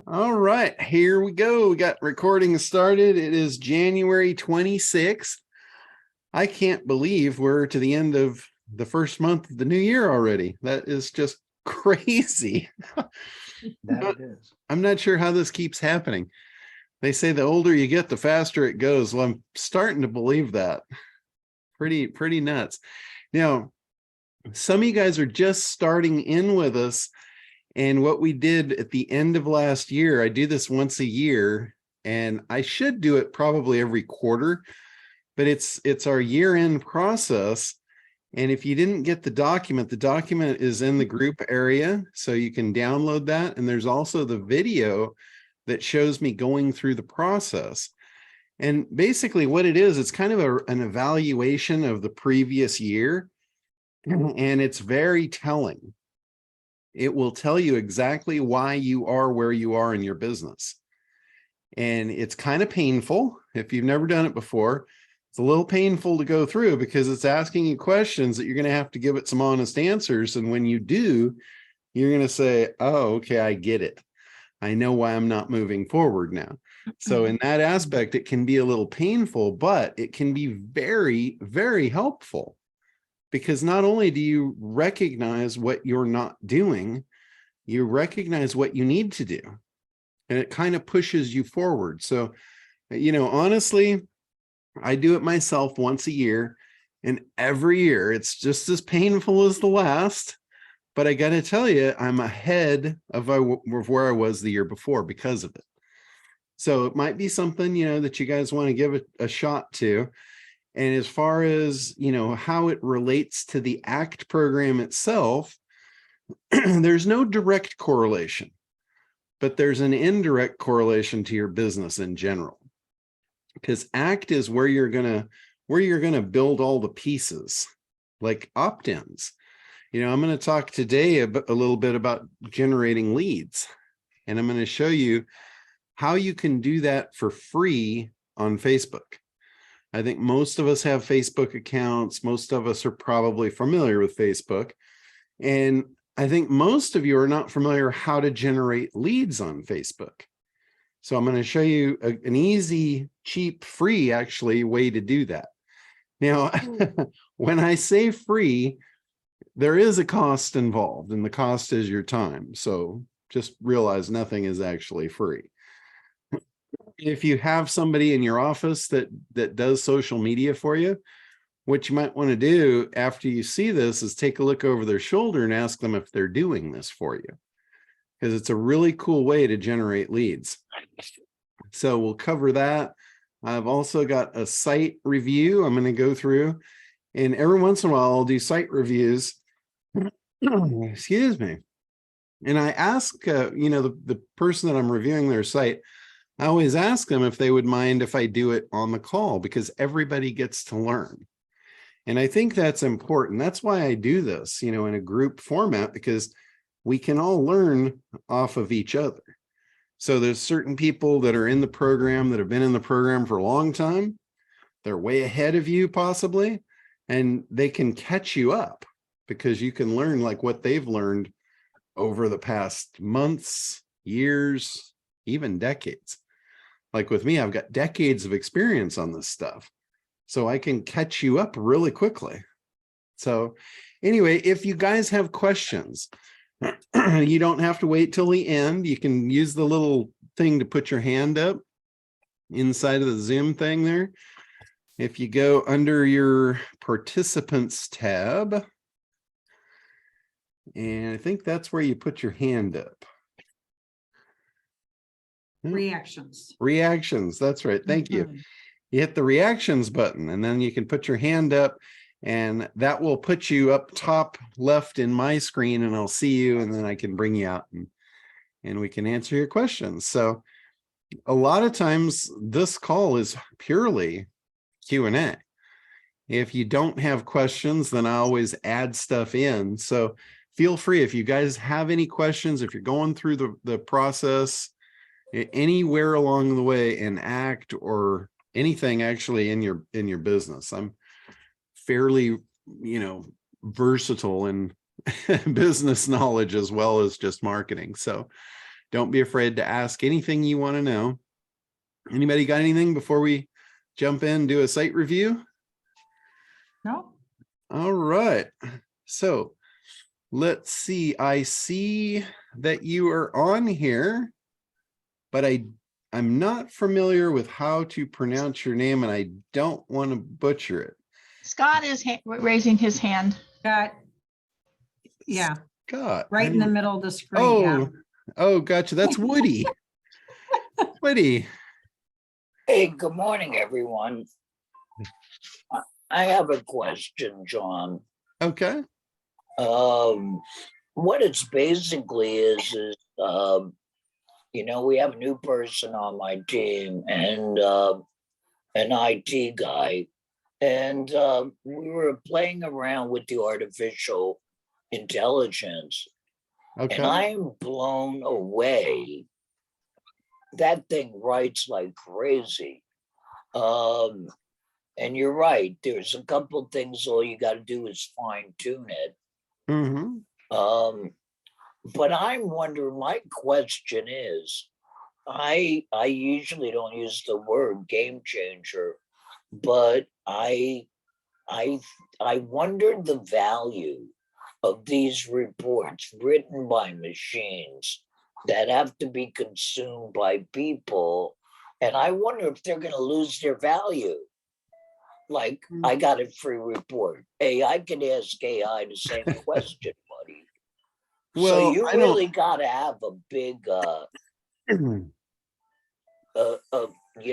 All right, here we go. We got recording started. It is January 26th. I can't believe we're to the end of the first month of the new year already. That is just crazy. That it is. I'm not sure how this keeps happening. They say the older you get, the faster it goes. Well, I'm starting to believe that. Pretty nuts. Now, some of you guys are just starting in with us. And what we did at the end of last year, I do this once a year, and I should do it probably every quarter, but it's our year-end process. And if you didn't get the document is in the group area, so you can download that. And there's also the video that shows me going through the process. And basically what it is, it's kind of an evaluation of the previous year, and it's very telling. It will tell you exactly why you are where you are in your business. And it's kind of painful. If you've never done it before, it's a little painful to go through because it's asking you questions that you're going to have to give it some honest answers. And when you do, you're going to say, oh, okay, I get it. I know why I'm not moving forward now. So in that aspect, it can be a little painful, but it can be very, very helpful. Because not only do you recognize what you're not doing, you recognize what you need to do. And it kind of pushes you forward. So, honestly, I do it myself once a year. And every year, it's just as painful as the last. But I got to tell you, I'm ahead of where I was the year before because of it. So it might be something, that you guys want to give a shot to. And as far as, how it relates to the ACT program itself, there's no direct correlation, but there's an indirect correlation to your business in general. Because ACT is where you're gonna build all the pieces, like opt-ins. I'm going to talk today a little bit about generating leads, and I'm going to show you how you can do that for free on Facebook. I think most of us have Facebook accounts. Most of us are probably familiar with Facebook. And I think most of you are not familiar how to generate leads on Facebook. So I'm going to show you an easy, cheap, free, actually, way to do that. Now, when I say free, there is a cost involved, and the cost is your time. So just realize nothing is actually free. If you have somebody in your office that does social media for you, what you might want to do after you see this is take a look over their shoulder and ask them if they're doing this for you, because it's a really cool way to generate leads. So we'll cover that. I've also got a site review I'm going to go through, and every once in a while I'll do site reviews. Excuse me. And I ask, the person that I'm reviewing their site, I always ask them if they would mind if I do it on the call, because everybody gets to learn. And I think that's important. That's why I do this, in a group format, because we can all learn off of each other. So there's certain people that are in the program that have been in the program for a long time. They're way ahead of you possibly, and they can catch you up because you can learn like what they've learned over the past months, years, even decades. Like with me, I've got decades of experience on this stuff, so I can catch you up really quickly. So anyway, if you guys have questions, you don't have to wait till the end. You can use the little thing to put your hand up inside of the Zoom thing there. If you go under your participants tab, and I think that's where you put your hand up. Reactions. That's right. Thank you. You hit the reactions button, and then you can put your hand up, and that will put you up top left in my screen, and I'll see you, and then I can bring you out and we can answer your questions. So a lot of times this call is purely Q&A. If you don't have questions, then I always add stuff in. So feel free, if you guys have any questions, if you're going through the process, anywhere along the way in ACT or anything actually in your business. I'm fairly, versatile in business knowledge as well as just marketing. So Don't be afraid to ask anything you want to know. Anybody got anything before we jump in, do a site review? No? All right. So let's see. I see that you are on here, but I'm not familiar with how to pronounce your name, and I don't want to butcher it. Scott is raising his hand. Got, yeah, Scott. right in the middle of the screen. Yeah. Oh, gotcha. That's Woody. Woody. Hey, good morning, everyone. I have a question, John. Okay. What it's basically is you know, we have a new person on my team and an IT guy, and we were playing around with the artificial intelligence, Okay. and I'm blown away. That thing writes like crazy. And you're right, there's a couple things all you got to do is fine tune it. Mm-hmm. But I'm wondering, my question is, I usually don't use the word game changer, but I wonder the value of these reports written by machines that have to be consumed by people. And I wonder if they're going to lose their value. Like, I got a free report. Hey, I can ask AI the same question, buddy. Well, so you really got to have a big, you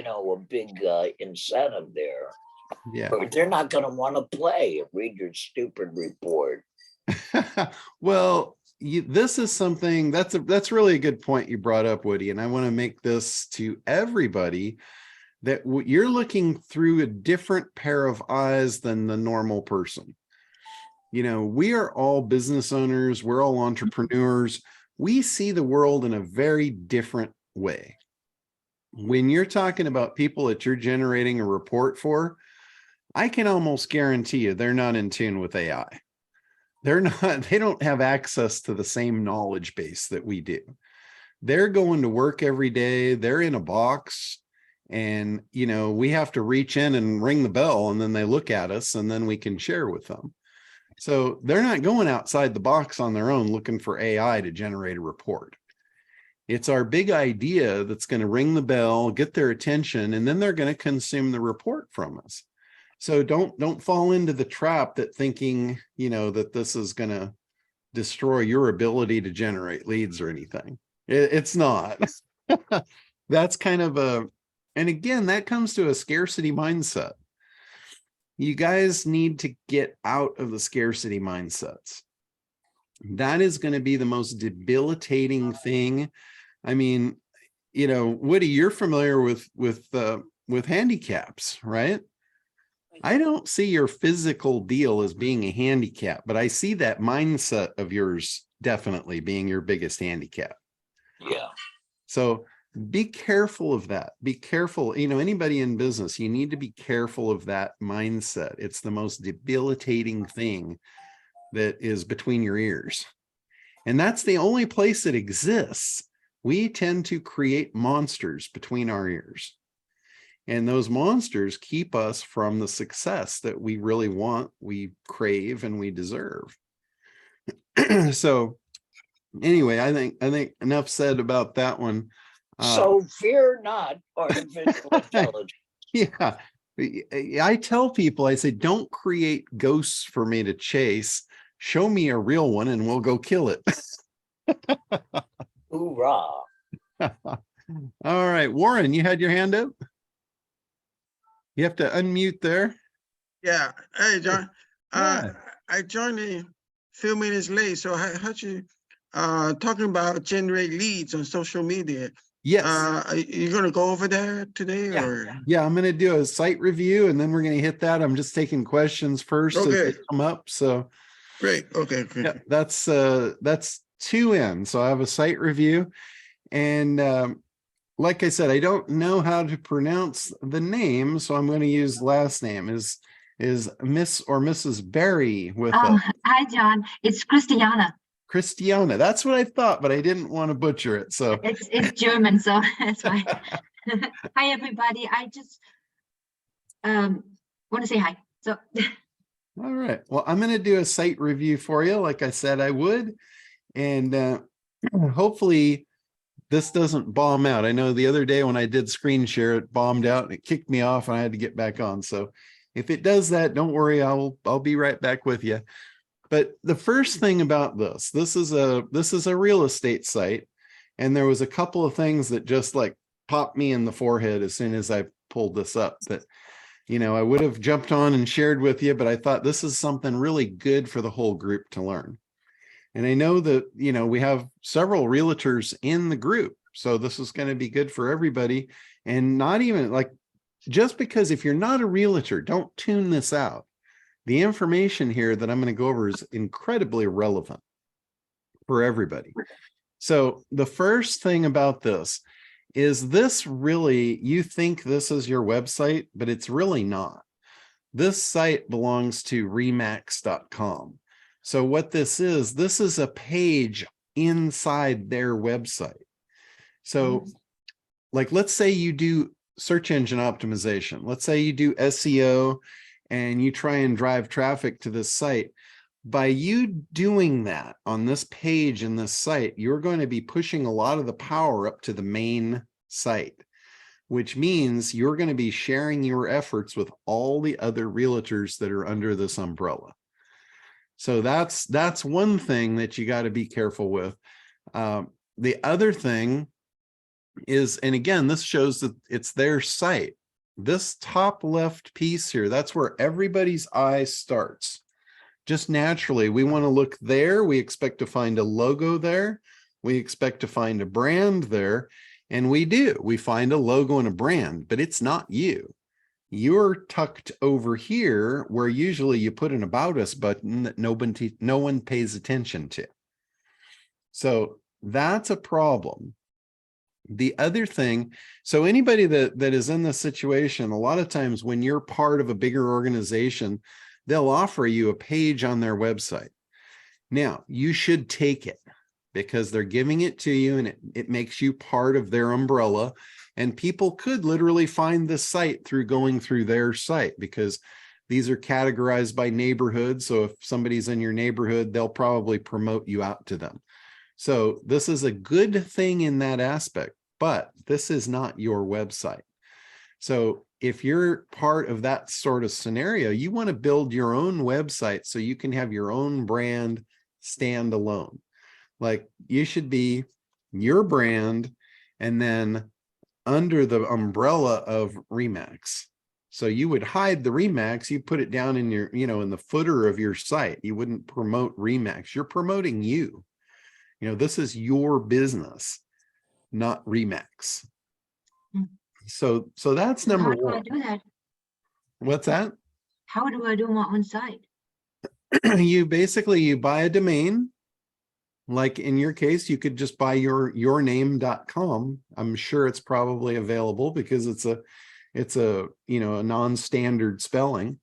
know, a big incentive there. Yeah. Or they're not going to want to play and read your stupid report. Well, this is something that's really a good point you brought up, Woody, and I want to make this to everybody that you're looking through a different pair of eyes than the normal person. You know, we are all business owners, we're all entrepreneurs. We see the world in a very different way. When you're talking about people that you're generating a report for, I can almost guarantee you they're not in tune with AI. They don't have access to the same knowledge base that we do. They're going to work every day, they're in a box, and you know, we have to reach in and ring the bell, and then they look at us, and then we can share with them. So they're not going outside the box on their own looking for AI to generate a report. It's our big idea that's going to ring the bell, get their attention, and then they're going to consume the report from us. So don't fall into the trap that thinking, you know, that this is going to destroy your ability to generate leads or anything. It's not. That's kind of and again, that comes to a scarcity mindset. You guys need to get out of the scarcity mindsets. That is going to be the most debilitating thing. I mean, you know, Woody, you're familiar with handicaps, right? I don't see your physical deal as being a handicap, but I see that mindset of yours definitely being your biggest handicap. Yeah. So be careful of that. Be careful. You know, anybody in business, you need to be careful of that mindset. It's the most debilitating thing that is between your ears. And that's the only place it exists. We tend to create monsters between our ears. And those monsters keep us from the success that we really want, we crave, and we deserve. So anyway, I think enough said about that one. So fear not artificial intelligence. Yeah. I tell people, I say, don't create ghosts for me to chase. Show me a real one and we'll go kill it. Hoorah. All right, Warren, you had your hand up. You have to unmute there. Yeah. Hey, John. Yeah. I joined a few minutes late, so I heard you talking about generate leads on social media. Yes. Are you going to go over there today? Yeah. Or? Yeah, I'm going to do a site review and then we're going to hit that. I'm just taking questions first as they come up. So Great. Okay. yeah, that's 2 in. So I have a site review, and like I said, I don't know how to pronounce the name, so I'm going to use last name. Is Miss or Mrs. Berry with us? Hi, John. It's Christiana. Christiana. That's what I thought, but I didn't want to butcher it. So It's German, so that's why. Hi, everybody. I just want to say hi. So all right. Well, I'm going to do a site review for you, like I said I would. And hopefully this doesn't bomb out. I know the other day when I did screen share, it bombed out and it kicked me off and I had to get back on. So if it does that, don't worry, I'll be right back with you. But the first thing about this is a real estate site. And there was a couple of things that just like popped me in the forehead as soon as I pulled this up that, you know, I would have jumped on and shared with you, but I thought this is something really good for the whole group to learn. And I know that, you know, we have several realtors in the group, so this is going to be good for everybody. And not even like, just because if you're not a realtor, don't tune this out. The information here that I'm going to go over is incredibly relevant for everybody. So the first thing about this is this really, you think this is your website, but it's really not. This site belongs to remax.com. So what this is a page inside their website. So like, let's say you do search engine optimization. Let's say you do SEO and you try and drive traffic to this site. By you doing that on this page in this site, you're going to be pushing a lot of the power up to the main site, which means you're going to be sharing your efforts with all the other realtors that are under this umbrella. So that's one thing that you got to be careful with. The other thing is, and again, this shows that it's their site. This top left piece here, that's where everybody's eye starts. Just naturally, we want to look there. We expect to find a logo there. We expect to find a brand there. And we do. We find a logo and a brand, but it's not you. You're tucked over here where usually you put an About Us button that no one pays attention to. So that's a problem. The other thing, so anybody that is in this situation, a lot of times when you're part of a bigger organization, they'll offer you a page on their website. Now, you should take it because they're giving it to you and it makes you part of their umbrella. And people could literally find this site through going through their site because these are categorized by neighborhood. So if somebody's in your neighborhood, they'll probably promote you out to them. So this is a good thing in that aspect, but this is not your website. So if you're part of that sort of scenario, you want to build your own website so you can have your own brand stand alone. Like you should be your brand and then under the umbrella of Remax. So you would hide the Remax, you put it down in your, you know, in the footer of your site. You wouldn't promote Remax. You're promoting you. You know, this is your business, not Remax. So that's number one. How do I do that? What's that? How do I do my own site? You buy a domain. Like in your case, you could just buy yourname.com. I'm sure it's probably available because it's a you know, a non-standard spelling.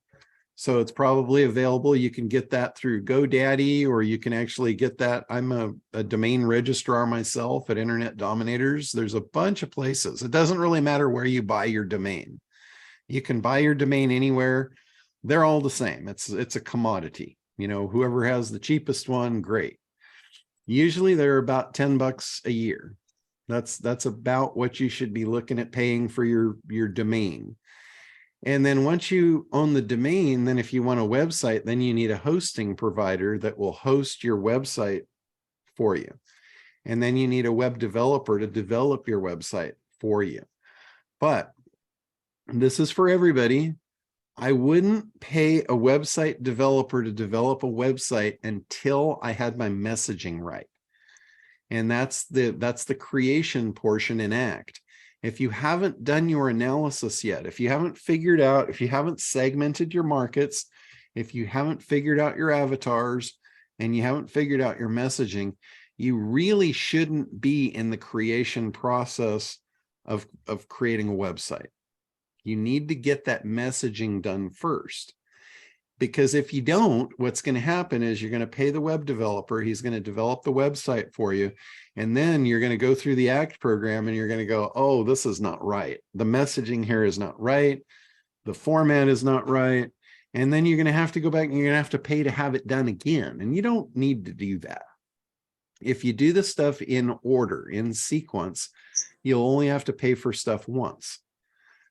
So it's probably available. You can get that through GoDaddy, or you can actually get that. I'm a domain registrar myself at Internet Dominators. There's a bunch of places. It doesn't really matter where you buy your domain. You can buy your domain anywhere. They're all the same. It's a commodity. You know, whoever has the cheapest one, great. Usually they're about $10 a year. That's about what you should be looking at paying for your domain. And then once you own the domain, then if you want a website, then you need a hosting provider that will host your website for you. And then you need a web developer to develop your website for you. But this is for everybody. I wouldn't pay a website developer to develop a website until I had my messaging right. And that's the creation portion in ACT. If you haven't done your analysis yet, if you haven't figured out, if you haven't segmented your markets, if you haven't figured out your avatars, and you haven't figured out your messaging, you really shouldn't be in the creation process of creating a website. You need to get that messaging done first. Because if you don't, what's going to happen is you're going to pay the web developer. He's going to develop the website for you. And then you're going to go through the ACT program and you're going to go, oh, this is not right. The messaging here is not right. The format is not right. And then you're going to have to go back and you're going to have to pay to have it done again. And you don't need to do that. If you do the stuff in order, in sequence, you'll only have to pay for stuff once.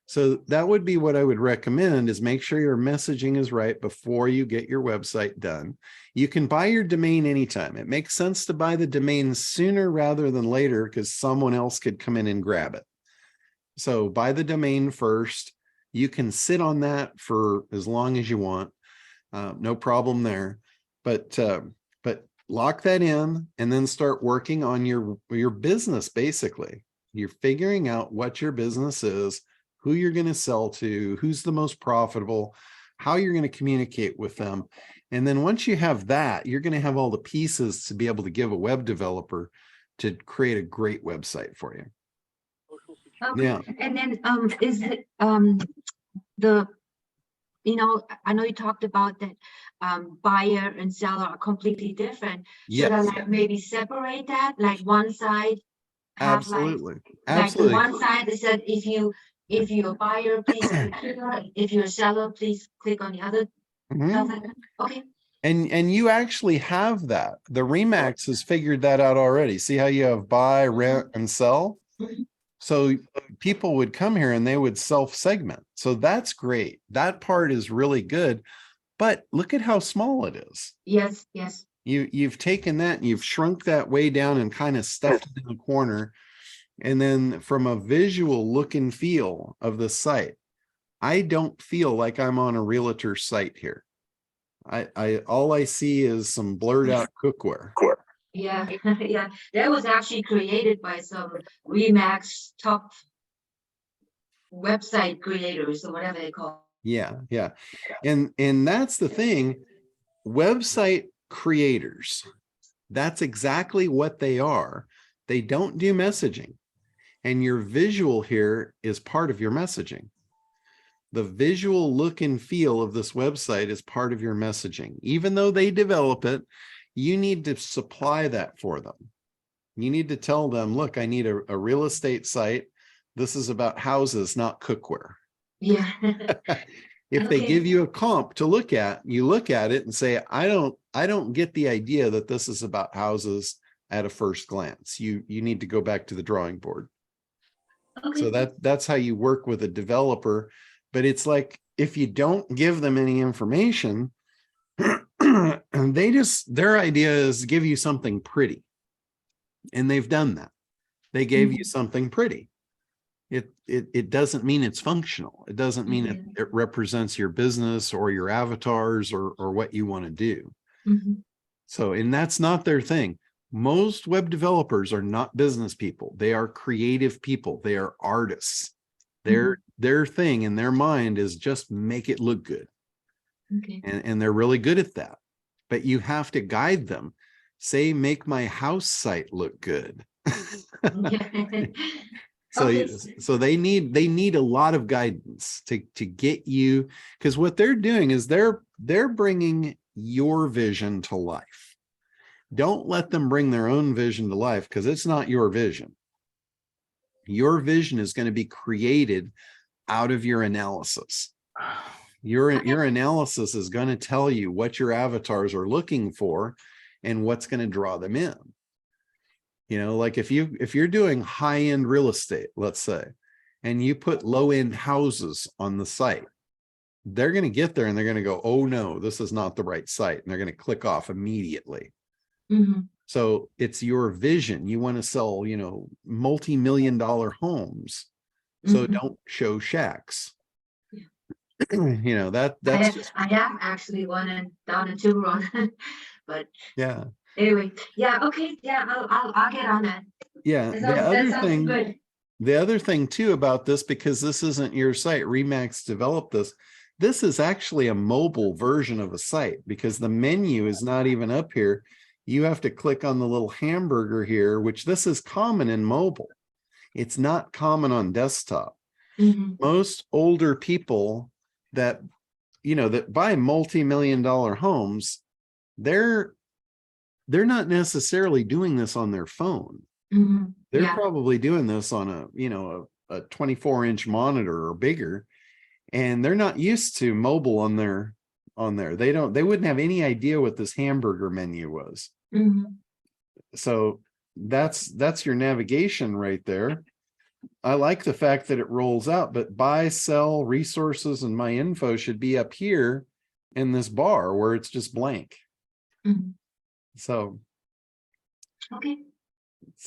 So that would be what I would recommend, is make sure your messaging is right before you get your website done. You can buy your domain anytime. It makes sense to buy the domain sooner rather than later, because someone else could come in and grab it. So buy the domain first. You can sit on that for as long as you want. No problem there. But lock that in and then start working on your business. Basically, you're figuring out what your business is, who you're going to sell to, who's the most profitable, how you're going to communicate with them. And then once you have that, you're going to have all the pieces to be able to give a web developer to create a great website for you. Okay. Yeah. And then is it I know you talked about that buyer and seller are completely different. Should I Yes, like maybe separate that? Like one side have like absolutely. the Absolutely. one side is that if you're a buyer, please click here. If you're a seller, please click on the other. Mhm. Okay. And you actually have that. The Remax has figured that out already. See how you have buy, rent, and sell? Mhm. So people would come here and they would self-segment. So that's great. That part is really good. But look at how small it is. Yes, yes. You've taken that and you've shrunk that way down and kind of stuffed it in the corner. And then from a visual look and feel of the site, I don't feel like I'm on a realtor site here. I all I see is some blurred out cookware. Yeah, yeah. That was actually created by some Remax top website creators or whatever they call. Yeah, yeah. And that's the thing. Website creators, that's exactly what they are. They don't do messaging. And your visual here is part of your messaging. The visual look and feel of this website is part of your messaging. Even though they develop it, you need to supply that for them. You need to tell them, look, I need a real estate site. This is about houses, not cookware. Yeah. If they Okay. give you a comp to look at, you look at it and say, I don't get the idea that this is about houses at a first glance. You need to go back to the drawing board. Okay. So that's how you work with a developer. But it's like, if you don't give them any information, their idea is to give you something pretty. And they've done that. They gave you something pretty. It doesn't mean it's functional. It doesn't mean it represents your business or your avatars or what you want to do. So, and that's not their thing. Most web developers are not business people. They are creative people. They are artists. Their thing in their mind is just make it look good. Okay. And they're really good at that. But you have to guide them. Say, make my house site look good. So, Okay. so they need a lot of guidance to get you, because what they're doing is they're bringing your vision to life. Don't let them bring their own vision to life, because it's not your vision. Your vision is going to be created out of your analysis. Your analysis is going to tell you what your avatars are looking for and what's going to draw them in. You know, like if you're doing high-end real estate, let's say, and you put low-end houses on the site, they're going to get there and they're going to go, oh no, this is not the right site. And they're going to click off immediately. So it's your vision. You want to sell, multi-million-dollar homes. So don't show shacks. That's I have actually one down in Tiburon, but yeah. anyway, yeah, okay, yeah, I'll get on that. Yeah. That sounds good. The other thing too about this, because this isn't your site, Remax developed this. This is actually a mobile version of a site, because the menu is not even up here. You have to click on the little hamburger here, which this is common in mobile. It's not common on desktop. Most older people that that buy multi-million-dollar homes, they're not necessarily doing this on their phone. Mhm. They're Yeah. probably doing this on a 24-inch monitor or bigger, and they're not used to mobile on there. They wouldn't have any idea what this hamburger menu was. Mhm. So that's your navigation right there. I like the fact that it rolls out, but buy, sell, resources, and my info should be up here in this bar where it's just blank. Mhm. So Okay.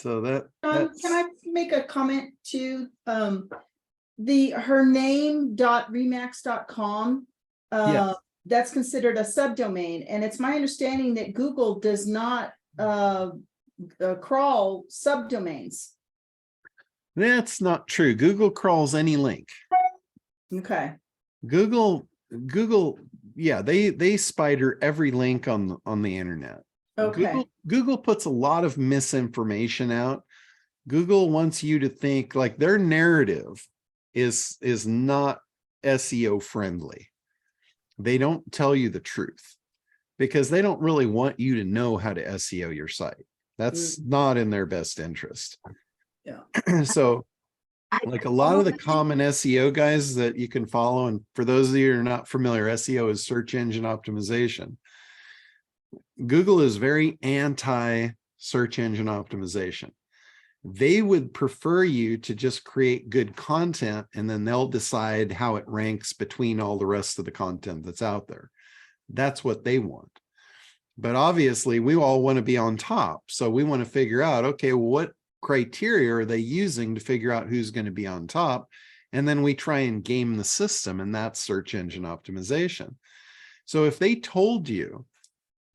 that Can I make a comment to her name.remax.com? Yes. That's considered a subdomain, and it's my understanding that Google does not crawl subdomains. That's not true. Google crawls any link. Okay. Google, yeah, they spider every link on the internet. Okay. Google puts a lot of misinformation out. Google wants you to think like their narrative is not SEO friendly. They don't tell you the truth because they don't really want you to know how to SEO your site. That's not in their best interest. Yeah. So like a lot of the common SEO guys that you can follow, and for those of you who are not familiar, SEO is search engine optimization. Google is very anti search engine optimization. They would prefer you to just create good content, and then they'll decide how it ranks between all the rest of the content that's out there. That's what they want. But obviously we all want to be on top. So we want to figure out, okay, what criteria are they using to figure out who's going to be on top? And then we try and game the system, and that's search engine optimization. So if they told you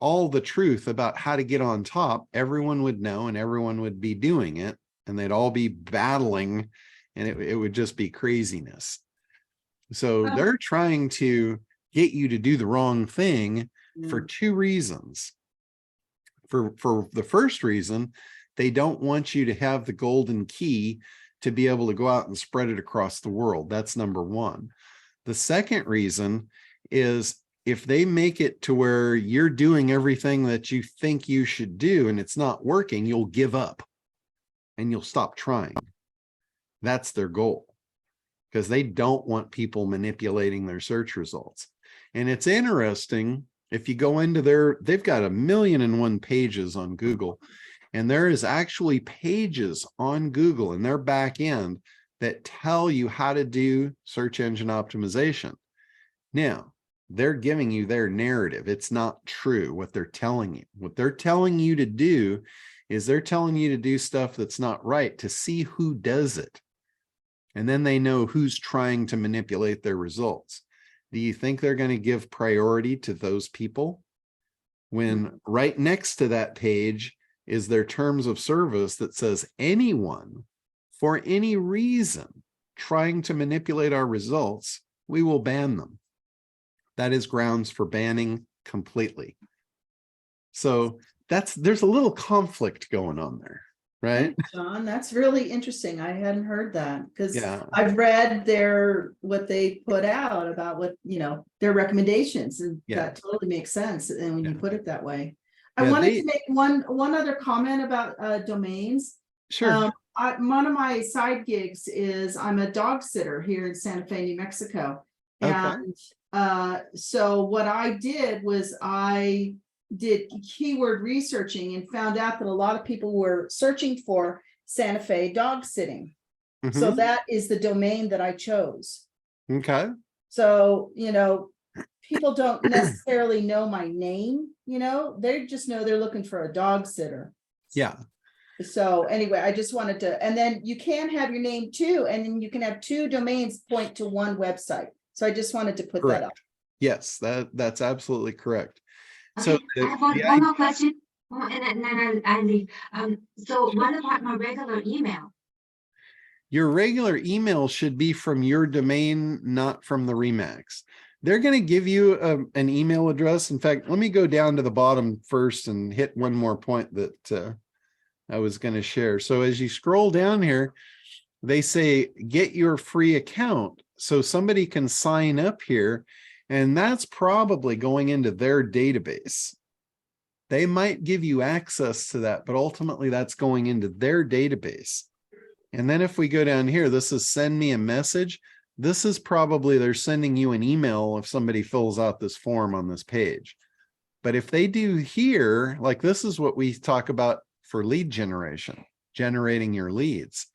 all the truth about how to get on top, everyone would know and everyone would be doing it, and they'd all be battling, and it would just be craziness. So they're trying to get you to do the wrong thing for two reasons. For the first reason, they don't want you to have the golden key to be able to go out and spread it across the world. That's number one. The second reason is if they make it to where you're doing everything that you think you should do and it's not working, you'll give up and you'll stop trying. That's their goal, because they don't want people manipulating their search results. And it's interesting, if you go into they've got 1,000,001 pages on Google, and there is actually pages on Google in their back end that tell you how to do search engine optimization. Now, they're giving you their narrative. It's not true what they're telling you. What they're telling you to do is they're telling you to do stuff that's not right to see who does it. And then they know who's trying to manipulate their results. Do you think they're going to give priority to those people when right next to that page is their terms of service that says anyone for any reason trying to manipulate our results, we will ban them. That is grounds for banning completely. So there's a little conflict going on there, right? John, that's really interesting. I hadn't heard that, because Yeah. I've read what they put out about what, their recommendations, and that totally makes sense. And when you put it that way, I wanted to make one other comment about domains. Sure. One of my side gigs is I'm a dog sitter here in Santa Fe, New Mexico. And so what I did was I did keyword researching and found out that a lot of people were searching for Santa Fe dog sitting. So that is the domain that I chose. Okay. So, people don't necessarily know my name, they just know they're looking for a dog sitter. Yeah. So anyway, I just wanted to, and then you can have your name too, and then you can have two domains point to one website. So I just wanted to put that up. Yes, that's absolutely correct. Okay, So I have one more question, and then I leave. So what about my regular email? your regular email should be from your domain, not from the Remax. They're going to give you an email address. In fact, let me go down to the bottom first and hit one more point that I was going to share. So as you scroll down here, they say, get your free account. So somebody can sign up here And that's probably going into their database. They might give you access to that, but ultimately that's going into their database. And then if we go down here, this is send me a message. This is probably they're sending you an email if somebody fills out this form on this page. But if they do here, like this is what we talk about for lead generation, generating your leads.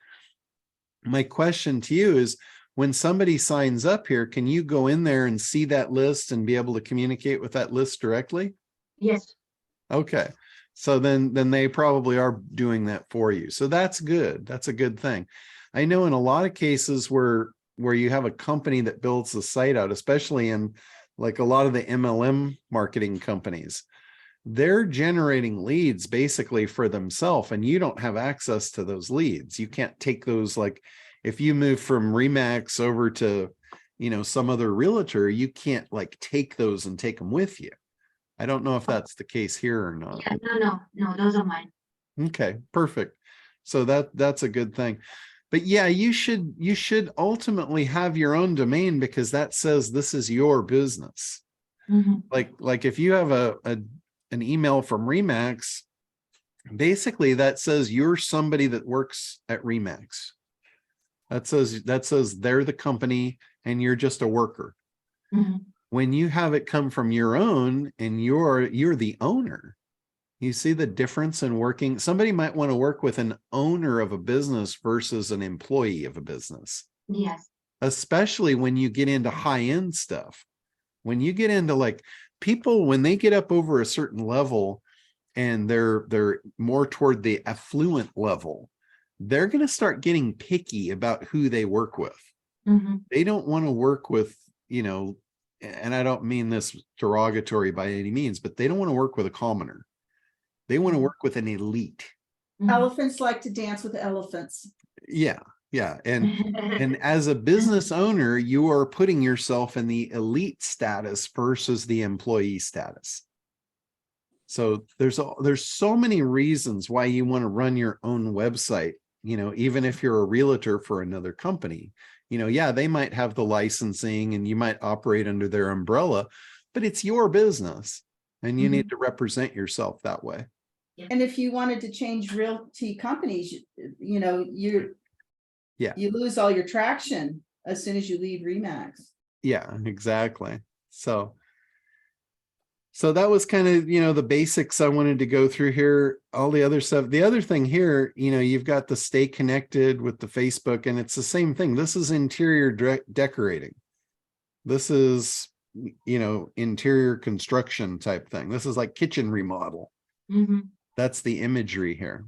My question to you is, when somebody signs up here, can you go in there and see that list and be able to communicate with that list directly? Yes. Okay. So then they probably are doing that for you. So that's good. That's a good thing. I know in a lot of cases where you have a company that builds the site out, especially in like a lot of the MLM marketing companies, they're generating leads basically for themselves, and you don't have access to those leads. You can't take those, like if you move from Remax over to, you know, some other realtor, you can't like take those and take them with you. I don't know if that's the case here or not. Yeah, no, those are mine. Okay, perfect. So that's a good thing. But yeah, you should ultimately have your own domain, because that says this is your business. Mhm. Like if you have an email from Remax, basically that says you're somebody that works at Remax. That says they're the company and you're just a worker. Mhm. When you have it come from your own and you're the owner, you see the difference in working. Somebody might want to work with an owner of a business versus an employee of a business, Yes. especially when you get into high-end stuff. When you get into like people, when they get up over a certain level and they're more toward the affluent level, they're going to start getting picky about who they work with. Mhm. They don't want to work with, you know, and I don't mean this derogatory by any means, but they don't want to work with a commoner. They want to work with an elite. Mhm. Elephants like to dance with elephants. Yeah. And as a business owner, you are putting yourself in the elite status versus the employee status. So there's so many reasons why you want to run your own website, you know, even if you're a realtor for another company. You know, yeah, they might have the licensing and you might operate under their umbrella, but it's your business and you need to represent yourself that way. And if you wanted to change realty companies, you know, you lose all your traction as soon as you leave Remax. Yeah, exactly. So that was kind of, you know, the basics I wanted to go through here. All the other stuff. The other thing here, you know, you've got the stay connected with the Facebook, and it's the same thing. This is interior decorating. This is, you know, interior construction type thing. This is like kitchen remodel. Mhm. That's the imagery here.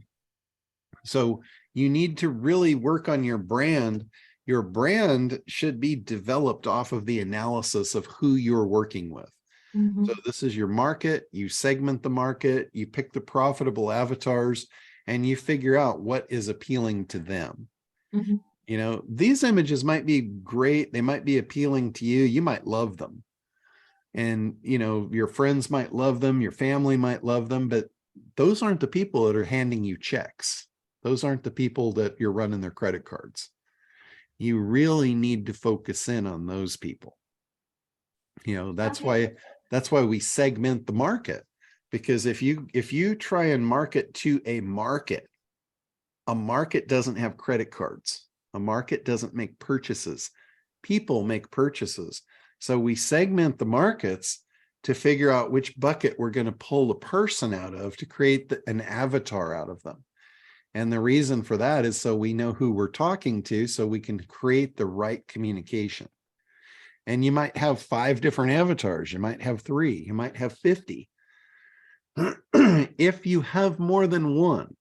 So you need to really work on your brand. Your brand should be developed off of the analysis of who you're working with. Mhm. So this is your market. You segment the market, you pick the profitable avatars, and you figure out what is appealing to them. Mhm. You know, these images might be great. They might be appealing to you. You might love them. And, you know, your friends might love them. Your family might love them, but those aren't the people that are handing you checks. Those aren't the people that you're running their credit cards. You really need to focus in on those people. You know, that's why we segment the market, because if you try and market to a market doesn't have credit cards. A market doesn't make purchases. People make purchases. So we segment the markets to figure out which bucket we're going to pull a person out of to create an avatar out of them. And the reason for that is so we know who we're talking to, so we can create the right communication. And you might have 5 different avatars. You might have 3. You might have 50. If you have more than one,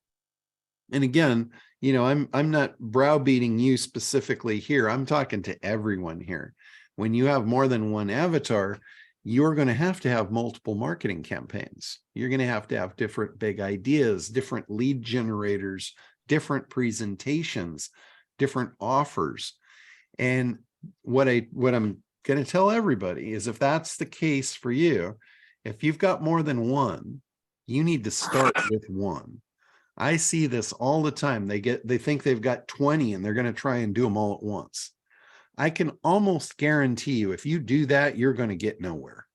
and again, you know, I'm not browbeating you specifically here. I'm talking to everyone here. When you have more than one avatar, you're going to have multiple marketing campaigns. You're going to have different big ideas, different lead generators, different presentations, different offers. And what I'm going to tell everybody is, if that's the case for you, if you've got more than one, you need to start with one. I see this all the time. They think they've got 20 and they're going to try and do them all at once. I can almost guarantee you, if you do that, you're going to get nowhere.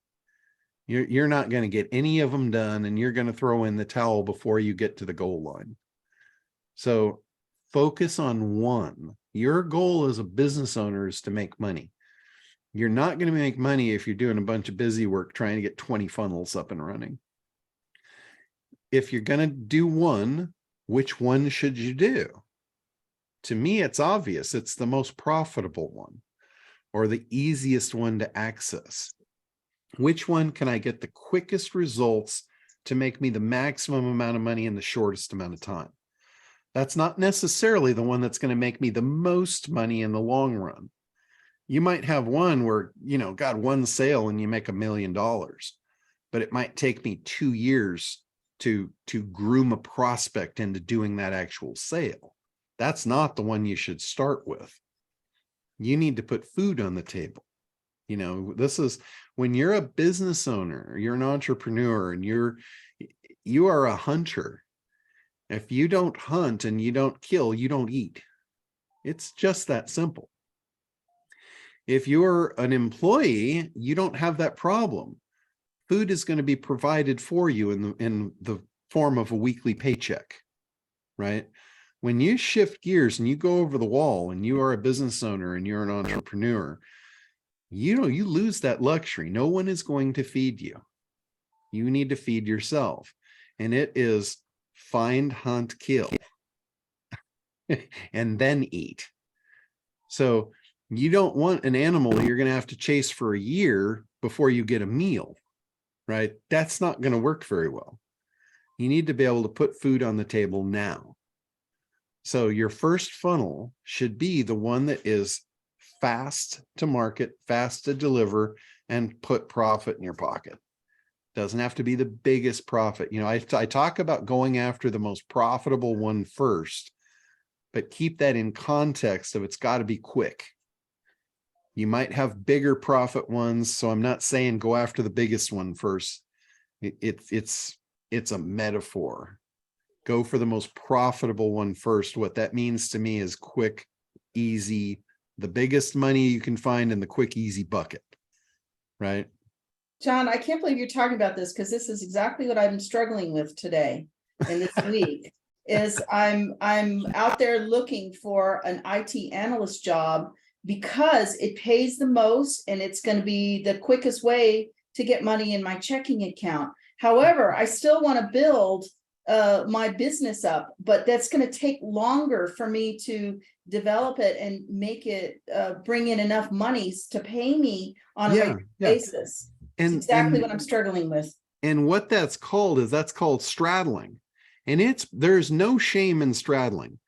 You're not going to get any of them done, and you're going to throw in the towel before you get to the goal line. So focus on one. Your goal as a business owner is to make money. You're not going to make money if you're doing a bunch of busy work trying to get 20 funnels up and running. If you're going to do one, which one should you do? To me, it's obvious. It's the most profitable one or the easiest one to access. Which one can I get the quickest results to make me the maximum amount of money in the shortest amount of time? That's not necessarily the one that's going to make me the most money in the long run. You might have one where, got one sale and you make $1 million, but it might take me 2 years to groom a prospect into doing that actual sale. That's not the one you should start with. You need to put food on the table. This is when you're a business owner, you're an entrepreneur, and you are a hunter. If you don't hunt and you don't kill, you don't eat. It's just that simple. If you're an employee, you don't have that problem. Food is going to be provided for you in the form of a weekly paycheck, right? When you shift gears and you go over the wall and you are a business owner and you're an entrepreneur, you lose that luxury. No one is going to feed you. You need to feed yourself. And it is find, hunt, kill, and then eat. So you don't want an animal you're going to have to chase for a year before you get a meal, right? That's not going to work very well. You need to be able to put food on the table now. So your first funnel should be the one that is fast to market, fast to deliver, and put profit in your pocket. Doesn't have to be the biggest profit. I talk about going after the most profitable one first, but keep that in context of it's got to be quick. You might have bigger profit ones, so I'm not saying go after the biggest one first. It's a metaphor. Go for the most profitable one first. What that means to me is quick, easy, the biggest money you can find in the quick, easy bucket, right? John, I can't believe you're talking about this because this is exactly what I'm struggling with today and this week is I'm out there looking for an IT analyst job because it pays the most and it's going to be the quickest way to get money in my checking account. However, I still want to build my business up, but that's going to take longer for me to develop it and make it bring in enough monies to pay me on a regular basis. It's exactly what I'm struggling with. And what that's called straddling. And there's no shame in straddling.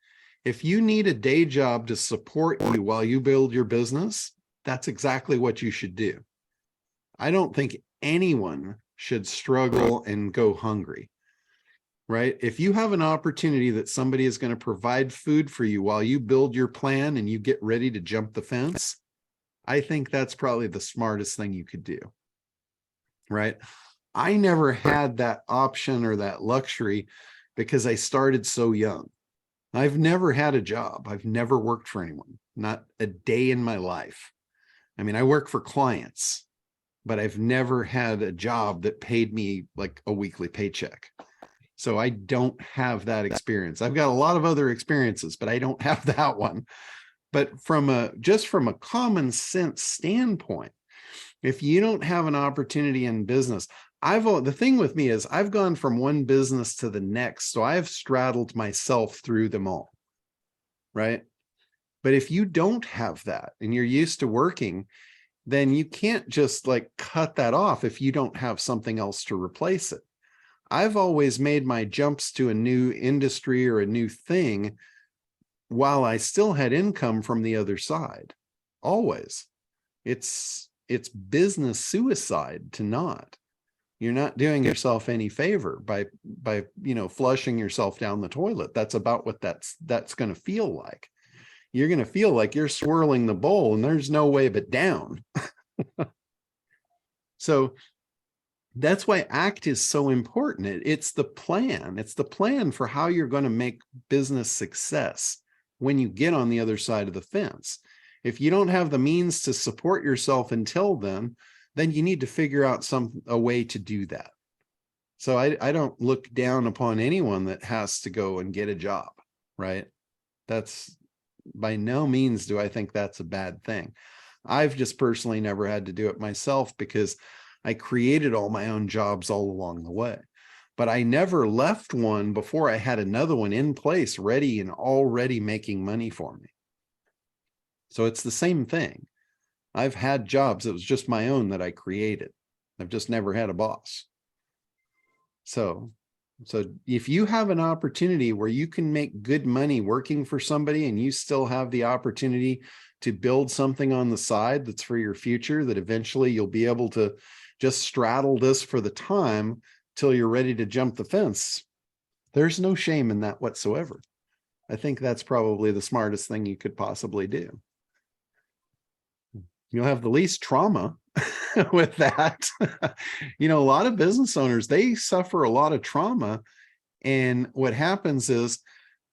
If you need a day job to support you while you build your business, that's exactly what you should do. I don't think anyone should struggle and go hungry, right? If you have an opportunity that somebody is going to provide food for you while you build your plan and you get ready to jump the fence, I think that's probably the smartest thing you could do, right? I never had that option or that luxury because I started so young. I've never had a job. I've never worked for anyone, not a day in my life. I mean, I work for clients, but I've never had a job that paid me like a weekly paycheck. So I don't have that experience. I've got a lot of other experiences, but I don't have that one. But just from a common sense standpoint, if you don't have an opportunity in business, the thing with me is I've gone from one business to the next. So I've straddled myself through them all, right? But if you don't have that and you're used to working, then you can't just like cut that off if you don't have something else to replace it. I've always made my jumps to a new industry or a new thing while I still had income from the other side. Always. It's business suicide to not. You're not doing yourself any favor by flushing yourself down the toilet. That's about what that's going to feel like. You're going to feel like you're swirling the bowl and there's no way but down. So that's why ACT is so important. It's the plan. It's the plan for how you're going to make business success when you get on the other side of the fence. If you don't have the means to support yourself until then you need to figure out a way to do that. So I don't look down upon anyone that has to go and get a job, right? That's by no means do I think that's a bad thing. I've just personally never had to do it myself because I created all my own jobs all along the way. But I never left one before I had another one in place, ready and already making money for me. So it's the same thing. I've had jobs that was just my own that I created. I've just never had a boss. So if you have an opportunity where you can make good money working for somebody and you still have the opportunity to build something on the side that's for your future, that eventually you'll be able to just straddle this for the time till you're ready to jump the fence, there's no shame in that whatsoever. I think that's probably the smartest thing you could possibly do. You'll have the least trauma with that. You know, a lot of business owners, they suffer a lot of trauma. And what happens is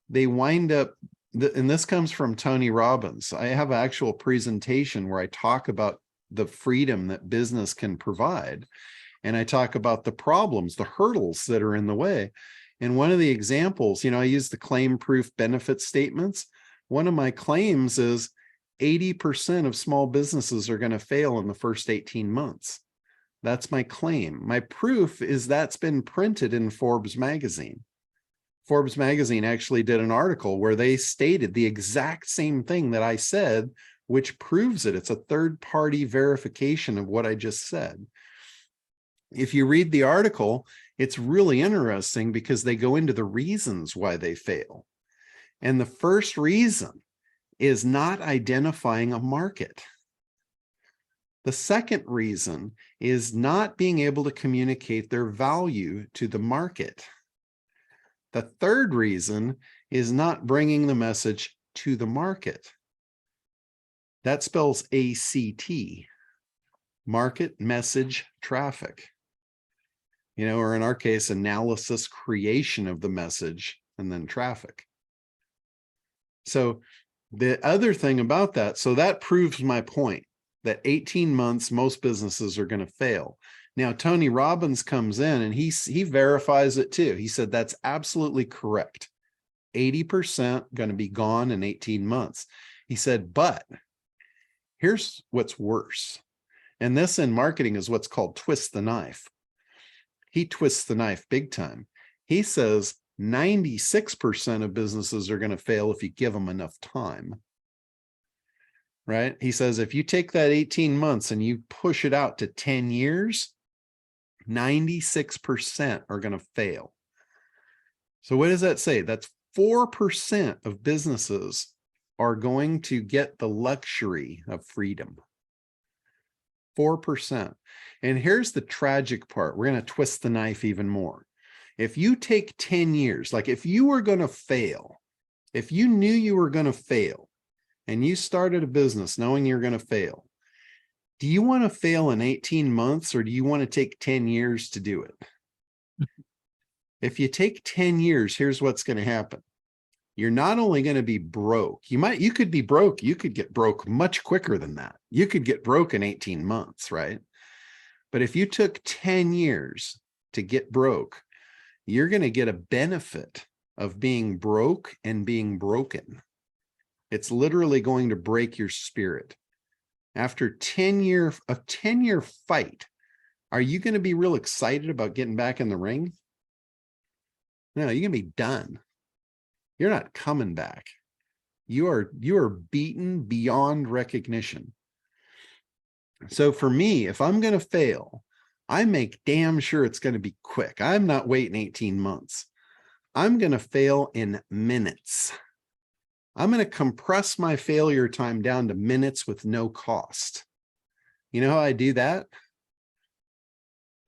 they wind up, and this comes from Tony Robbins. I have an actual presentation where I talk about the freedom that business can provide. And I talk about the problems, the hurdles that are in the way. And one of the examples, you know, I use the claim proof benefit statements. One of my claims is 80% of small businesses are going to fail in the first 18 months. That's my claim. My proof is that's been printed in Forbes magazine. Forbes magazine actually did an article where they stated the exact same thing that I said, which proves it. It's a third-party verification of what I just said. If you read the article, it's really interesting because they go into the reasons why they fail. And the first reason is not identifying a market. The second reason is not being able to communicate their value to the market. The third reason is not bringing the message to the market. That spells ACT, market, message, traffic. You know, or in our case, analysis, creation of the message, and then traffic. So the other thing about that, so that proves my point that 18 months, most businesses are going to fail. Now, Tony Robbins comes in and he verifies it too. He said, that's absolutely correct. 80% going to be gone in 18 months. He said, but here's what's worse. And this in marketing is what's called twist the knife. He twists the knife big time. He says 96% of businesses are going to fail if you give them enough time. Right? He says if you take that 18 months and you push it out to 10 years, 96% are going to fail. So what does that say? That's 4% of businesses are going to get the luxury of freedom. 4%. And here's the tragic part. We're going to twist the knife even more. If you take 10 years, like if you were going to fail, if you knew you were going to fail and you started a business knowing you're going to fail, do you want to fail in 18 months or do you want to take 10 years to do it? If you take 10 years, here's what's going to happen. You're not only going to be broke, you could be broke. You could get broke much quicker than that. You could get broke in 18 months, right? But if you took 10 years to get broke, you're going to get a benefit of being broke and being broken. It's literally going to break your spirit. After a 10-year fight, are you going to be real excited about getting back in the ring? No, you're going to be done. You're not coming back. You are beaten beyond recognition. So for me, if I'm going to fail, I make damn sure it's going to be quick. I'm not waiting 18 months. I'm going to fail in minutes. I'm going to compress my failure time down to minutes with no cost. You know how I do that?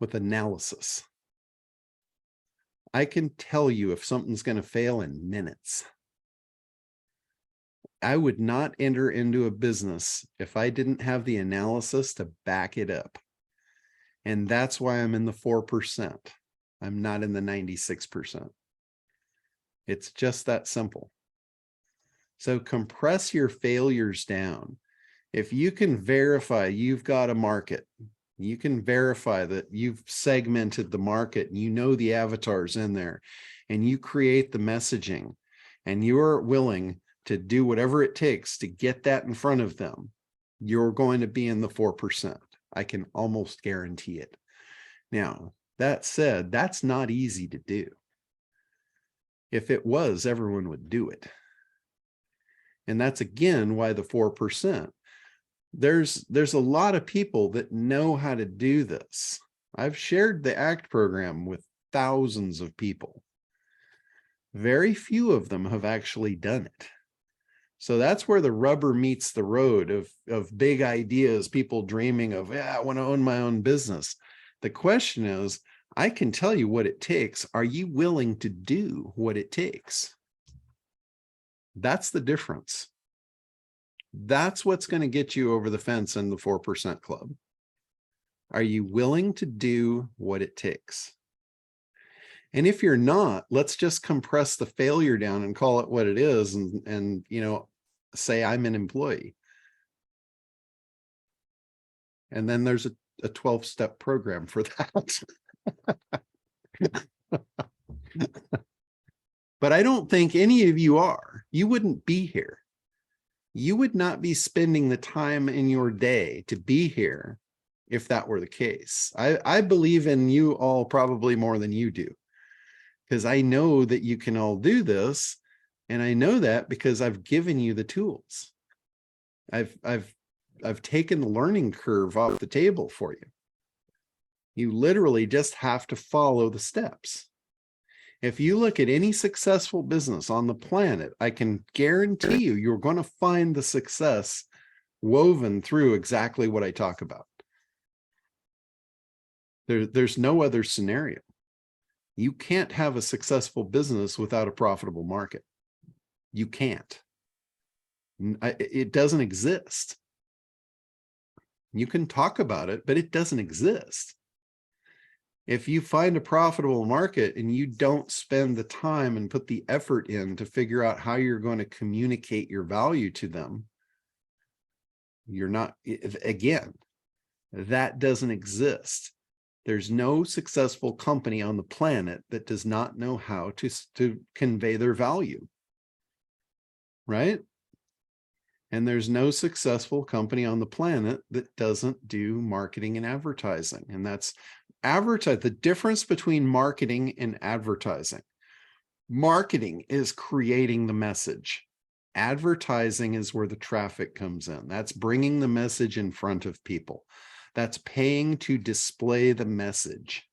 With analysis. I can tell you if something's going to fail in minutes. I would not enter into a business if I didn't have the analysis to back it up. And that's why I'm in the 4%. I'm not in the 96%. It's just that simple. So compress your failures down. If you can verify you've got a market, you can verify that you've segmented the market and you know the avatars in there, and you create the messaging, and you're willing to do whatever it takes to get that in front of them, you're going to be in the 4%. I can almost guarantee it. Now, that said, that's not easy to do. If it was, everyone would do it. And that's again why the 4%. There's a lot of people that know how to do this. I've shared the ACT program with thousands of people. Very few of them have actually done it. So that's where the rubber meets the road of big ideas, people dreaming of, yeah, I want to own my own business. The question is, I can tell you what it takes. Are you willing to do what it takes? That's the difference. That's what's going to get you over the fence in the 4% club. Are you willing to do what it takes? And if you're not, let's just compress the failure down and call it what it is, and you know, say I'm an employee. And then there's a 12-step program for that. But I don't think any of you are. You wouldn't be here. You would not be spending the time in your day to be here if that were the case. I believe in you all probably more than you do, because I know that you can all do this. And I know that because I've given you the tools. I've taken the learning curve off the table for you. You literally just have to follow the steps. If you look at any successful business on the planet, I can guarantee you, you're going to find the success woven through exactly what I talk about. There's no other scenario. You can't have a successful business without a profitable market. You can't. It doesn't exist. You can talk about it, but it doesn't exist. If you find a profitable market and you don't spend the time and put the effort in to figure out how you're going to communicate your value to them, you're not, again, that doesn't exist. There's no successful company on the planet that does not know how to convey their value, right? And there's no successful company on the planet that doesn't do marketing and advertising. And that's the difference between marketing and advertising. Marketing is creating the message. Advertising is where the traffic comes in. That's bringing the message in front of people. That's paying to display the message.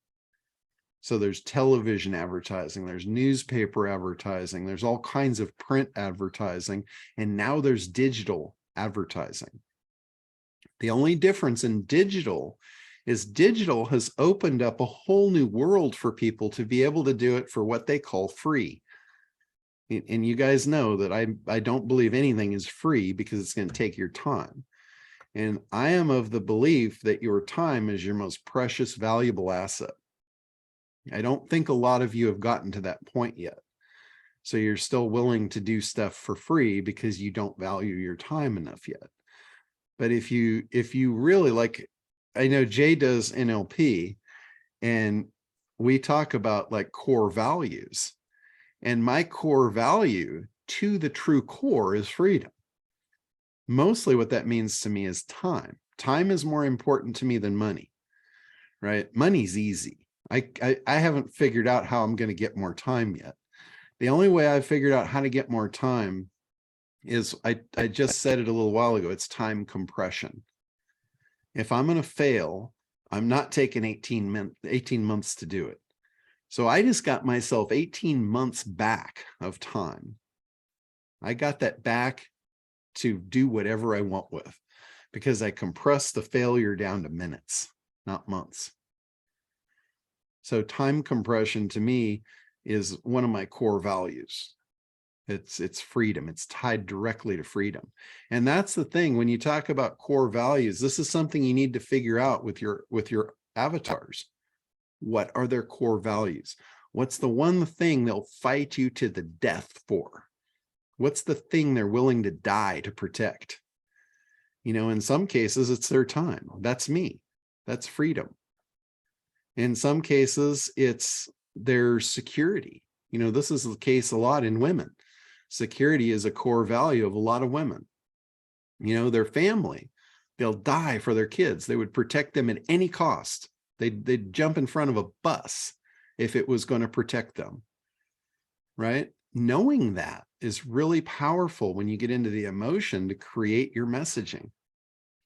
So there's television advertising, there's newspaper advertising, there's all kinds of print advertising, and now there's digital advertising. The only difference in digital is digital has opened up a whole new world for people to be able to do it for what they call free. And you guys know that I don't believe anything is free because it's going to take your time. And I am of the belief that your time is your most precious, valuable asset. I don't think a lot of you have gotten to that point yet. So you're still willing to do stuff for free because you don't value your time enough yet. But if you really, like, I know Jay does NLP, and we talk about like core values. And my core value to the true core is freedom. Mostly what that means to me is time. Time is more important to me than money, right? Money's easy. I haven't figured out how I'm going to get more time yet. The only way I've figured out how to get more time is, I just said it a little while ago, it's time compression. If I'm going to fail, I'm not taking 18 months to do it. So I just got myself 18 months back of time. I got that back to do whatever I want with, because I compressed the failure down to minutes, not months. So time compression to me is one of my core values. It's freedom. It's tied directly to freedom. And that's the thing, when you talk about core values, this is something you need to figure out with your avatars. What are their core values? What's the one thing they'll fight you to the death for? What's the thing they're willing to die to protect? In some cases, it's their time. That's me. That's freedom. In some cases, it's their security. This is the case a lot in women. Security is a core value of a lot of women. Their family, they'll die for their kids. They would protect them at any cost. They'd jump in front of a bus if it was going to protect them, right? Knowing that is really powerful when you get into the emotion to create your messaging,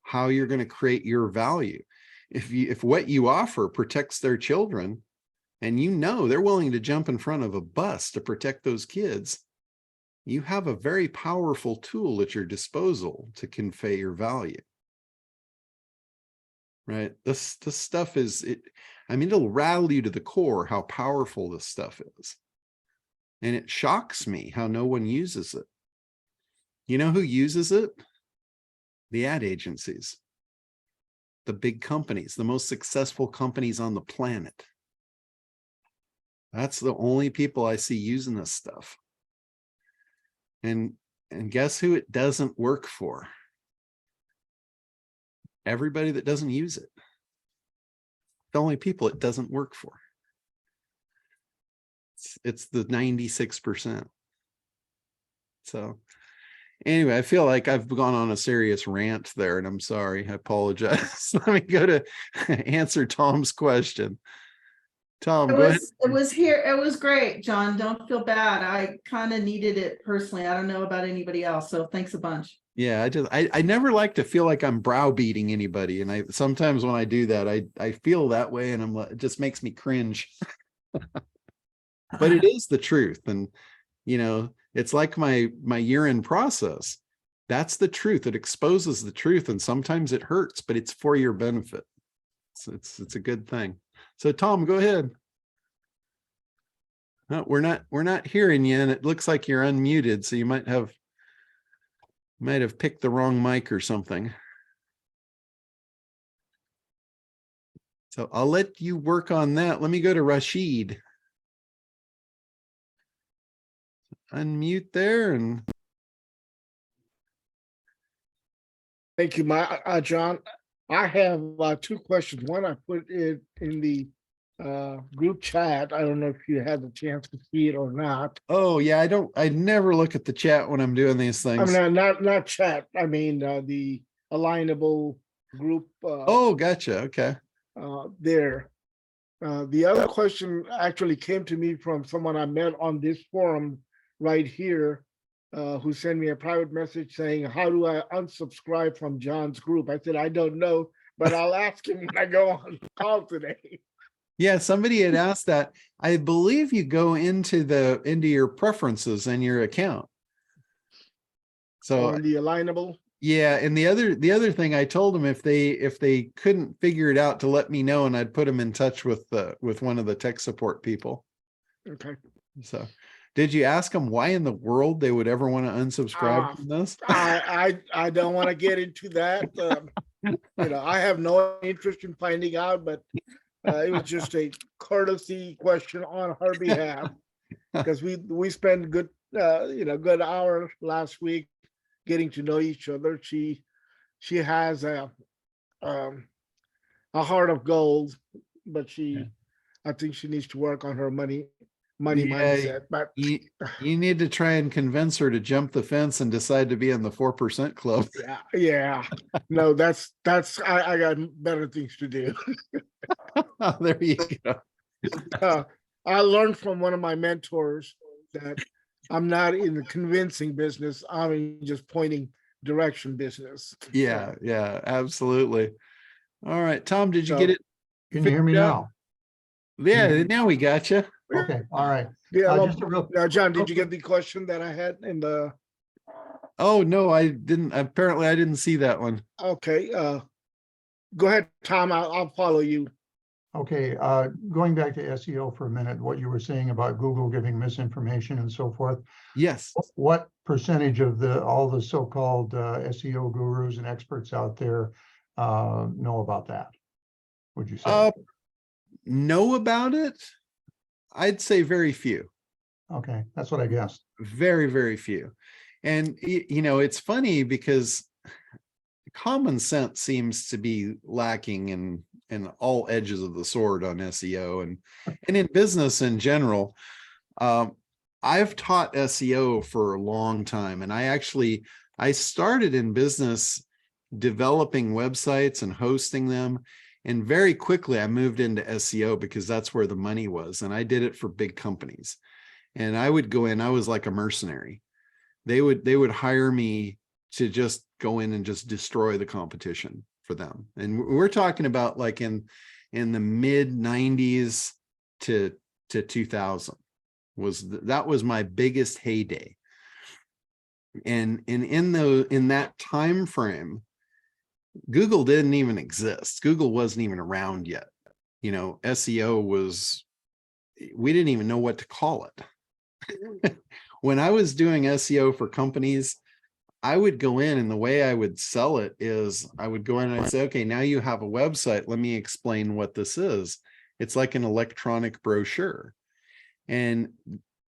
how you're going to create your value. If what you offer protects their children, and they're willing to jump in front of a bus to protect those kids, you have a very powerful tool at your disposal to convey your value. Right? This stuff it'll rattle you to the core how powerful this stuff is. And it shocks me how no one uses it. You know who uses it? The ad agencies. The big companies, the most successful companies on the planet. That's the only people I see using this stuff. And guess who it doesn't work for? Everybody that doesn't use it. The only people it doesn't work for. It's the 96%. So anyway, I feel like I've gone on a serious rant there, and I'm sorry. I apologize. Let me go to answer Tom's question. Tom, go ahead. It was great, John. Don't feel bad. I kind of needed it personally. I don't know about anybody else, so thanks a bunch. Yeah, I never like to feel like I'm browbeating anybody, and sometimes when I do that, I feel that way, and it just makes me cringe. But it is the truth, and it's like my urine process. That's the truth. It exposes the truth, and sometimes it hurts, but it's for your benefit. So it's a good thing. So Tom, go ahead. No, we're not hearing you, and it looks like you're unmuted, so you might have picked the wrong mic or something. So I'll let you work on that. Let me go to Rashid. Unmute there and. Thank you, John. I have two questions. One, I put it in the group chat. I don't know if you had the chance to see it or not. Oh yeah, I never look at the chat when I'm doing these things. I mean, not chat. I mean, the alignable group. Oh, gotcha. Okay. There. The other question actually came to me from someone I met on this forum right here, who sent me a private message saying, how do I unsubscribe from John's group? I said, I don't know, but I'll ask him when I go on the call today. Yeah, somebody had asked that. I believe you go into your preferences and your account. So on the alignable. Yeah, and the other thing I told them, if they couldn't figure it out, to let me know, and I'd put them in touch with one of the tech support people. Okay. So did you ask them why in the world they would ever want to unsubscribe from this? I don't want to get into that. I have no interest in finding out, but it was just a courtesy question on her behalf, because we spent good hour last week getting to know each other. She has a heart of gold, but I think she needs to work on her money mindset. But you need to try and convince her to jump the fence and decide to be in the 4% club. Yeah. No, that's I got better things to do. There you go. I learned from one of my mentors that I'm not in the convincing business. I'm in just pointing direction business. Yeah, absolutely. All right, Tom, did you get it? Can you hear me now? Yeah, now we got you. Okay, all right. Yeah, Just a real- John, did you get the question that I had in the? Oh no, I didn't. Apparently, I didn't see that one. Okay, go ahead, Tom. I'll follow you. Okay, going back to SEO for a minute, what you were saying about Google giving misinformation and so forth. Yes. What percentage of all the so-called SEO gurus and experts out there know about that? Would you say? Know about it? I'd say very few. Okay, that's what I guessed. Very, very few. And it's funny because common sense seems to be lacking in all edges of the sword on SEO and in business in general. I've taught SEO for a long time, and I started in business developing websites and hosting them. And very quickly I moved into SEO because that's where the money was. And I did it for big companies. And I would go in, I was like a mercenary. They would hire me to just go in and just destroy the competition for them. And we're talking about like in the mid 90s to 2000 that was my biggest heyday. And in that time frame, Google didn't even exist. Google wasn't even around yet. You know, SEO was, we didn't even know what to call it. When I was doing SEO for companies, I would go in, and the way I would sell it is I would go in and I'd say, okay, now you have a website. Let me explain what this is. It's like an electronic brochure. And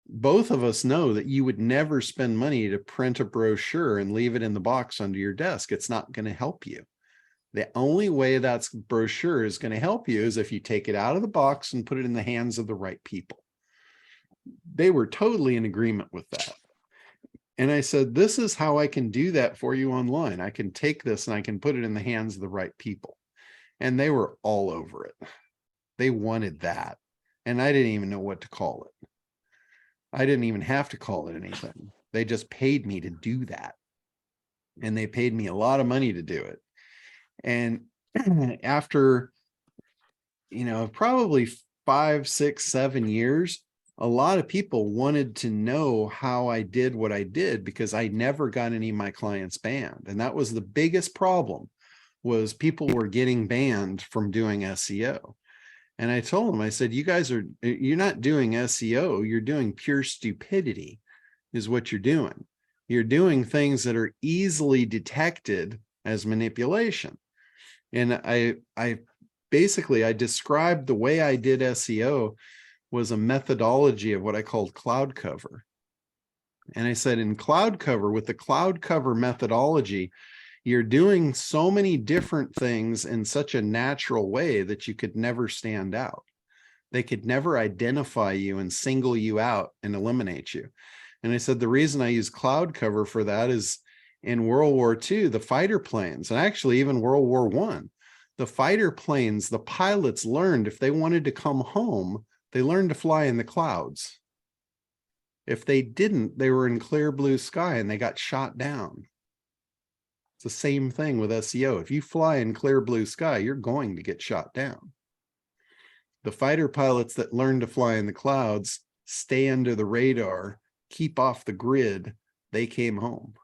both of us know that you would never spend money to print a brochure and leave it in the box under your desk. It's not going to help you. The only way that brochure is going to help you is if you take it out of the box and put it in the hands of the right people. They were totally in agreement with that. And I said, this is how I can do that for you online. I can take this and I can put it in the hands of the right people. And they were all over it. They wanted that. And I didn't even know what to call it. I didn't even have to call it anything. They just paid me to do that. And they paid me a lot of money to do it. And after, you know, probably 5, 6, 7 years, a lot of people wanted to know how I did what I did, because I never got any of my clients banned. And that was the biggest problem, was people were getting banned from doing SEO. And I told them, I said, you're not doing SEO, you're doing pure stupidity is what you're doing. You're doing things that are easily detected as manipulation. And I basically described the way I did SEO was a methodology of what I called cloud cover. And I said, in cloud cover, with the cloud cover methodology, you're doing so many different things in such a natural way that you could never stand out. They could never identify you and single you out and eliminate you. And I said, the reason I use cloud cover for that is in World War II, the fighter planes, and actually even World War I, the fighter planes, the pilots learned if they wanted to come home, they learned to fly in the clouds. If they didn't, they were in clear blue sky and they got shot down. It's the same thing with SEO. If you fly in clear blue sky, you're going to get shot down. The fighter pilots that learn to fly in the clouds, stay under the radar, keep off the grid, they came home.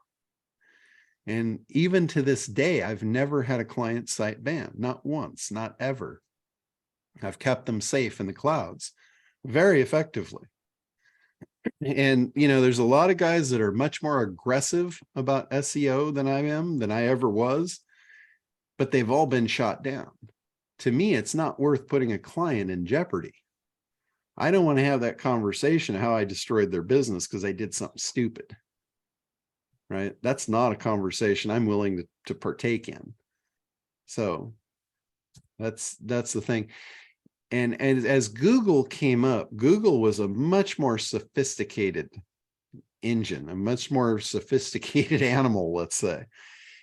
And even to this day, I've never had a client site banned, not once, not ever. I've kept them safe in the clouds very effectively. And, you know, there's a lot of guys that are much more aggressive about SEO than I ever was, but they've all been shot down. To me, it's not worth putting a client in jeopardy. I don't want to have that conversation of how I destroyed their business because I did something stupid. Right? That's not a conversation I'm willing to partake in. So that's the thing. And as Google came up, Google was a much more sophisticated engine, a much more sophisticated animal, let's say.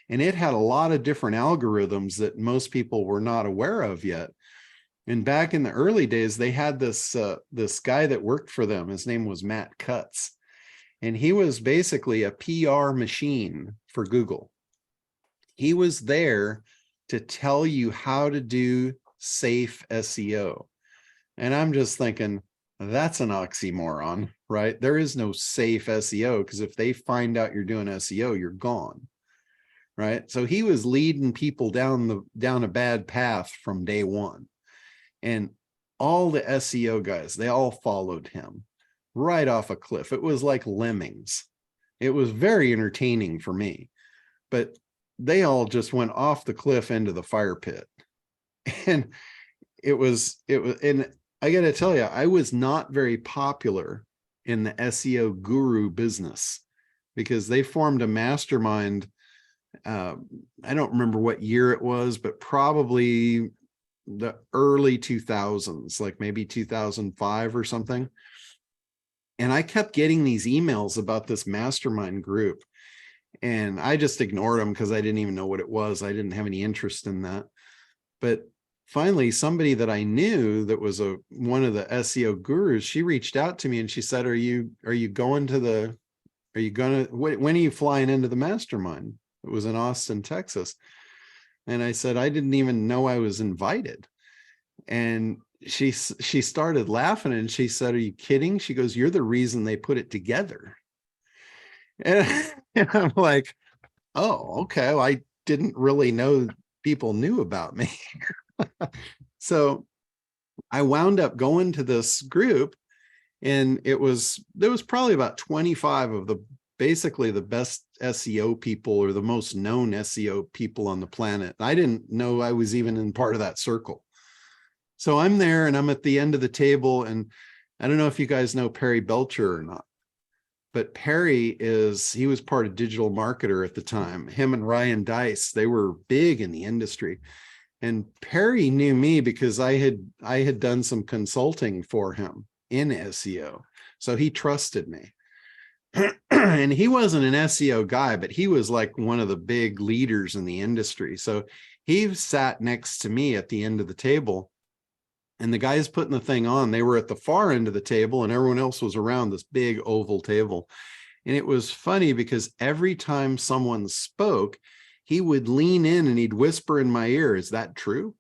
And it had a lot of different algorithms that most people were not aware of yet. And back in the early days, they had this guy that worked for them. His name was Matt Cutts. And he was basically a PR machine for Google. He was there to tell you how to do safe SEO. And I'm just thinking, that's an oxymoron, right? There is no safe SEO, because if they find out you're doing SEO, you're gone, right? So he was leading people down a bad path from day one. And all the SEO guys, they all followed him right off a cliff. It was like lemmings. It was very entertaining for me, but they all just went off the cliff into the fire pit. And it was, and I got to tell you, I was not very popular in the SEO guru business, because they formed a mastermind I don't remember what year it was, but probably the early 2000s, like maybe 2005 or something. And I kept getting these emails about this mastermind group, and I just ignored them because I didn't even know what it was. I didn't have any interest in that. But finally, somebody that I knew that was one of the SEO gurus, she reached out to me and she said, when are you flying into the mastermind? It was in Austin, Texas. And I said, I didn't even know I was invited. And she started laughing and she said, are you kidding? She goes, you're the reason they put it together. And I'm like, oh, okay. Well, I didn't really know people knew about me. So I wound up going to this group, and there was probably about 25 of basically the best SEO people, or the most known SEO people on the planet. I didn't know I was even in part of that circle. So I'm there and I'm at the end of the table, and I don't know if you guys know Perry Belcher or not, but Perry he was part of Digital Marketer at the time. Him and Ryan Dice, they were big in the industry. And Perry knew me because I had done some consulting for him in SEO. So he trusted me. And he wasn't an SEO guy, but he was like one of the big leaders in the industry. So he sat next to me at the end of the table, and the guys putting the thing on, they were at the far end of the table and everyone else was around this big oval table. And it was funny because every time someone spoke, he would lean in and he'd whisper in my ear, is that true?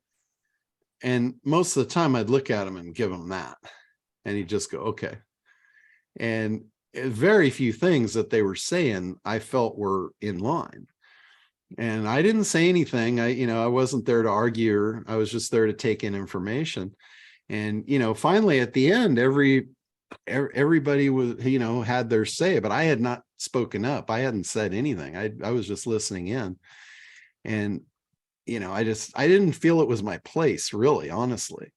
And most of the time I'd look at him and give him that. And he'd just go, okay. And very few things that they were saying I felt were in line. And I didn't say anything. I wasn't there to argue. I was just there to take in information. And, finally at the end, everybody was, had their say, but I had not spoken up. I hadn't said anything. I was just listening in. And, I didn't feel it was my place, really, honestly.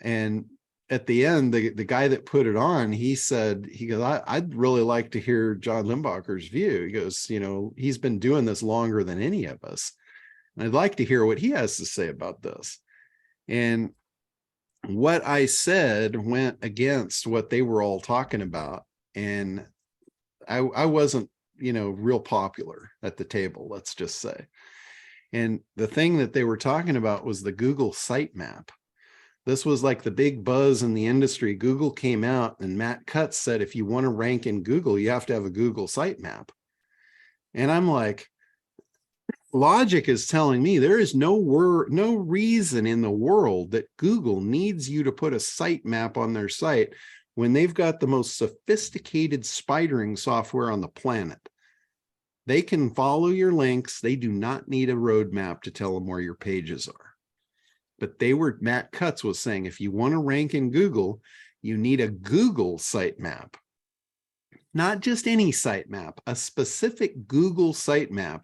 And at the end, the guy that put it on, he goes, I'd really like to hear John Limbacher's view. He goes, he's been doing this longer than any of us. And I'd like to hear what he has to say about this. And what I said went against what they were all talking about. And I wasn't, real popular at the table, let's just say. And the thing that they were talking about was the Google Sitemap. This was like the big buzz in the industry. Google came out and Matt Cutts said, if you want to rank in Google, you have to have a Google Sitemap. And I'm like, logic is telling me there is no reason in the world that Google needs you to put a sitemap on their site when they've got the most sophisticated spidering software on the planet. They can follow your links. They do not need a roadmap to tell them where your pages are. But Matt Cutts was saying, if you want to rank in Google, you need a Google sitemap. Not just any sitemap, a specific Google sitemap.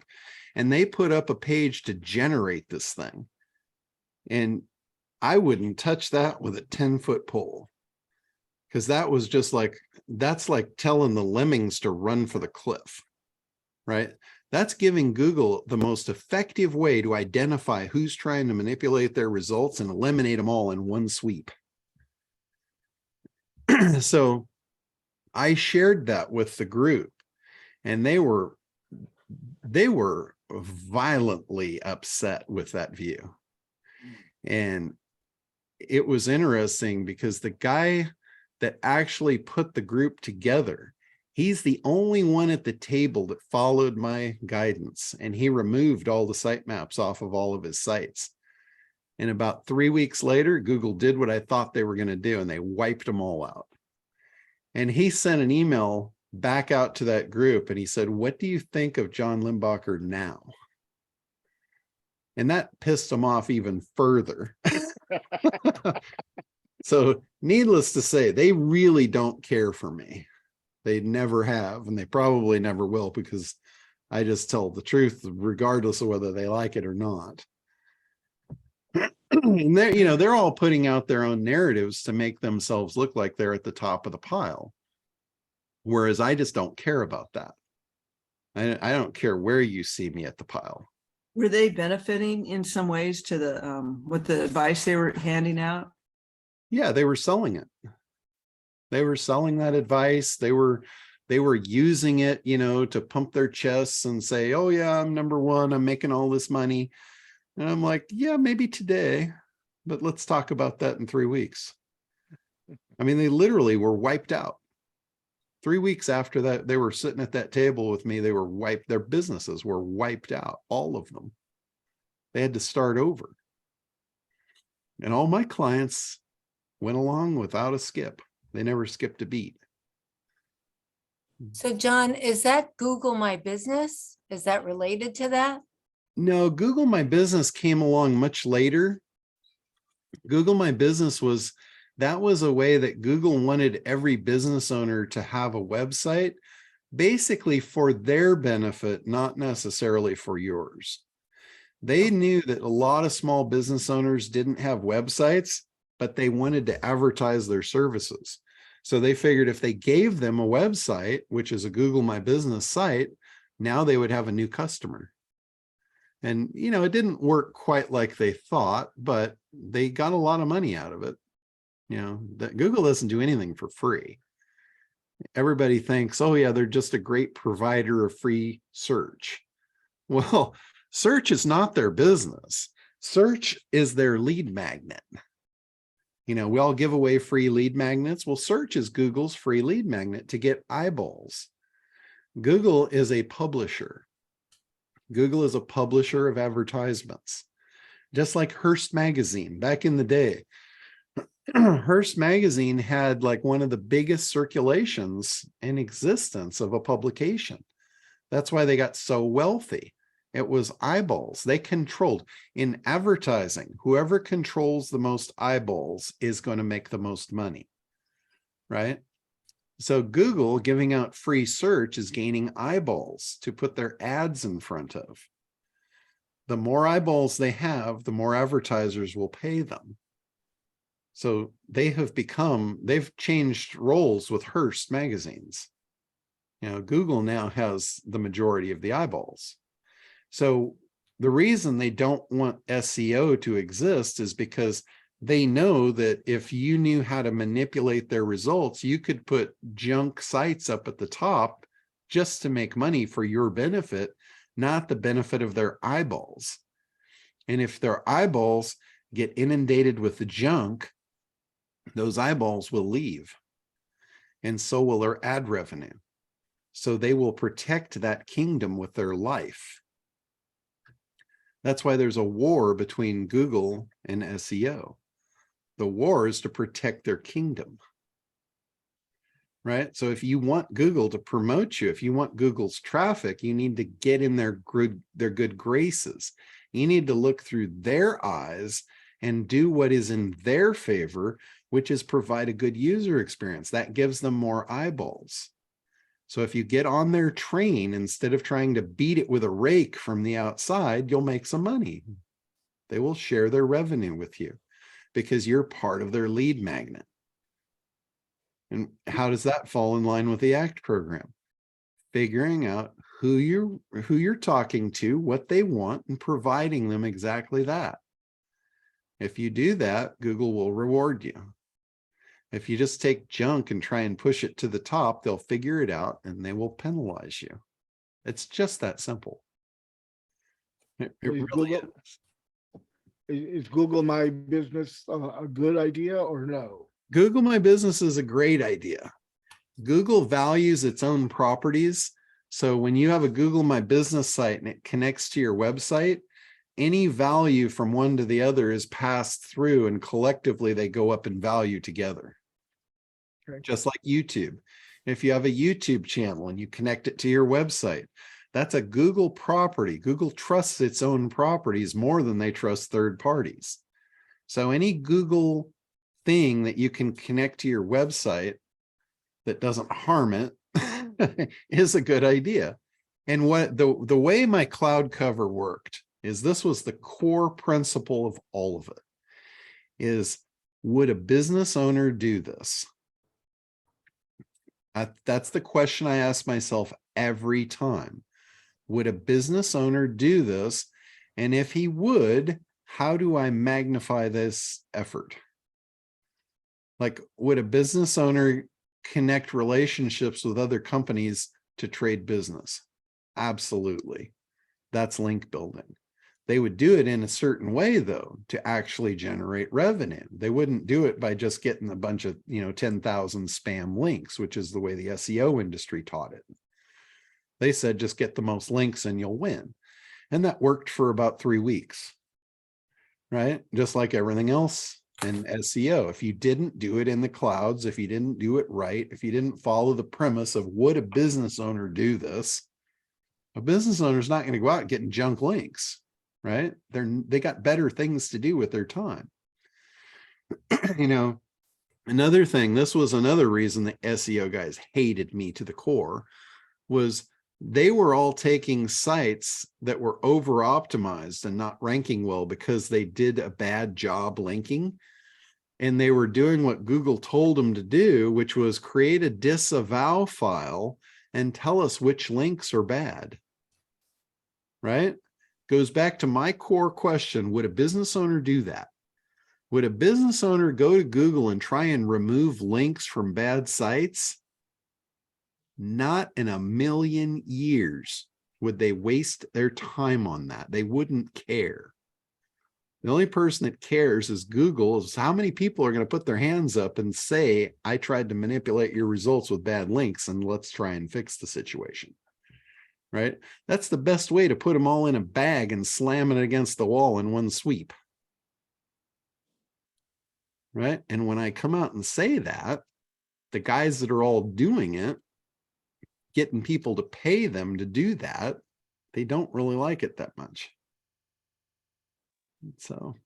And they put up a page to generate this thing. And I wouldn't touch that with a 10-foot pole. Because that was just that's like telling the lemmings to run for the cliff, right? That's giving Google the most effective way to identify who's trying to manipulate their results and eliminate them all in one sweep. So I shared that with the group, and they were violently upset with that view. And it was interesting because the guy that actually put the group together, he's the only one at the table that followed my guidance, and he removed all the sitemaps off of all of his sites. And about 3 weeks later, Google did what I thought they were going to do, and they wiped them all out. And he sent an email back out to that group, and he said, what do you think of John Limbacher now? And that pissed him off even further. So needless to say, they really don't care for me. They never have, and they probably never will, because I just tell the truth regardless of whether they like it or not. And they're all putting out their own narratives to make themselves look like they're at the top of the pile. Whereas I just don't care about that. I don't care where you see me at the pile. Were they benefiting in some ways to the, with the advice they were handing out? Yeah, they were selling it. They were selling that advice. They were using it, you know, to pump their chests and say, oh yeah, I'm number one, I'm making all this money. And I'm like, yeah, maybe today, but let's talk about that in 3 weeks. I mean, they literally were wiped out. 3 weeks after that, they were sitting at that table with me. They were wiped. Their businesses were wiped out, all of them. They had to start over. And all my clients went along without a skip. They never skipped a beat. So John, is that Google My Business? Is that related to that? No, Google My Business came along much later. Google My Business was a way that Google wanted every business owner to have a website, basically for their benefit, not necessarily for yours. They knew that a lot of small business owners didn't have websites, but they wanted to advertise their services. So they figured if they gave them a website, which is a Google My Business site, now they would have a new customer. And, you know, it didn't work quite like they thought, but they got a lot of money out of it. You know, that Google doesn't do anything for free. Everybody thinks, oh yeah, they're just a great provider of free search. Well, search is not their business. Search is their lead magnet. You know, we all give away free lead magnets. Well, search is Google's free lead magnet to get eyeballs. Google is a publisher. Google is a publisher of advertisements. Just like Hearst magazine back in the day. Hearst magazine had like one of the biggest circulations in existence of a publication. That's why they got so wealthy. It was eyeballs. They controlled. In advertising, whoever controls the most eyeballs is going to make the most money, right? So Google giving out free search is gaining eyeballs to put their ads in front of. The more eyeballs they have, the more advertisers will pay them. So they've changed roles with Hearst magazines. You know, Google now has the majority of the eyeballs. So the reason they don't want SEO to exist is because they know that if you knew how to manipulate their results, you could put junk sites up at the top just to make money for your benefit, not the benefit of their eyeballs. And if their eyeballs get inundated with the junk, those eyeballs will leave. And so will their ad revenue. So they will protect that kingdom with their life. That's why there's a war between Google and SEO. The war is to protect their kingdom. Right? So if you want Google to promote you, if you want Google's traffic, you need to get in their good graces. You need to look through their eyes and do what is in their favor, which is provide a good user experience. That gives them more eyeballs. So if you get on their train, instead of trying to beat it with a rake from the outside, you'll make some money. They will share their revenue with you because you're part of their lead magnet. And how does that fall in line with the ACT program? Figuring out who you're talking to, what they want, and providing them exactly that. If you do that, Google will reward you. If you just take junk and try and push it to the top, they'll figure it out and they will penalize you. It's just that simple. It really is. Is Google My Business a good idea or no? Google My Business is a great idea. Google values its own properties. So when you have a Google My Business site and it connects to your website, any value from one to the other is passed through and collectively they go up in value together. Okay. Just like YouTube. If you have a YouTube channel and you connect it to your website, that's a Google property. Google trusts its own properties more than they trust third parties. So any Google thing that you can connect to your website that doesn't harm it is a good idea. And what the way my cloud cover worked is this was the core principle of all of it is, would a business owner do this? That's the question I ask myself every time. Would a business owner do this? And if he would, how do I magnify this effort? Like, would a business owner connect relationships with other companies to trade business? Absolutely. That's link building. They would do it in a certain way, though, to actually generate revenue. They wouldn't do it by just getting a bunch of, 10,000 spam links, which is the way the SEO industry taught it. They said, just get the most links and you'll win. And that worked for about 3 weeks, right? Just like everything else in SEO. If you didn't do it in the clouds, if you didn't do it right, if you didn't follow the premise of would a business owner do this, a business owner is not going to go out getting junk links, right? They got better things to do with their time. Another thing, this was another reason the SEO guys hated me to the core, was they were all taking sites that were over optimized and not ranking well because they did a bad job linking. And they were doing what Google told them to do, which was create a disavow file and tell us which links are bad. Right? Goes back to my core question. Would a business owner do that? Would a business owner go to Google and try and remove links from bad sites? Not in a million years would they waste their time on that. They wouldn't care. The only person that cares is Google, is how many people are going to put their hands up and say, I tried to manipulate your results with bad links and let's try and fix the situation. Right? That's the best way to put them all in a bag and slam it against the wall in one sweep. Right? And when I come out and say that, the guys that are all doing it, getting people to pay them to do that, they don't really like it that much. So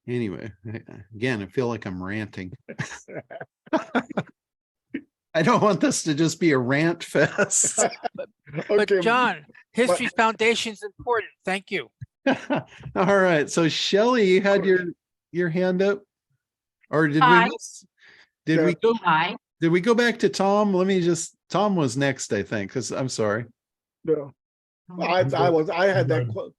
anyway, again, I feel like I'm ranting. I don't want this to just be a rant fest. But John, history foundation is important. Thank you. All right. So Shelley, you had your hand up, or did Hi. we go? Hi. Did we go back to Tom? Tom was next, I think, because I'm sorry. No, I had that.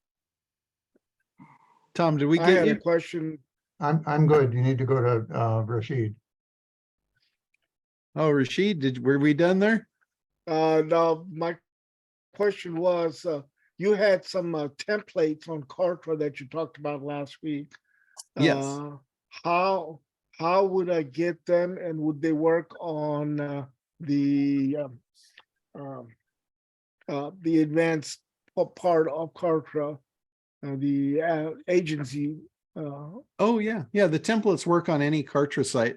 Tom, did we I get had you? a question. I'm good. You need to go to Rashid. Oh, Rashid, were we done there? No, my question was, you had some templates on Kartra that you talked about last week. Yes. How would I get them, and would they work on the advanced part of Kartra, the agency? Oh yeah, the templates work on any Kartra site.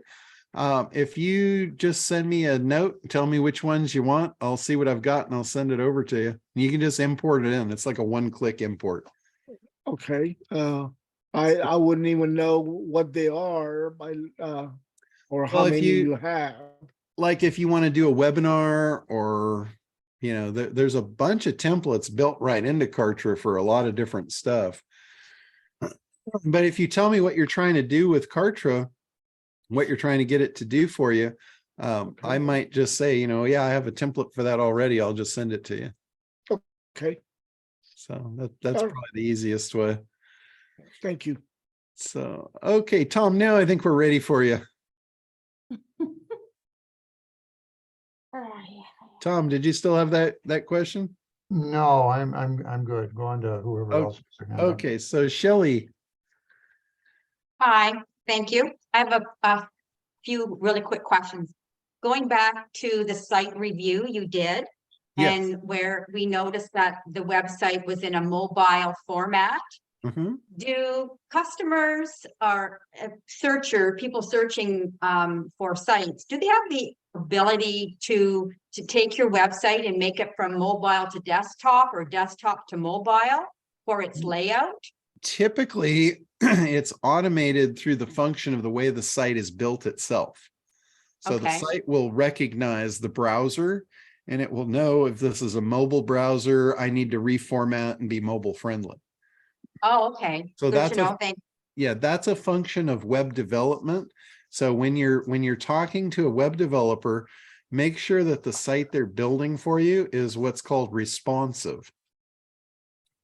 If you just send me a note, tell me which ones you want, I'll see what I've got and I'll send it over to you. You can just import it in. It's like a one-click import. Okay. I wouldn't even know what they are or how many you have. Like if you want to do a webinar, or there's a bunch of templates built right into Kartra for a lot of different stuff. But if you tell me what you're trying to do with Kartra, what you're trying to get it to do for you, I might just say, yeah, I have a template for that already. I'll just send it to you. Okay. So that's probably the easiest way. Thank you. So, okay, Tom, now I think we're ready for you. Tom, did you still have that question? No, I'm good. Go on to whoever else. Okay, so Shelley. Hi, thank you. I have a few really quick questions. Going back to the site review you did, Yes. and where we noticed that the website was in a mobile format. Mm-hmm. Do customers or people searching for sites, do they have the ability to take your website and make it from mobile to desktop or desktop to mobile for its layout? Typically, it's automated through the function of the way the site is built itself. So the site will recognize the browser, and it will know if this is a mobile browser, I need to reformat and be mobile friendly. Oh, okay. So Good to know. that's a function of web development. So when you're talking to a web developer, make sure that the site they're building for you is what's called responsive.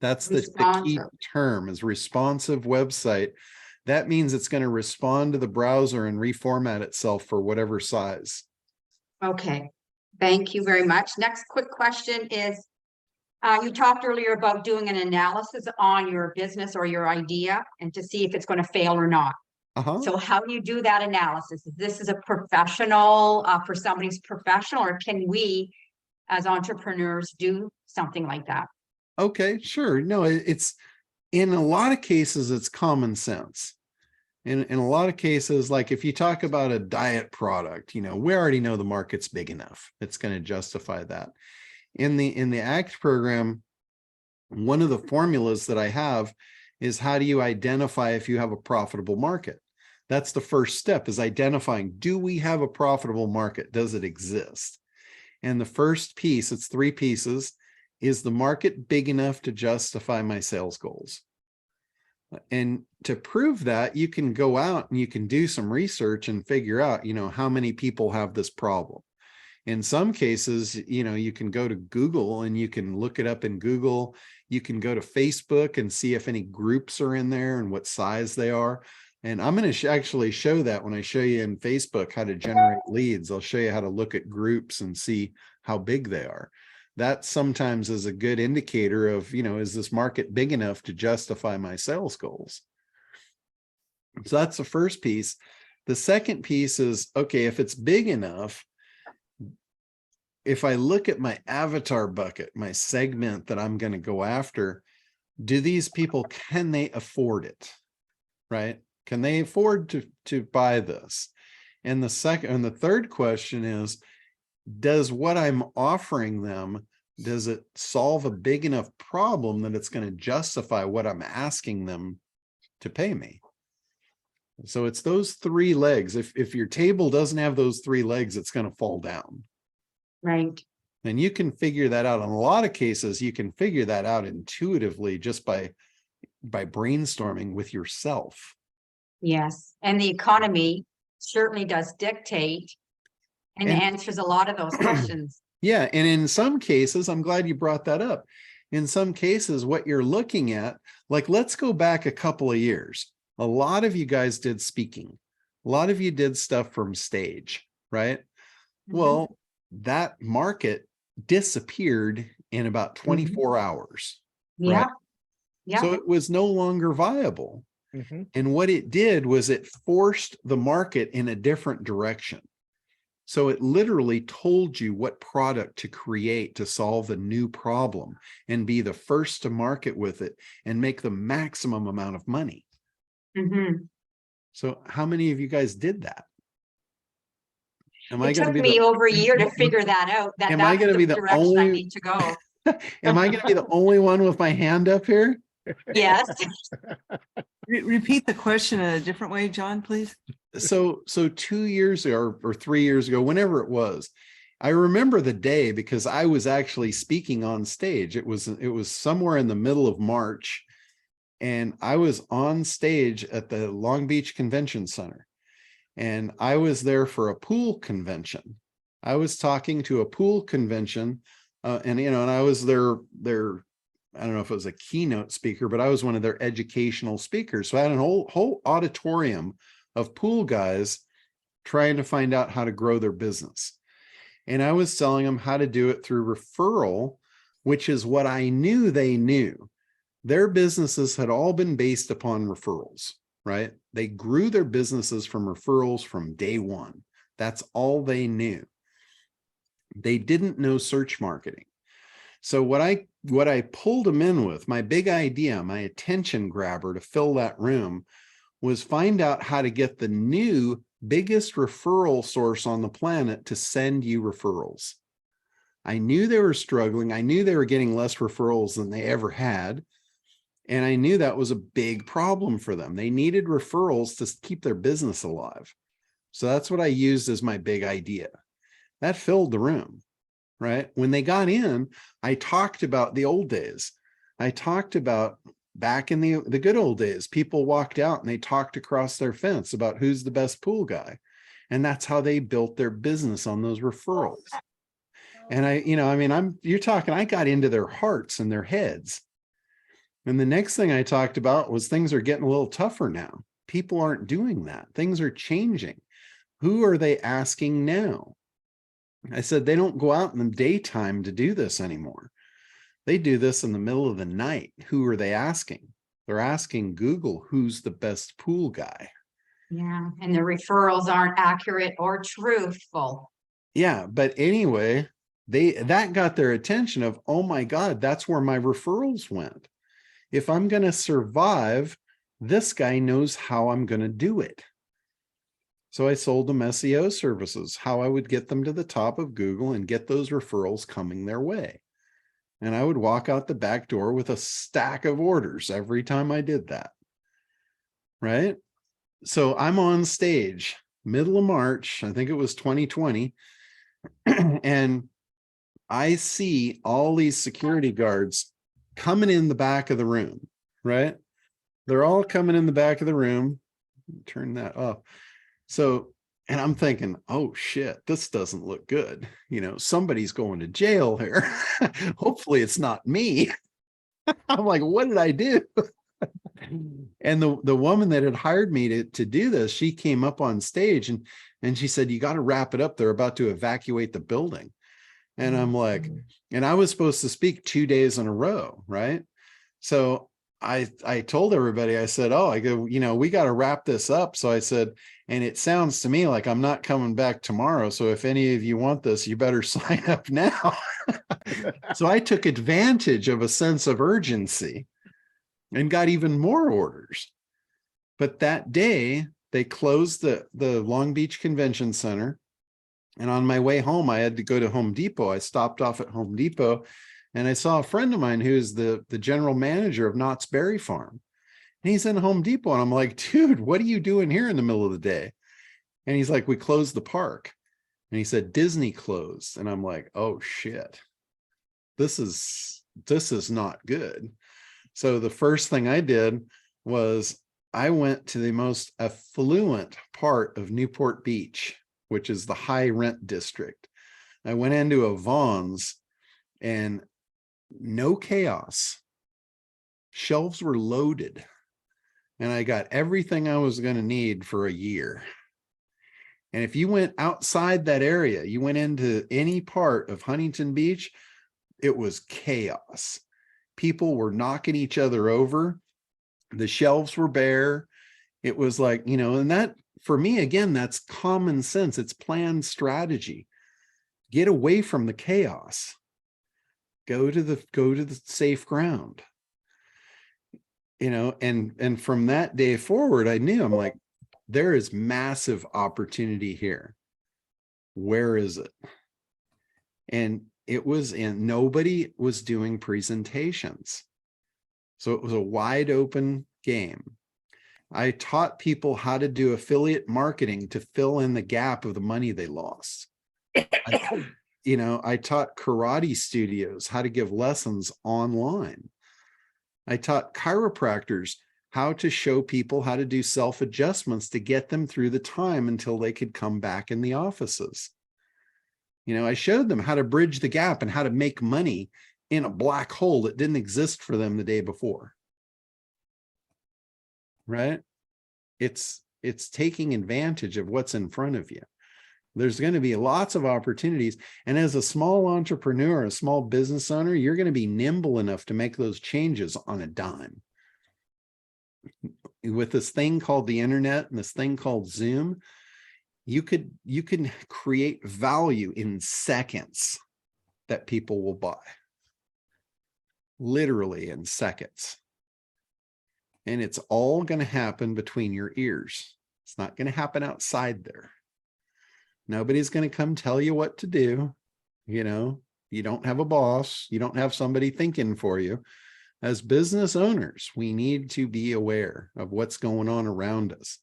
That's the key Responsive. term, is responsive website. That means it's going to respond to the browser and reformat itself for whatever size. Okay, thank you very much. Next quick question is, you talked earlier about doing an analysis on your business or your idea and to see if it's going to fail or not. So how do you do that analysis? This is a professional, for somebody's professional, or can we as entrepreneurs do something like that? Okay, sure. No, it's in a lot of cases, it's common sense. In a lot of cases, like if you talk about a diet product, we already know the market's big enough. It's going to justify that. In the ACT program, one of the formulas that I have is, how do you identify if you have a profitable market? That's the first step, is identifying, do we have a profitable market? Does it exist? And the first piece, it's 3 pieces, is the market big enough to justify my sales goals? And to prove that, you can go out and you can do some research and figure out, how many people have this problem. In some cases, you can go to Google and you can look it up in Google. You can go to Facebook and see if any groups are in there and what size they are. And I'm going to actually show that when I show you in Facebook how to generate leads. I'll show you how to look at groups and see how big they are. That sometimes is a good indicator of, is this market big enough to justify my sales goals? So that's the first piece. The second piece is, okay, if it's big enough, if I look at my avatar bucket, my segment that I'm going to go after, do these people, can they afford it? Right? Can they afford to buy this? And the third question is, does what I'm offering them, does it solve a big enough problem that it's going to justify what I'm asking them to pay me? So it's those 3 legs. If your table doesn't have those 3 legs, it's going to fall down. Right. And you can figure that out. In a lot of cases, you can figure that out intuitively just by brainstorming with yourself. Yes, and the economy certainly does dictate and answers a lot of those questions. Yeah, and in some cases, I'm glad you brought that up. In some cases, what you're looking at, like, let's go back a couple of years. A lot of you guys did speaking. A lot of you did stuff from stage, right? Well, that market disappeared in about 24 hours. Yeah. Right? Yeah. So it was no longer viable. And what it did was it forced the market in a different direction. So it literally told you what product to create to solve the new problem and be the first to market with it and make the maximum amount of money. So how many of you guys did that? It took me over a year to figure that out. Am I going to be the direction I only? need to go. Am I going to be the only one with my hand up here? Yes. Repeat the question in a different way, John, please. So 2 years ago or 3 years ago, whenever it was, I remember the day because I was actually speaking on stage. It was somewhere in the middle of March, and I was on stage at the Long Beach Convention Center, and I was there for a pool convention. I was talking to a pool convention, and I was their I don't know if it was a keynote speaker, but I was one of their educational speakers. So I had a whole auditorium of pool guys trying to find out how to grow their business. And I was telling them how to do it through referral, which is what I knew they knew. Their businesses had all been based upon referrals, right? They grew their businesses from referrals from day one. That's all they knew. They didn't know search marketing. So what I pulled them in with, my big idea, my attention grabber to fill that room, was find out how to get the new biggest referral source on the planet to send you referrals. I knew they were struggling. I knew they were getting less referrals than they ever had. And I knew that was a big problem for them. They needed referrals to keep their business alive. So that's what I used as my big idea. That filled the room. Right? When they got in, I talked about the old days. I talked about back in the good old days, people walked out and they talked across their fence about who's the best pool guy. And that's how they built their business, on those referrals. And I mean, you're talking, I got into their hearts and their heads. And the next thing I talked about was things are getting a little tougher now. People aren't doing that. Things are changing. Who are they asking now? I said, they don't go out in the daytime to do this anymore. They do this in the middle of the night. Who are they asking? They're asking Google, who's the best pool guy? Yeah, and the referrals aren't accurate or truthful. Yeah, but anyway, that got their attention of, oh my God, that's where my referrals went. If I'm going to survive, this guy knows how I'm going to do it. So I sold them SEO services, how I would get them to the top of Google and get those referrals coming their way. And I would walk out the back door with a stack of orders every time I did that. Right? So I'm on stage, middle of March, I think it was 2020. And I see all these security guards coming in the back of the room, right? They're all coming in the back of the room. Turn that off. So, and I'm thinking, oh shit, this doesn't look good. Somebody's going to jail here. Hopefully it's not me. I'm like, what did I do? And the woman that had hired me to do this, she came up on stage and she said, you got to wrap it up. They're about to evacuate the building. And I'm like, and I was supposed to speak 2 days in a row, right? So I told everybody, I said, oh, I go, we got to wrap this up. So I said, and it sounds to me like I'm not coming back tomorrow. So if any of you want this, you better sign up now. So I took advantage of a sense of urgency and got even more orders. But that day they closed the Long Beach Convention Center. And on my way home, I had to go to Home Depot. I stopped off at Home Depot and I saw a friend of mine who's the general manager of Knott's Berry Farm. And he's in Home Depot. And I'm like, dude, what are you doing here in the middle of the day? And he's like, we closed the park. And he said, Disney closed. And I'm like, oh shit, this is not good. So the first thing I did was I went to the most affluent part of Newport Beach, which is the high rent district. I went into a Vaughn's and no chaos. Shelves were loaded. And I got everything I was going to need for a year. And if you went outside that area, you went into any part of Huntington Beach, it was chaos. People were knocking each other over. The shelves were bare. It was like, and that, for me, again, that's common sense. It's planned strategy. Get away from the chaos. Go to the safe ground. And from that day forward, I knew, I'm like, there is massive opportunity here. Where is it? And it was nobody was doing presentations. So it was a wide open game. I taught people how to do affiliate marketing to fill in the gap of the money they lost. I taught karate studios how to give lessons online. I taught chiropractors how to show people how to do self-adjustments to get them through the time until they could come back in the offices. I showed them how to bridge the gap and how to make money in a black hole that didn't exist for them the day before. Right? It's taking advantage of what's in front of you. There's going to be lots of opportunities. And as a small entrepreneur, a small business owner, you're going to be nimble enough to make those changes on a dime. With this thing called the internet and this thing called Zoom, you can create value in seconds that people will buy. Literally in seconds. And it's all going to happen between your ears. It's not going to happen outside there. Nobody's going to come tell you what to do. You don't have a boss. You don't have somebody thinking for you. As business owners, we need to be aware of what's going on around us.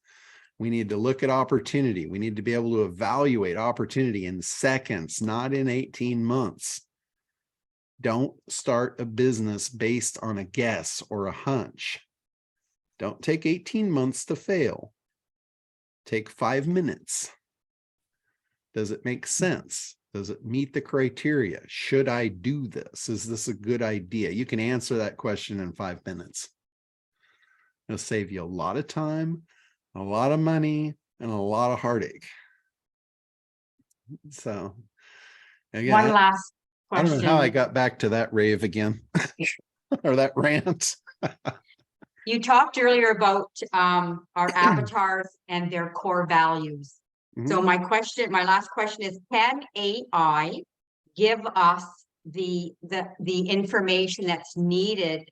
We need to look at opportunity. We need to be able to evaluate opportunity in seconds, not in 18 months. Don't start a business based on a guess or a hunch. Don't take 18 months to fail. Take 5 minutes. Does it make sense? Does it meet the criteria? Should I do this? Is this a good idea? You can answer that question in 5 minutes. It'll save you a lot of time, a lot of money, and a lot of heartache. So again, One last I don't know how I question. got back to that rave again or that rant. You talked earlier about our avatars and their core values. So Mhm. my last question is, can AI give us the information that's needed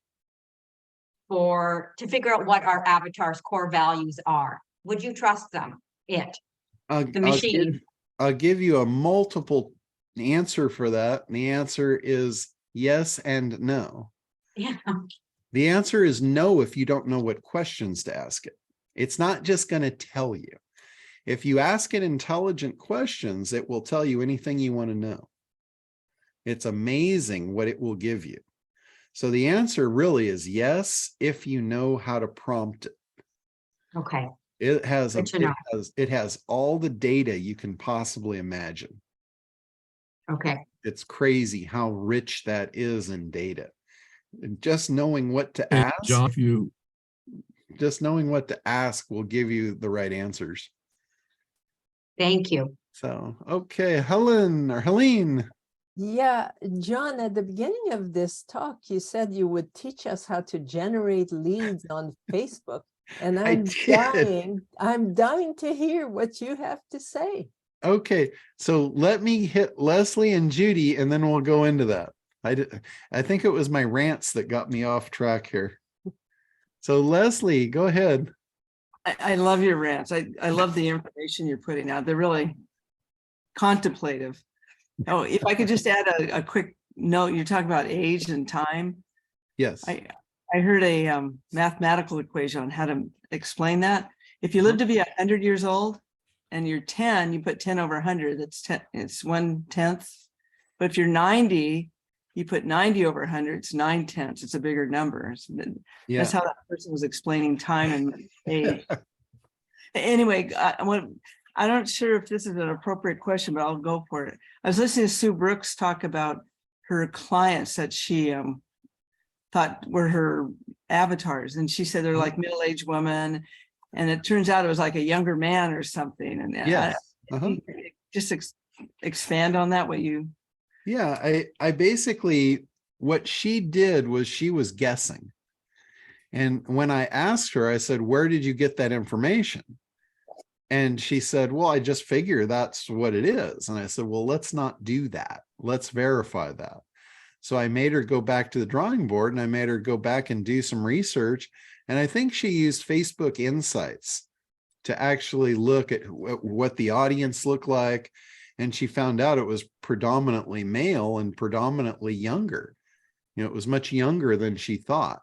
to figure out what our avatar's core values are? Would you trust them? The machine? I'll give you a multiple answer for that. And the answer is yes and no. Yeah. The answer is no if you don't know what questions to ask it. It's not just going to tell you. If you ask it intelligent questions, it will tell you anything you want to know. It's amazing what it will give you. So the answer really is yes, if you know how to prompt it. Okay. It has Good to know. it has all the data you can possibly imagine. Okay. It's crazy how rich that is in data. And just knowing what to Hey, ask, John, if you just knowing what to ask will give you the right answers. Thank you. So, okay, Helene. Yeah, John, at the beginning of this talk, you said you would teach us how to generate leads on Facebook. And I'm dying to hear what you have to say. Okay, so let me hit Leslie and Judy, and then we'll go into that. I think it was my rants that got me off track here. So Leslie, go ahead. I love your rants. I love the information you're putting out. They're really contemplative. Oh, if I could just add a quick note, you're talking about age and time. Yes. I heard a mathematical equation on how to explain that. If you live to be 100 years old and you're 10, you put 10 over 100, that's 10, it's 1/10. But if you're 90, you put 90 over 100, it's 9/10. It's a bigger number. That's how that person was explaining time and age. Anyway, I'm not sure if this is an appropriate question, but I'll go for it. I was listening to Sue Brooks talk about her clients that she thought were her avatars. And she said they're like middle-aged women. And it turns out it was like a younger man or something. And yes. Just expand on that, what you... Yeah, I basically, what she did was she was guessing. And when I asked her, I said, where did you get that information? And she said, well, I just figure that's what it is. And I said, well, let's not do that. Let's verify that. So I made her go back to the drawing board and I made her go back and do some research. And I think she used Facebook Insights to actually look at what the audience looked like. And she found out it was predominantly male and predominantly younger. You know, it was much younger than she thought.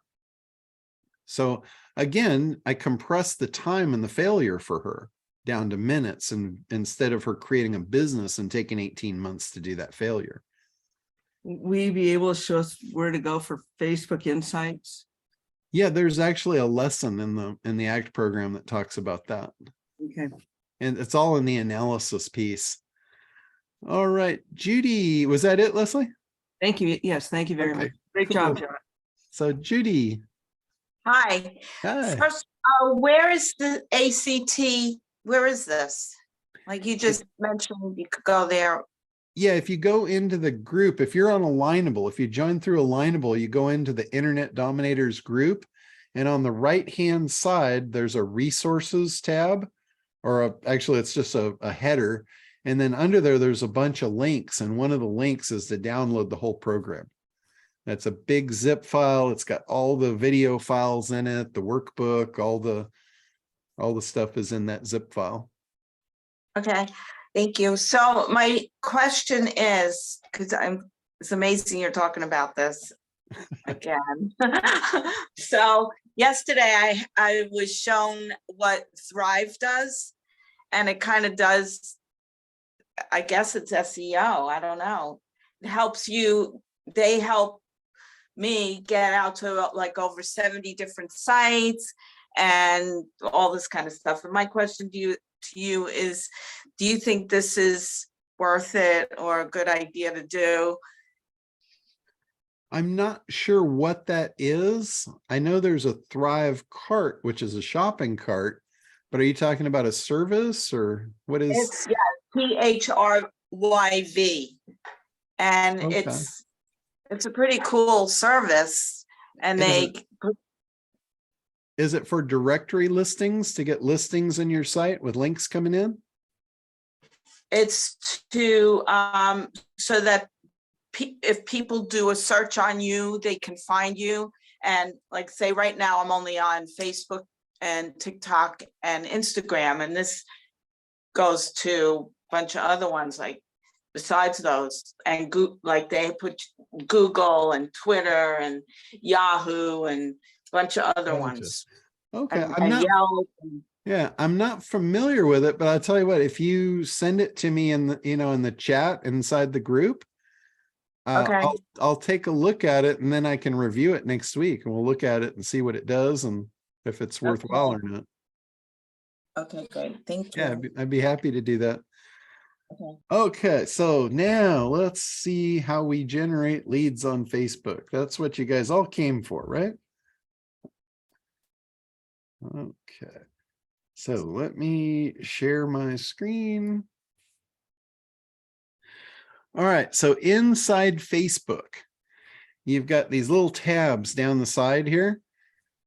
So again, I compressed the time and the failure for her down to minutes, and instead of her creating a business and taking 18 months to do that failure. Will you be able to show us where to go for Facebook Insights? Yeah, there's actually a lesson in the ACT program that talks about that. Okay. And it's all in the analysis piece. All right, Judy, was that it, Leslie? Thank you. Yes, thank you very much. Great job, John. So Judy. Hi. Hi. First, where is the ACT? Where is this? Like you just mentioned, you could go there. Yeah, if you go into the group, if you're on Alignable, if you join through Alignable, you go into the Internet Dominators group, and on the right-hand side, there's a resources tab, or actually it's just a header. And then under there, there's a bunch of links. And one of the links is to download the whole program. That's a big zip file. It's got all the video files in it, the workbook, all the stuff is in that zip file. Okay, thank you. So my question is, because it's amazing you're talking about this again. So yesterday I was shown what Thrive does, and it kind of does, I guess it's SEO, I don't know. It helps you, they help me get out to like over 70 different sites and all this kind of stuff. And my question to you is, do you think this is worth it or a good idea to do? I'm not sure what that is. I know there's a Thrive cart, which is a shopping cart, but are you talking about a service or what is? It's PHRYV. And Okay. it's a pretty cool service. And Is it for directory listings to get listings in your site with links coming in? it's to so that if people do a search on you, they can find you. And like say right now, I'm only on Facebook and TikTok and Instagram, and this goes to a bunch of other ones like besides those, and like they put Google and Twitter and Yahoo and a bunch of other ones. Okay, And Yelp. Yeah, I'm not familiar with it, but I'll tell you what, if you send it to me in the, in the chat inside the group, Okay. I'll take a look at it and then I can review it next week and we'll look at it and see what it does and if it's worthwhile or not. Okay, great. Thank you. Yeah, I'd be happy to do that. Okay. Okay, so now let's see how we generate leads on Facebook. That's what you guys all came for, right? Okay, so let me share my screen. All right, so inside Facebook, you've got these little tabs down the side here.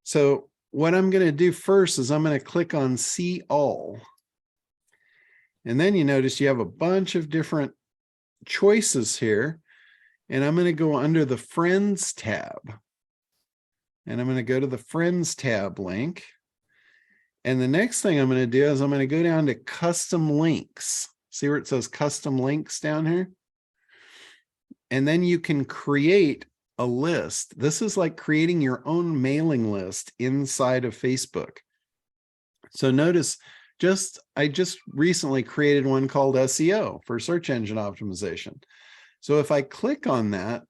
So what I'm going to do first is I'm going to click on See All. And then you notice you have a bunch of different choices here. And I'm going to go under the Friends tab. And I'm going to go to the Friends tab link. And the next thing I'm going to do is I'm going to go down to Custom Links. See where it says Custom Links down here? And then you can create a list. This is like creating your own mailing list inside of Facebook. So notice, I just recently created one called SEO for search engine optimization. So if I click on that,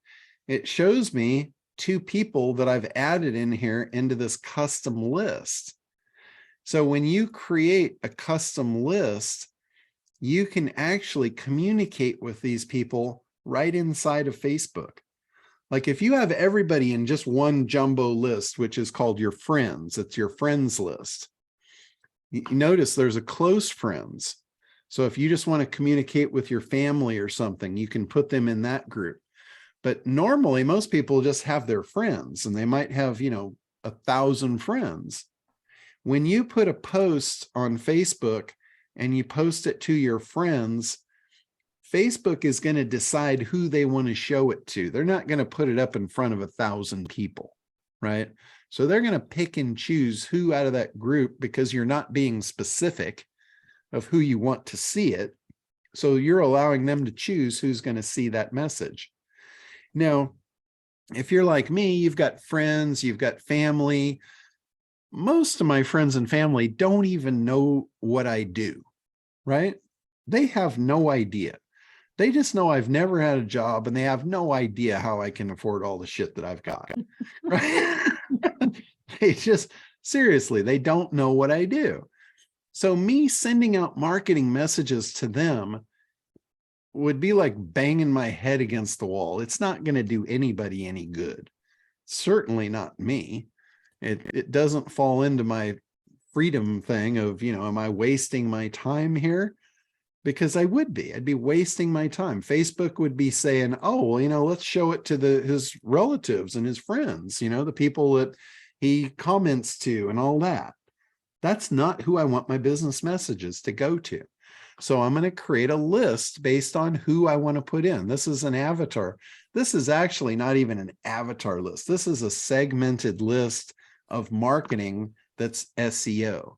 it shows me 2 people that I've added in here into this custom list. So when you create a custom list, you can actually communicate with these people right inside of Facebook. Like if you have everybody in just one jumbo list, which is called your friends, it's your friends list. You notice there's a close friends. So if you just want to communicate with your family or something, you can put them in that group. But normally most people just have their friends and they might have, 1,000 friends. When you put a post on Facebook and you post it to your friends, Facebook is going to decide who they want to show it to. They're not going to put it up in front of 1,000 people, right? So they're going to pick and choose who out of that group because you're not being specific of who you want to see it. So you're allowing them to choose who's going to see that message. Now, if you're like me, you've got friends, you've got family. Most of my friends and family don't even know what I do, right? They have no idea. They just know I've never had a job and they have no idea how I can afford all the shit that I've got. Right? They just, seriously, they don't know what I do. So me sending out marketing messages to them would be like banging my head against the wall. It's not going to do anybody any good. Certainly not me. It doesn't fall into my freedom thing of, am I wasting my time here? Because I'd be wasting my time. Facebook would be saying, oh, well, let's show it to his relatives and his friends, the people that he comments to and all that. That's not who I want my business messages to go to. So I'm going to create a list based on who I want to put in. This is an avatar. This is actually not even an avatar list. This is a segmented list of marketing that's SEO.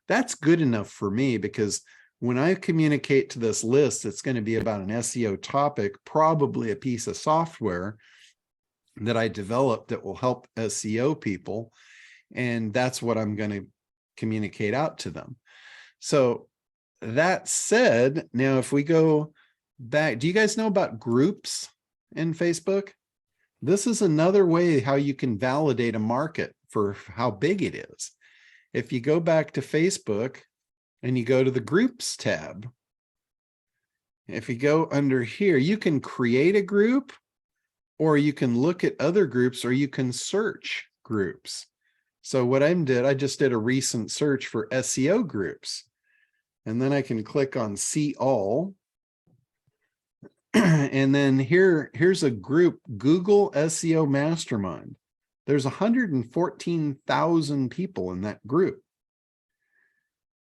That's good enough for me because when I communicate to this list, it's going to be about an SEO topic, probably a piece of software that I developed that will help SEO people. And that's what I'm going to communicate out to them. So that said, now if we go back, do you guys know about groups in Facebook? This is another way how you can validate a market for how big it is. If you go back to Facebook, and you go to the Groups tab, if you go under here, you can create a group, or you can look at other groups, or you can search groups. So what I just did a recent search for SEO groups. And then I can click on see all. And then here's a group, Google SEO Mastermind. There's 114,000 people in that group.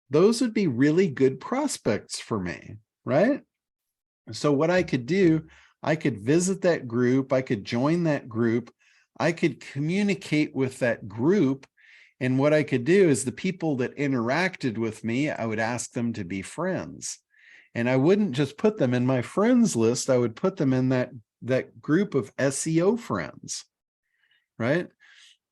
Those would be really good prospects for me, right? So what I could do, I could visit that group, I could join that group, I could communicate with that group. And what I could do is the people that interacted with me, I would ask them to be friends. And I wouldn't just put them in my friends list, I would put them in that group of SEO friends, right?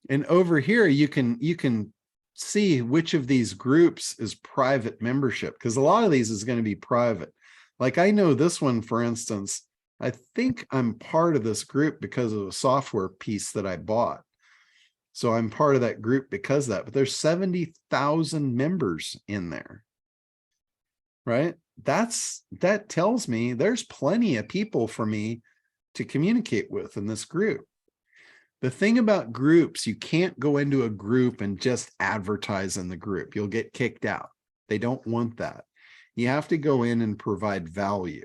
And over here, you can see which of these groups is private membership, because a lot of these is going to be private. Like I know this one, for instance, I think I'm part of this group because of a software piece that I bought. So I'm part of that group because of that, but there's 70,000 members in there, right? That tells me there's plenty of people for me to communicate with in this group. The thing about groups, you can't go into a group and just advertise in the group. You'll get kicked out. They don't want that. You have to go in and provide value.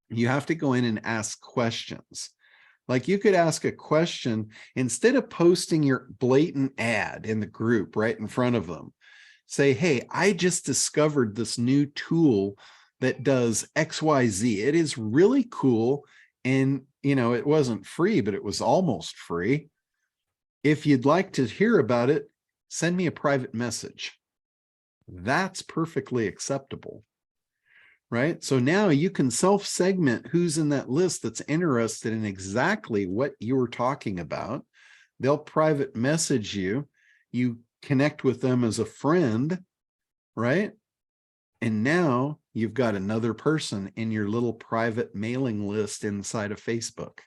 You have to go in and ask questions. Like you could ask a question instead of posting your blatant ad in the group right in front of them. Say, hey, I just discovered this new tool that does XYZ. It is really cool. And, it wasn't free, but it was almost free. If you'd like to hear about it, send me a private message. That's perfectly acceptable. Right? So now you can self-segment who's in that list that's interested in exactly what you were talking about. They'll private message you. You connect with them as a friend, right? And now you've got another person in your little private mailing list inside of Facebook.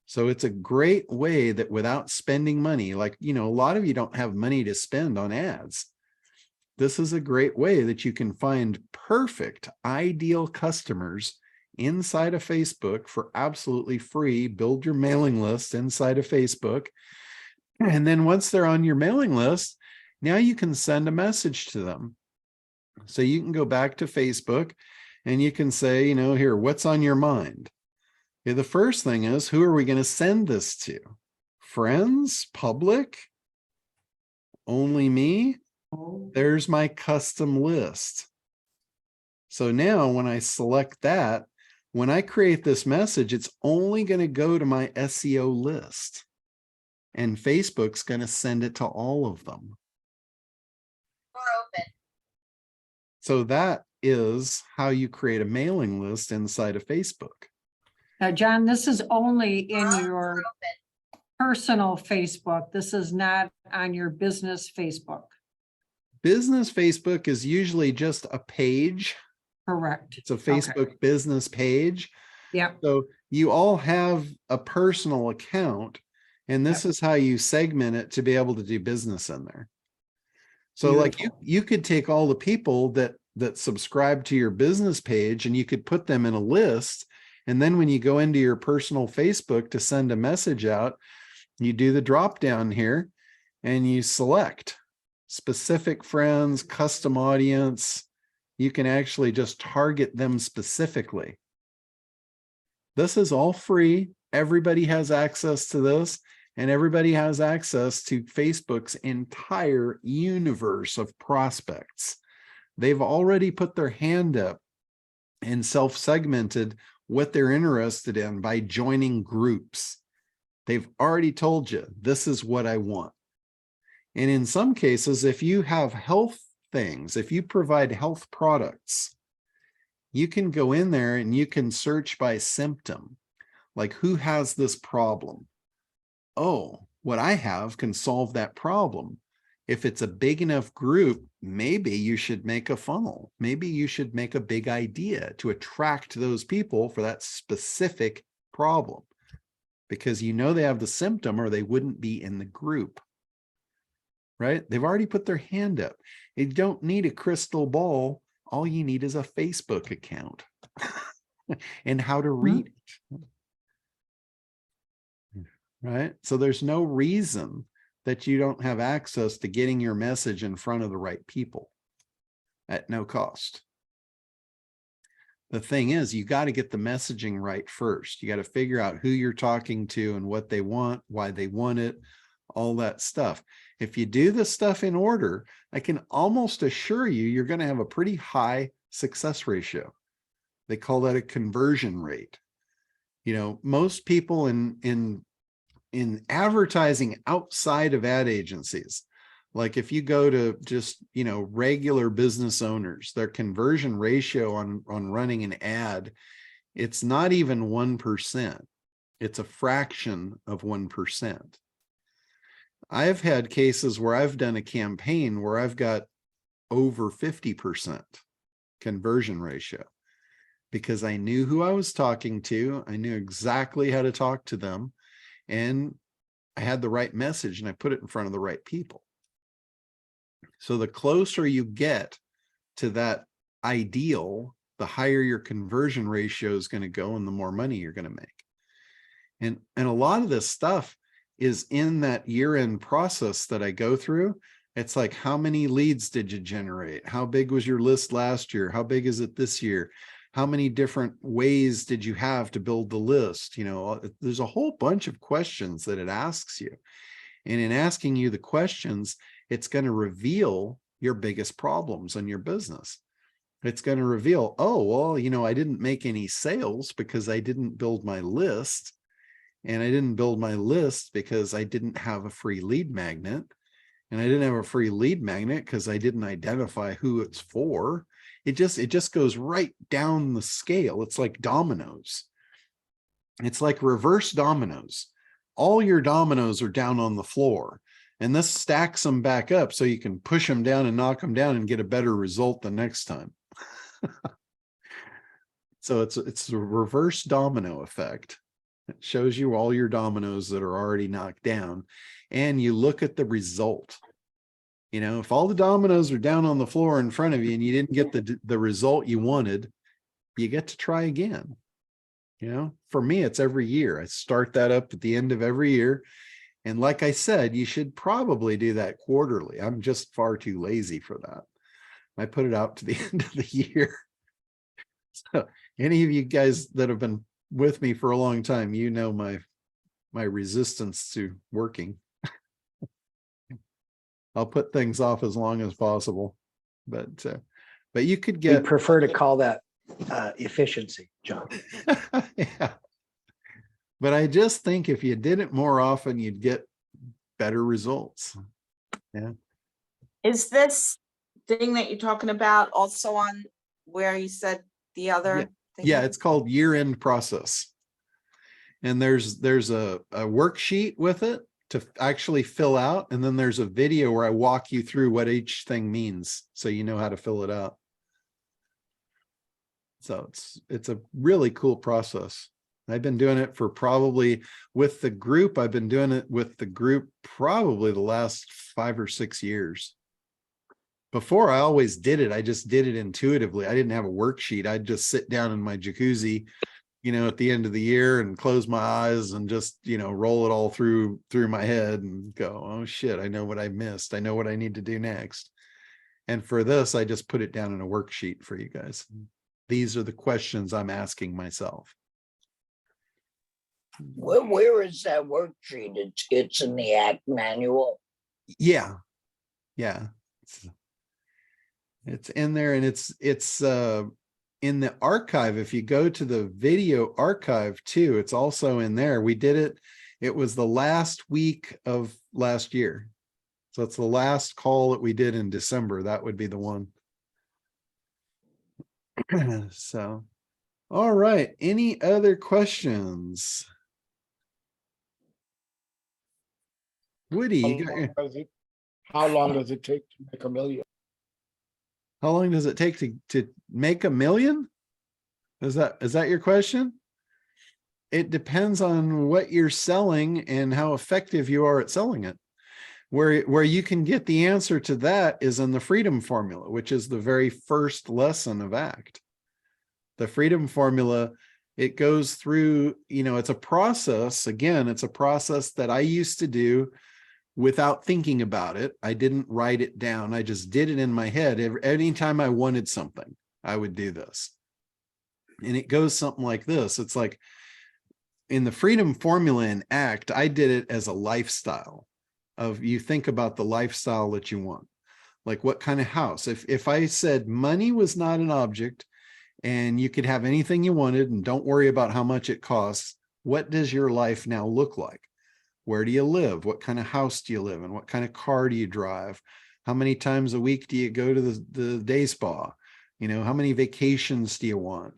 So it's a great way that without spending money, like, a lot of you don't have money to spend on ads. This is a great way that you can find perfect, ideal customers inside of Facebook for absolutely free. Build your mailing list inside of Facebook. And then once they're on your mailing list, now you can send a message to them. So you can go back to Facebook and you can say, here, what's on your mind? Okay, the first thing is, who are we going to send this to? Friends, public, only me? There's my custom list. So now when I select that, when I create this message, it's only going to go to my SEO list. And Facebook's going to send it to all of them. So that is how you create a mailing list inside of Facebook. Now, John, this is only in your personal Facebook. This is not on your business Facebook. Business Facebook is usually just a page. Correct. It's a Facebook business page. Yeah. So you all have a personal account, and this is how you segment it to be able to do business in there. So like you could take all the people that subscribe to your business page and you could put them in a list. And then when you go into your personal Facebook to send a message out, you do the drop down here and you select specific friends, custom audience. You can actually just target them specifically. This is all free. Everybody has access to this, and everybody has access to Facebook's entire universe of prospects. They've already put their hand up and self-segmented what they're interested in by joining groups. They've already told you, this is what I want. And in some cases, if you have health things, if you provide health products, you can go in there and you can search by symptom, like who has this problem? Oh, what I have can solve that problem. If it's a big enough group, maybe you should make a funnel. Maybe you should make a big idea to attract those people for that specific problem, because they have the symptom or they wouldn't be in the group. Right? They've already put their hand up. You don't need a crystal ball. all you need is a Facebook account and how to read it. Right? So there's no reason that you don't have access to getting your message in front of the right people at no cost. The thing is, you got to get the messaging right first. You got to figure out who you're talking to and what they want, why they want it, all that stuff. If you do this stuff in order, I can almost assure you, you're going to have a pretty high success ratio. They call that a conversion rate. You know, most people in advertising outside of ad agencies, like if you go to just, you know, regular business owners, their conversion ratio on running an ad, it's not even 1%. It's a fraction of 1%. I've had cases where I've done a campaign where I've got over 50% conversion ratio because I knew who I was talking to. I knew exactly how to talk to them, and I had the right message and I put it in front of the right people. So the closer you get to that ideal, the higher your conversion ratio is going to go and the more money you're going to make. And a lot of this stuff is in that year-end process that I go through. It's like, how many leads did you generate? How big was your list last year? How big is it this year? How many different ways did you have to build the list? You know, there's a whole bunch of questions that it asks you. And in asking you the questions, it's going to reveal your biggest problems in your business. It's going to reveal, oh, well, you know, I didn't make any sales because I didn't build my list. And I didn't build my list because I didn't have a free lead magnet. And I didn't have a free lead magnet because I didn't identify who it's for. It just goes right down the scale. It's like dominoes. It's like reverse dominoes. All your dominoes are down on the floor, and this stacks them back up so you can push them down and knock them down and get a better result the next time. So it's a reverse domino effect. It shows you all your dominoes that are already knocked down, and you look at the result. You know, if all the dominoes are down on the floor in front of you and you didn't get the result you wanted, you get to try again. You know, for me, it's every year. I start that up at the end of every year. And like I said, you should probably do that quarterly. I'm just far too lazy for that. I put it out to the end of the year. So any of you guys that have been with me for a long time, you know my resistance to working. I'll put things off as long as possible, but you could We get. prefer to call that efficiency, John. Yeah. But I just think if you did it more often, you'd get better results. Yeah. Is this thing that you're talking about also on where you said the other thing? Yeah, it's called year-end process. And there's a worksheet with it to actually fill out. And then there's a video where I walk you through what each thing means, so you know how to fill it out. So it's a really cool process. I've been doing it for probably with the group. I've been doing it with the group probably the last 5 or 6 years. Before, I always did it. I just did it intuitively. I didn't have a worksheet. I'd just sit down in my jacuzzi, you know, at the end of the year and close my eyes and just, you know, roll it all through my head and go, oh shit, I know what I missed. I know what I need to do next. And for this, I just put it down in a worksheet for you guys. These are the questions I'm asking myself. Where is that worksheet? It's in the Act manual. Yeah. It's in there, and it's in the archive. If you go to the video archive too, it's also in there. We did it. It was the last week of last year. So it's the last call that we did in December. That would be the one. So, all right. Any other questions? Woody, you got your... How long does it take to make $1 million? How long does it take to make $1 million? Is that your question? It depends on what you're selling and how effective you are at selling it. Where you can get the answer to that is in the freedom formula, which is the very first lesson of ACT. The freedom formula, it goes through, it's a process. Again, it's a process that I used to do without thinking about it. I didn't write it down. I just did it in my head. Anytime I wanted something, I would do this. And it goes something like this. It's like in the freedom formula in ACT, I did it as a lifestyle of, you think about the lifestyle that you want. Like what kind of house? If I said money was not an object and you could have anything you wanted and don't worry about how much it costs, what does your life now look like? Where do you live? What kind of house do you live in? What kind of car do you drive? How many times a week do you go to the day spa? How many vacations do you want?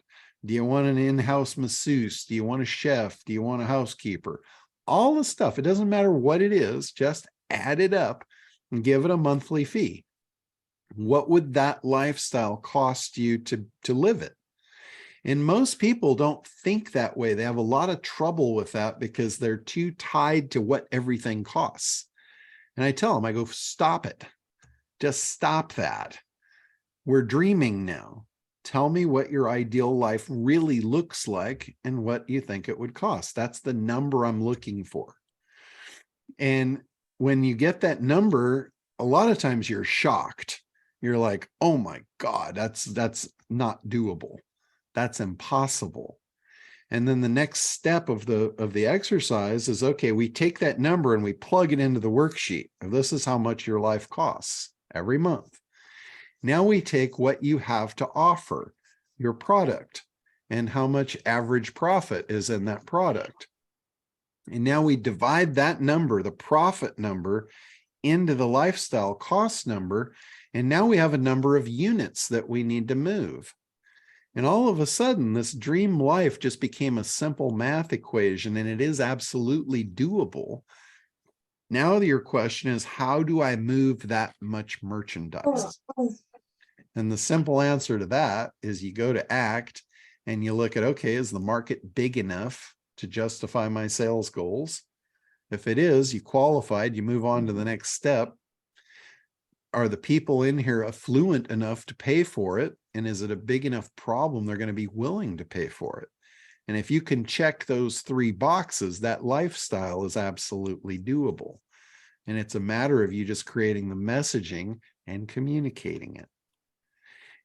Do you want an in-house masseuse? Do you want a chef? Do you want a housekeeper? All the stuff. It doesn't matter what it is, just add it up and give it a monthly fee. What would that lifestyle cost you to live it? And most people don't think that way. They have a lot of trouble with that because they're too tied to what everything costs. And I tell them, I go, stop it. Just stop that. We're dreaming now. Tell me what your ideal life really looks like and what you think it would cost. That's the number I'm looking for. And when you get that number, a lot of times you're shocked. You're like, oh my God, that's not doable. That's impossible. And then the next step of the exercise is, okay, we take that number and we plug it into the worksheet. This is how much your life costs every month. Now we take what you have to offer, your product, and how much average profit is in that product. And now we divide that number, the profit number, into the lifestyle cost number. And now we have a number of units that we need to move. And all of a sudden, this dream life just became a simple math equation, and it is absolutely doable. Now your question is, how do I move that much merchandise? And the simple answer to that is you go to ACT and you look at, okay, is the market big enough to justify my sales goals? If it is, you qualified, you move on to the next step. Are the people in here affluent enough to pay for it? And is it a big enough problem they're going to be willing to pay for it? And if you can check those three boxes, that lifestyle is absolutely doable. And it's a matter of you just creating the messaging and communicating it.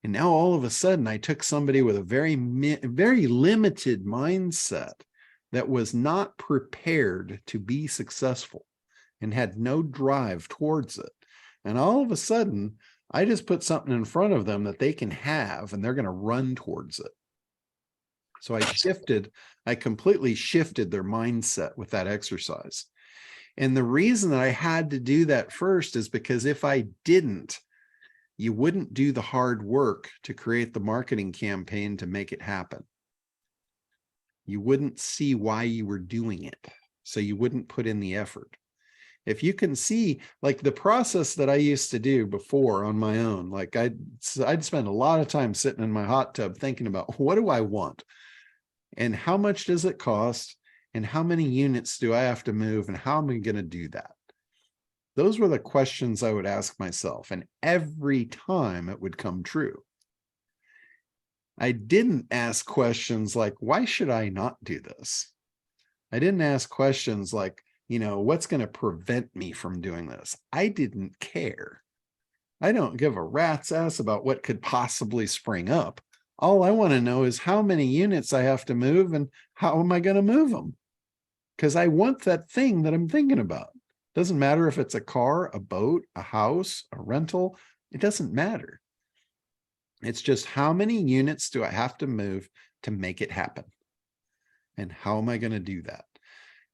And now all of a sudden, I took somebody with a very limited mindset that was not prepared to be successful and had no drive towards it. And all of a sudden, I just put something in front of them that they can have, and they're going to run towards it. So I completely shifted their mindset with that exercise. And the reason that I had to do that first is because if I didn't, you wouldn't do the hard work to create the marketing campaign to make it happen. You wouldn't see why you were doing it. So you wouldn't put in the effort. If you can see, like the process that I used to do before on my own, like I'd spend a lot of time sitting in my hot tub thinking about, what do I want? And how much does it cost? And how many units do I have to move? And how am I going to do that? Those were the questions I would ask myself. And every time it would come true. I didn't ask questions like, why should I not do this? I didn't ask questions like, what's going to prevent me from doing this? I didn't care. I don't give a rat's ass about what could possibly spring up. All I want to know is how many units I have to move and how am I going to move them? Because I want that thing that I'm thinking about. Doesn't matter if it's a car, a boat, a house, a rental. It doesn't matter. It's just how many units do I have to move to make it happen? And how am I going to do that?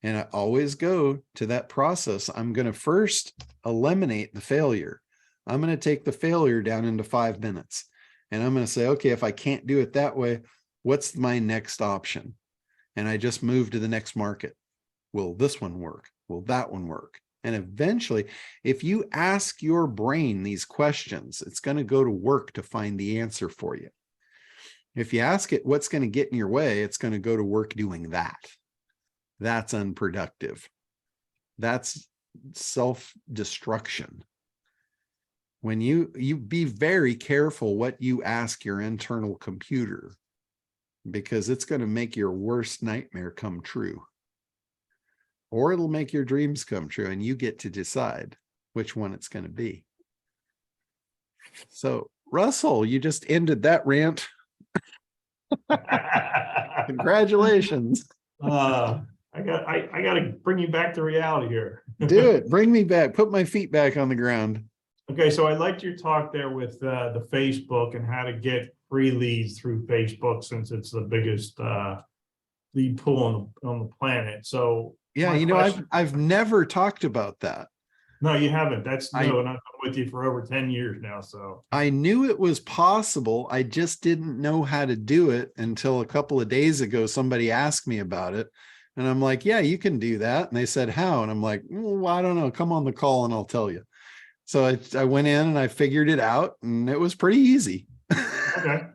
And I always go to that process. I'm going to first eliminate the failure. I'm going to take the failure down into 5 minutes. And I'm going to say, okay, if I can't do it that way, what's my next option? And I just move to the next market. Will this one work? Will that one work? And eventually, if you ask your brain these questions, it's going to go to work to find the answer for you. If you ask it what's going to get in your way, it's going to go to work doing that. That's unproductive. That's self-destruction. When you be very careful what you ask your internal computer, because it's going to make your worst nightmare come true. Or it'll make your dreams come true, and you get to decide which one it's going to be. So, Russell, you just ended that rant. Congratulations. I gotta bring you back to reality here. Do it. Bring me back. Put my feet back on the ground. Okay, so I liked your talk there with the Facebook and how to get free leads through Facebook, since it's the biggest lead pool on the planet. So yeah, my you know, question- I've never talked about that. No, you haven't. That's new, and I've been with you for over 10 years now. So I knew it was possible. I just didn't know how to do it until a couple of days ago. Somebody asked me about it, and I'm like, yeah, you can do that. And they said, how? And I'm like, well, I don't know. Come on the call and I'll tell you. So I went in and I figured it out, and it was pretty easy. okay.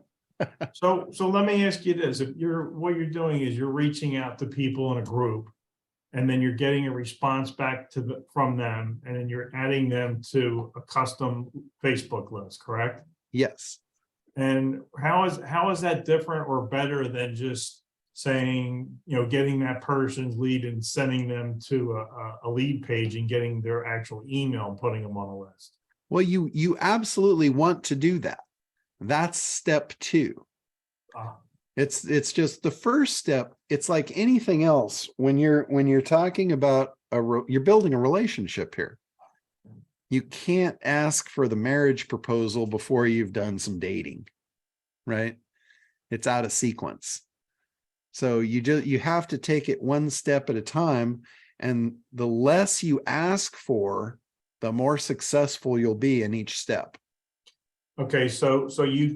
So let me ask you this. If what you're doing is you're reaching out to people in a group, and then you're getting a response back from them, and then you're adding them to a custom Facebook list, correct? Yes. And how is that different or better than just saying, getting that person's lead and sending them to a lead page and getting their actual email and putting them on a list? Well, you absolutely want to do that. That's step 2. It's just the first step. It's like anything else when you're talking about you're building a relationship here. You can't ask for the marriage proposal before you've done some dating, right? It's out of sequence. So you have to take it one step at a time, and the less you ask for, the more successful you'll be in each step. Okay, so you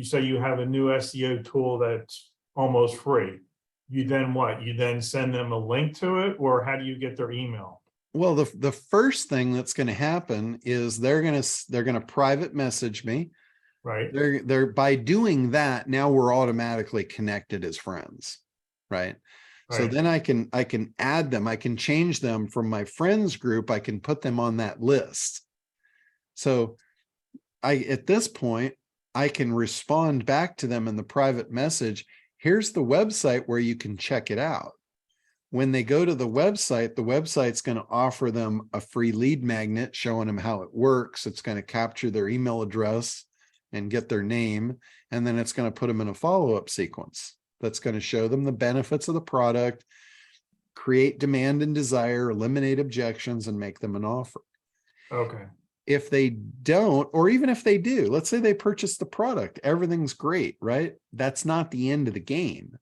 say you have a new SEO tool that's almost free. You then what? You then send them a link to it, or how do you get their email? Well, the first thing that's going to happen is they're going to private message me. Right. They're by doing that, now we're automatically connected as friends, right? So then I can add them. I can change them from my friends group. I can put them on that list. So at this point, I can respond back to them in the private message. Here's the website where you can check it out. When they go to the website's going to offer them a free lead magnet showing them how it works. It's going to capture their email address and get their name. And then it's going to put them in a follow-up sequence that's going to show them the benefits of the product, create demand and desire, eliminate objections, and make them an offer. Okay. If they don't, or even if they do, let's say they purchase the product, everything's great, right? That's not the end of the game.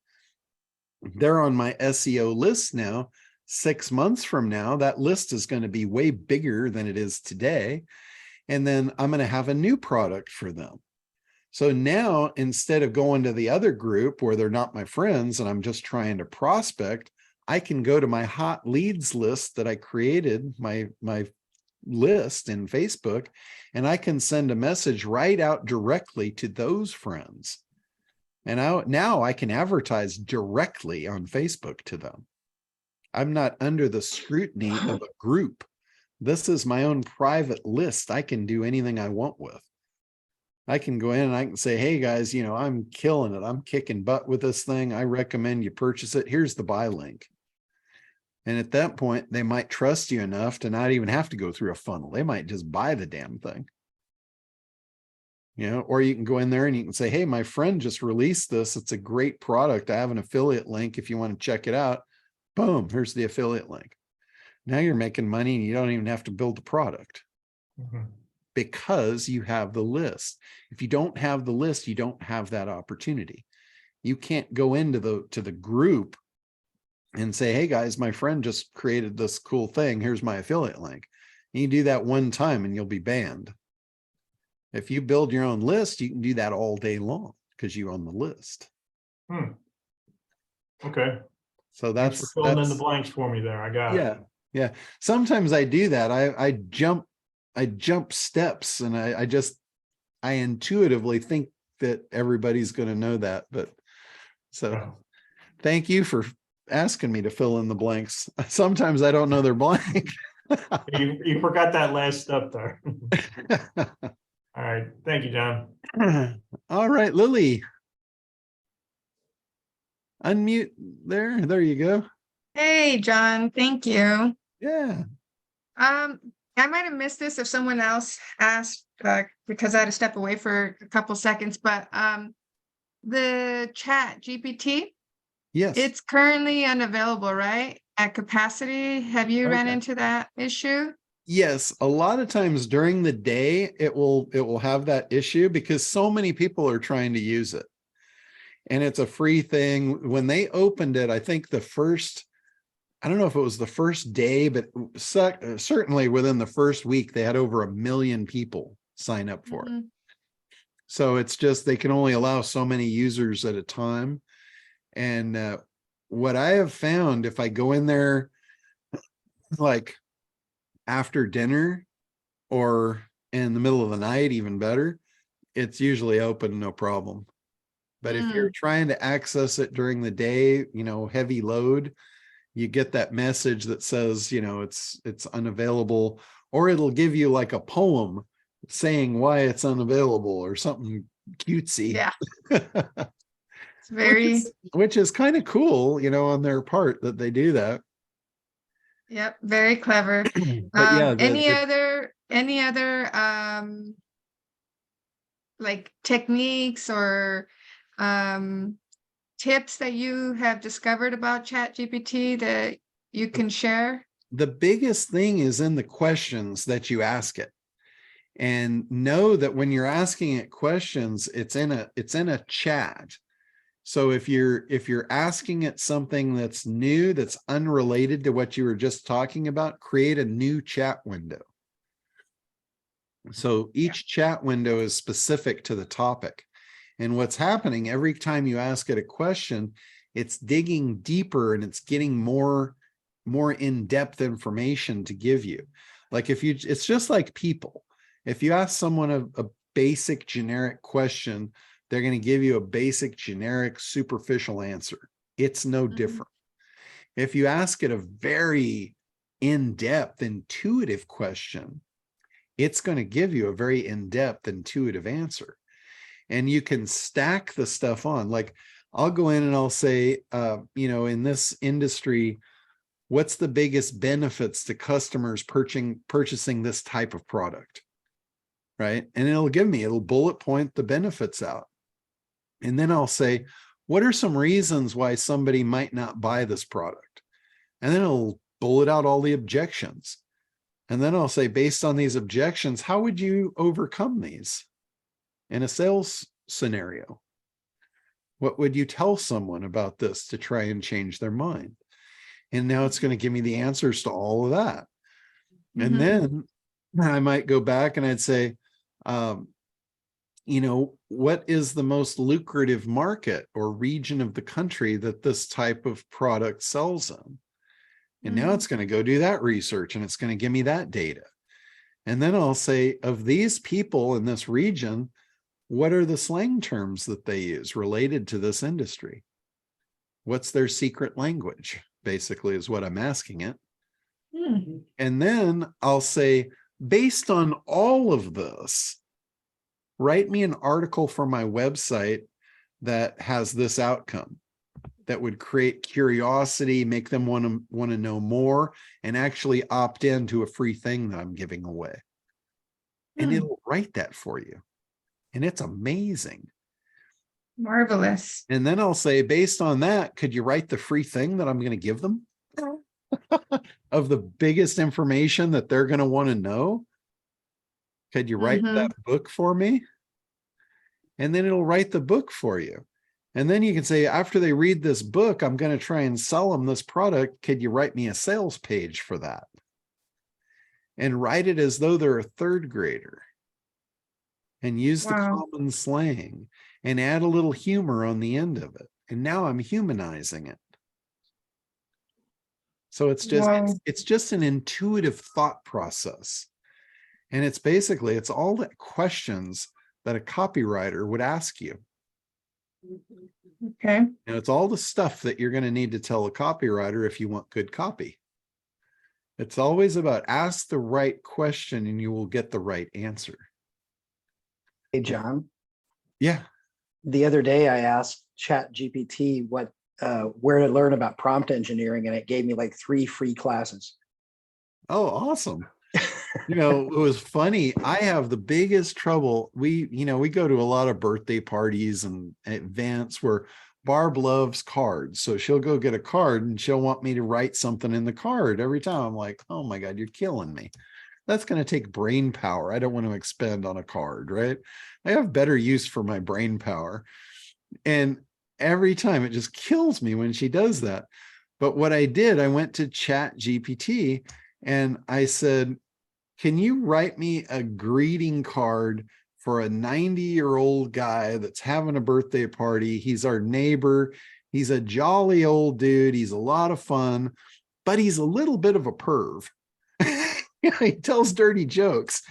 They're on my SEO list now. 6 months from now, that list is going to be way bigger than it is today. And then I'm going to have a new product for them. So now, instead of going to the other group where they're not my friends and I'm just trying to prospect, I can go to my hot leads list that I created, my list in Facebook, and I can send a message right out directly to those friends. And now I can advertise directly on Facebook to them. I'm not under the scrutiny of a group. This is my own private list. I can do anything I want with. I can go in and I can say, hey guys, I'm killing it. I'm kicking butt with this thing. I recommend you purchase it. Here's the buy link. And at that point, they might trust you enough to not even have to go through a funnel. They might just buy the damn thing. Or you can go in there and you can say, hey, my friend just released this. It's a great product. I have an affiliate link if you want to check it out. Boom, here's the affiliate link. Now you're making money and you don't even have to build the product because you have the list. If you don't have the list, you don't have that opportunity. You can't go into the group and say, hey guys, my friend just created this cool thing. Here's my affiliate link. And you do that one time and you'll be banned. If you build your own list, you can do that all day long because you own the list. Okay. So Thanks for filling in the blanks for me there. I got it. Yeah. Sometimes I do that. I jump steps and I intuitively think that everybody's going to know that. But so thank you for asking me to fill in the blanks. Sometimes I don't know they're blank. You forgot that last step there. All right, thank you, John. All right, Lily. Unmute there. There you go. Hey, John, thank you. Yeah. I might have missed this if someone else asked, because I had to step away for a couple seconds, but the ChatGPT, Yes. it's currently unavailable, right? At capacity. Have you ran Okay. into that issue? Yes, a lot of times during the day it will have that issue because so many people are trying to use it. And it's a free thing. When they opened it, I think I don't know if it was the first day, but certainly within the first week, they had over 1 million people sign up for it. So it's just, they can only allow so many users at a time. And what I have found, if I go in there like after dinner or in the middle of the night, even better, it's usually open, no problem. But if you're trying to access it during the day, heavy load, you get that message that says, it's unavailable, or it'll give you like a poem saying why it's unavailable or something cutesy. Yeah. It's very, which is kind of cool, on their part that they do that. yep, very clever. But yeah, any other like techniques or tips that you have discovered about ChatGPT that you can share? The biggest thing is in the questions that you ask it. And know that when you're asking it questions, it's in a chat. So if you're asking it something that's new, that's unrelated to what you were just talking about, create a new chat window. So each chat window is specific to the topic. And what's happening every time you ask it a question, it's digging deeper and it's getting more in-depth information to give you. Like it's just like people. If you ask someone a basic generic question, they're going to give you a basic generic superficial answer. It's no different. If you ask it a very in-depth intuitive question, it's going to give you a very in-depth intuitive answer. And you can stack the stuff on. Like I'll go in and I'll say, in this industry, what's the biggest benefits to customers purchasing this type of product? Right. And it'll bullet point the benefits out. And then I'll say, what are some reasons why somebody might not buy this product? And then it'll bullet out all the objections. And then I'll say, based on these objections, how would you overcome these in a sales scenario? What would you tell someone about this to try and change their mind? And now it's going to give me the answers to all of that. And then I might go back and I'd say, what is the most lucrative market or region of the country that this type of product sells in? And now it's going to go do that research and it's going to give me that data. And then I'll say, of these people in this region, what are the slang terms that they use related to this industry? What's their secret language, basically, is what I'm asking it. And then I'll say, based on all of this, write me an article for my website that has this outcome, that would create curiosity, make them want to know more, and actually opt into a free thing that I'm giving away. And it'll write that for you. And it's amazing. Marvelous. And then I'll say, based on that, could you write the free thing that I'm going to give them? Of the biggest information that they're going to want to know? Could you write that book for me? And then it'll write the book for you. And then you can say, after they read this book, I'm going to try and sell them this product. Could you write me a sales page for that? And write it as though they're a third grader. And use the common slang and add a little humor on the end of it. And now I'm humanizing it. So it's just an intuitive thought process. And it's basically, it's all the questions that a copywriter would ask you. Okay. It's all the stuff that you're going to need to tell a copywriter if you want good copy. It's always about ask the right question and you will get the right answer. Hey, John. Yeah. The other day I asked ChatGPT where to learn about prompt engineering, and it gave me like 3 free classes. Oh, awesome. It was funny. I have the biggest trouble. We go to a lot of birthday parties and events where Barb loves cards. So she'll go get a card and she'll want me to write something in the card every time. I'm like, oh my God, you're killing me. That's going to take brain power. I don't want to expend on a card, right? I have better use for my brain power. And every time it just kills me when she does that. But what I did, I went to ChatGPT and I said, can you write me a greeting card for a 90-year-old guy that's having a birthday party? He's our neighbor. He's a jolly old dude. He's a lot of fun, but he's a little bit of a perv. He tells dirty jokes.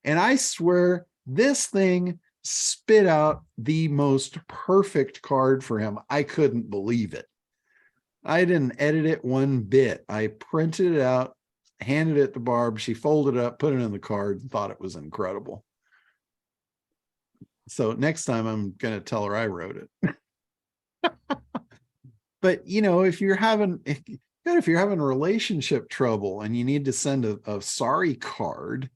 And I swear this thing spit out the most perfect card for him. I couldn't believe it. I didn't edit it one bit. I printed it out, handed it to Barb. She folded it up, put it in the card, and thought it was incredible. So next time I'm going to tell her I wrote it. But if you're having relationship trouble and you need to send a sorry card,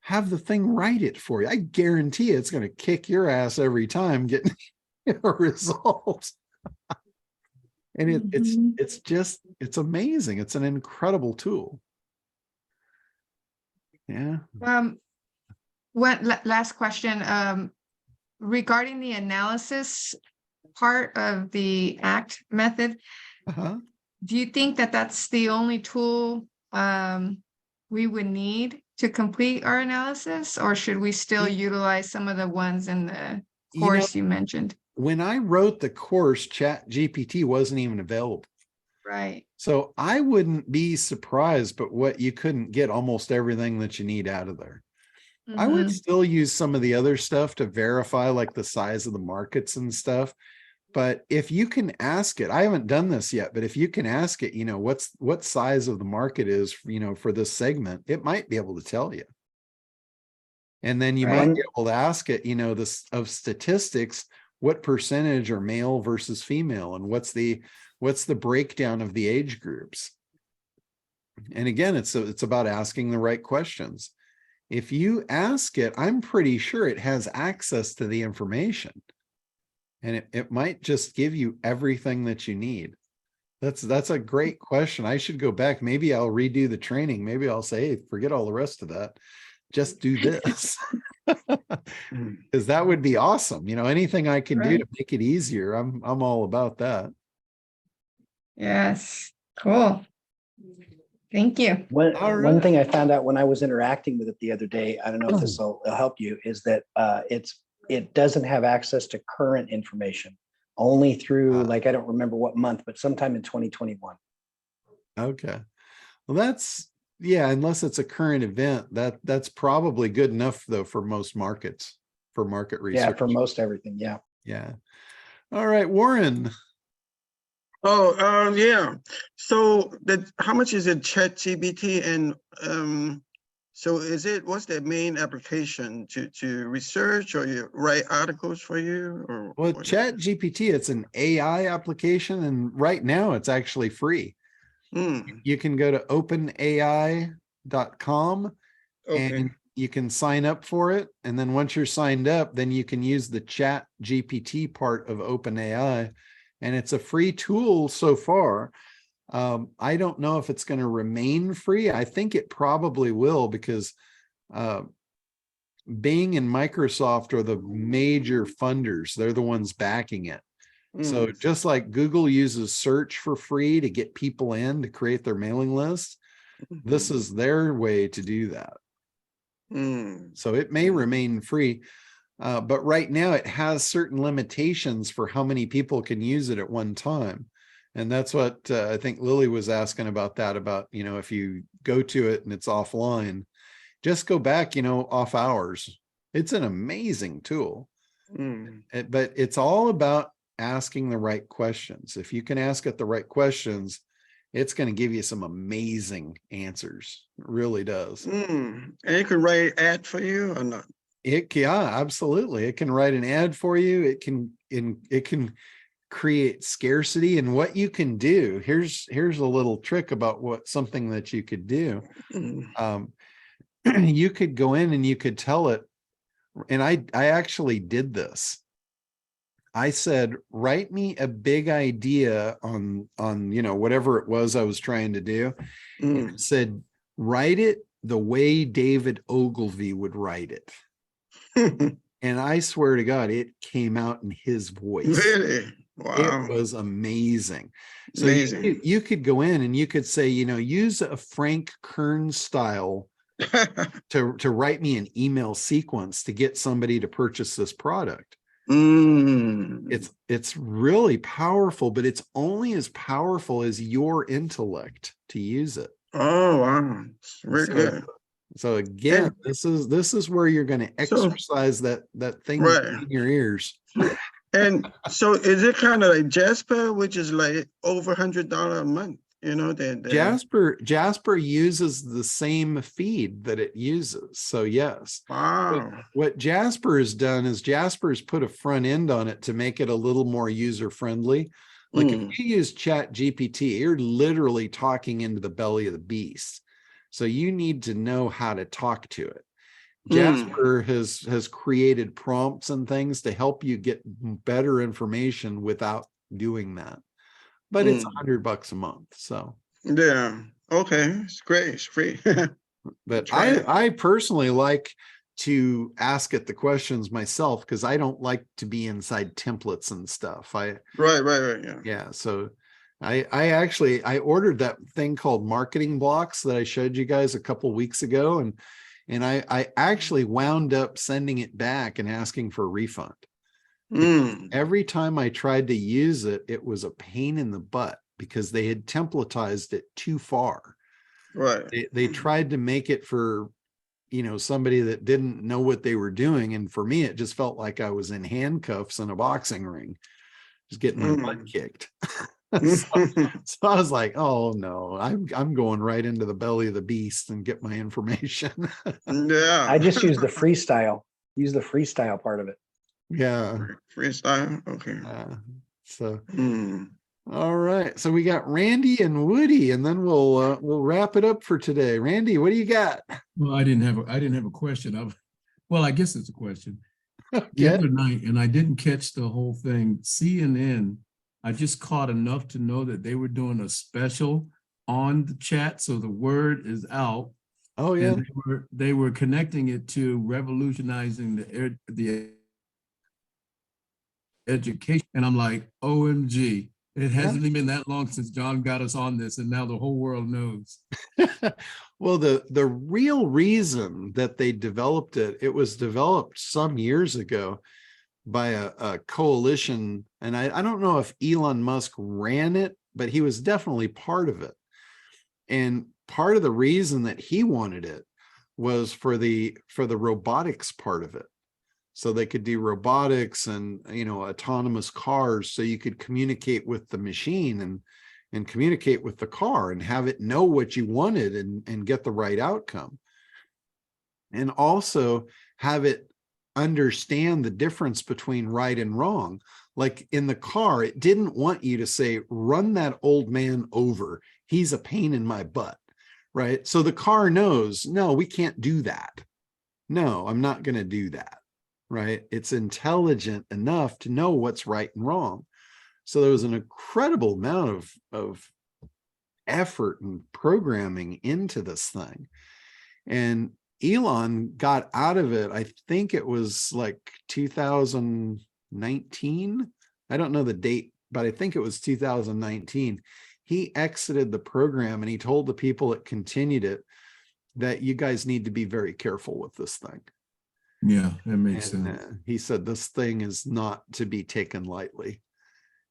have the thing write it for you. I guarantee it's going to kick your ass every time getting a result. And it's amazing. It's an incredible tool. Yeah. Last question, regarding the analysis part of the ACT method. Do you think that that's the only tool we would need to complete our analysis, or should we still utilize some of the ones in the course you mentioned? When I wrote the course, ChatGPT wasn't even available. Right. So I wouldn't be surprised, but what you couldn't get almost everything that you need out of there. I would still use some of the other stuff to verify like the size of the markets and stuff. But if you can ask it, I haven't done this yet, but if you can ask it, what size of the market is, for this segment, it might be able to tell you. And then you might be able to ask it, this of statistics, what percentage are male versus female, and what's the breakdown of the age groups. And again, it's about asking the right questions. If you ask it, I'm pretty sure it has access to the information. And it might just give you everything that you need. That's a great question. I should go back. Maybe I'll redo the training. Maybe I'll say, hey, forget all the rest of that. Just do this. Because that would be awesome. Anything I can do to make it easier, I'm all about that. Yes. Cool. Thank you. One thing I found out when I was interacting with it the other day, I don't know if this will help you, is that it doesn't have access to current information, only through I don't remember what month, but sometime in 2021. Okay. Well, unless it's a current event, that's probably good enough though for most markets, for market research. Yeah, for most everything. Yeah. Yeah. All right, Warren. Oh, yeah. So how much is it ChatGPT, and so what's the main application to research, or you write articles for you, or? Well, ChatGPT, it's an AI application, and right now it's actually free. You can go to openai.com and you can sign up for it. And then once you're signed up, then you can use the ChatGPT part of OpenAI, and it's a free tool so far. I don't know if it's going to remain free. I think it probably will, because Bing and Microsoft are the major funders. They're the ones backing it. So just like Google uses search for free to get people in to create their mailing list, this is their way to do that. So it may remain free, but right now it has certain limitations for how many people can use it at one time. And that's what I think Lily was asking about if you go to it and it's offline, just go back, off hours. It's an amazing tool. But it's all about asking the right questions. If you can ask it the right questions, it's going to give you some amazing answers. It really does. And it could write an ad for you or not? Yeah, absolutely. It can write an ad for you. It can create scarcity. And what you can do, here's a little trick about something that you could do. You could go in and you could tell it, and I actually did this. I said, write me a big idea on whatever it was I was trying to do. And it said, write it the way David Ogilvy would write it. And I swear to God, it came out in his voice. Really? Wow. It was amazing. So Amazing. you could go in and you could say, use a Frank Kern style to write me an email sequence to get somebody to purchase this product. It's really powerful, but it's only as powerful as your intellect to use it. Oh, wow. Very good. So again, this is where you're going to exercise that thing in your ears. And so is it kind of like Jasper, which is like over $100 a month? Jasper uses the same feed that it uses. So yes. Wow. What Jasper has done is Jasper's put a front end on it to make it a little more user friendly. Like if you use ChatGPT, you're literally talking into the belly of the beast. So you need to know how to talk to it. Jasper has created prompts and things to help you get better information without doing that. But it's $100 a month. So yeah. Okay. It's great. It's free. But I personally like to ask it the questions myself because I don't like to be inside templates and stuff. Right. Yeah. Yeah. So I ordered that thing called marketing blocks that I showed you guys a couple weeks ago. And I actually wound up sending it back and asking for a refund. Every time I tried to use it, it was a pain in the butt because they had templatized it too far. Right. They tried to make it for, somebody that didn't know what they were doing. And for me, it just felt like I was in handcuffs in a boxing ring, just getting my butt kicked. So I was like, oh no, I'm going right into the belly of the beast and get my information. Yeah. I just use the freestyle. Use the freestyle part of it. Yeah. Freestyle. Okay. So all right. So we got Randy and Woody, and then we'll wrap it up for today. Randy, what do you got? Well, I didn't have a question. I guess it's a question. The other night, and I didn't catch the whole thing. CNN, I just caught enough to know that they were doing a special on the chat, so the word is out. Oh yeah. And they were connecting it to revolutionizing the education, and I'm like, OMG. It hasn't even been that long since John got us on this, and now the whole world knows. Well, the real reason that they developed it was developed some years ago by a coalition. And I don't know if Elon Musk ran it, but he was definitely part of it. And part of the reason that he wanted it was for the robotics part of it. So they could do robotics and, autonomous cars. So you could communicate with the machine and communicate with the car and have it know what you wanted and get the right outcome. And also have it understand the difference between right and wrong. Like in the car, it didn't want you to say, run that old man over. He's a pain in my butt, right? So the car knows, no, we can't do that. No, I'm not going to do that. Right? It's intelligent enough to know what's right and wrong. So there was an incredible amount of effort and programming into this thing. And Elon got out of it, I think it was like 2019. I don't know the date, but I think it was 2019. He exited the program and he told the people that continued it that you guys need to be very careful with this thing. Yeah, that makes sense. He said this thing is not to be taken lightly.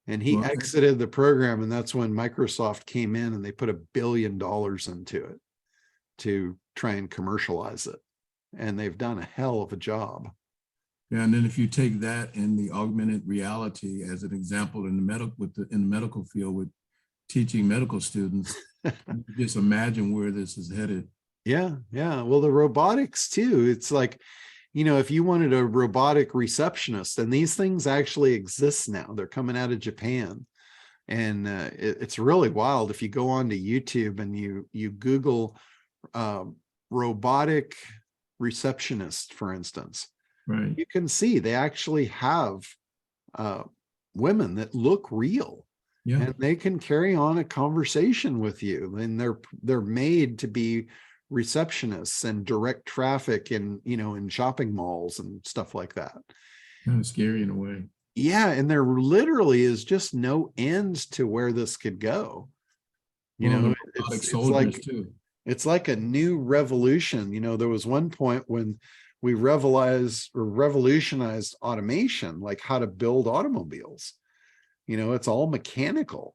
And he exited the program, and that's when Microsoft came in and they put $1 billion into it to try and commercialize it. And they've done a hell of a job. Yeah, and then if you take that in the augmented reality as an example in the medical field with teaching medical students, just imagine where this is headed. Yeah, yeah. Well, the robotics too. It's like, if you wanted a robotic receptionist, and these things actually exist now. They're coming out of Japan, and it's really wild. If you go onto YouTube and you Google robotic receptionist, for instance, right, you can see they actually have women that look real. Yeah. And they can carry on a conversation with you, and they're made to be receptionists and direct traffic in shopping malls and stuff like that. Kind of scary in a way. Yeah, and there literally is just no end to where this could go. It's like a new revolution. There was one point when we revolutionized automation, like how to build automobiles. It's all mechanical.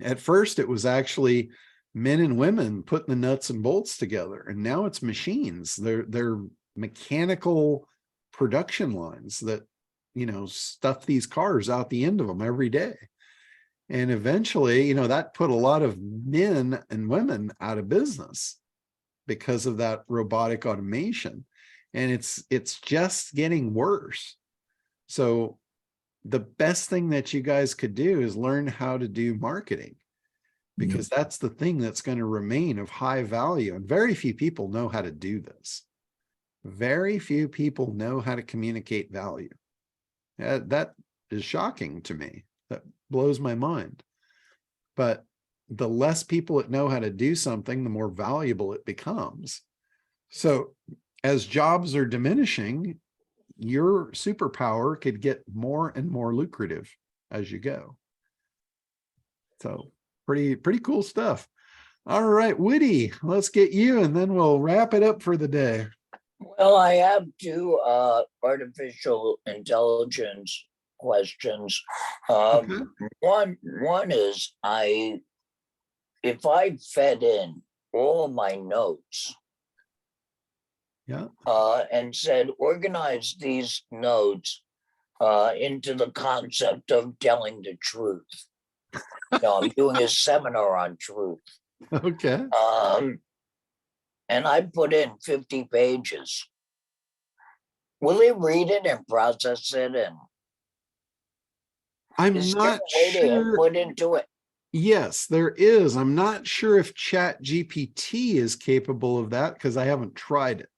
At first, it was actually men and women putting the nuts and bolts together, and now it's machines. They're mechanical production lines that stuff these cars out the end of them every day. And eventually, that put a lot of men and women out of business because of that robotic automation. And it's just getting worse. So the best thing that you guys could do is learn how to do marketing, because that's the thing that's going to remain of high value. And very few people know how to do this. Very few people know how to communicate value. That is shocking to me. That blows my mind. But the less people that know how to do something, the more valuable it becomes. So as jobs are diminishing, your superpower could get more and more lucrative as you go. So pretty cool stuff. All right, Woody, let's get you, and then we'll wrap it up for the day. Well, I have two artificial intelligence questions. One is if I fed in all my notes, and said, organize these notes into the concept of telling the truth. I'm doing a seminar on truth. Okay. And I put in 50 pages. Will it read it and process it? And I'm is not there a way to sure. input into it? Yes, there is. I'm not sure if ChatGPT is capable of that because I haven't tried it.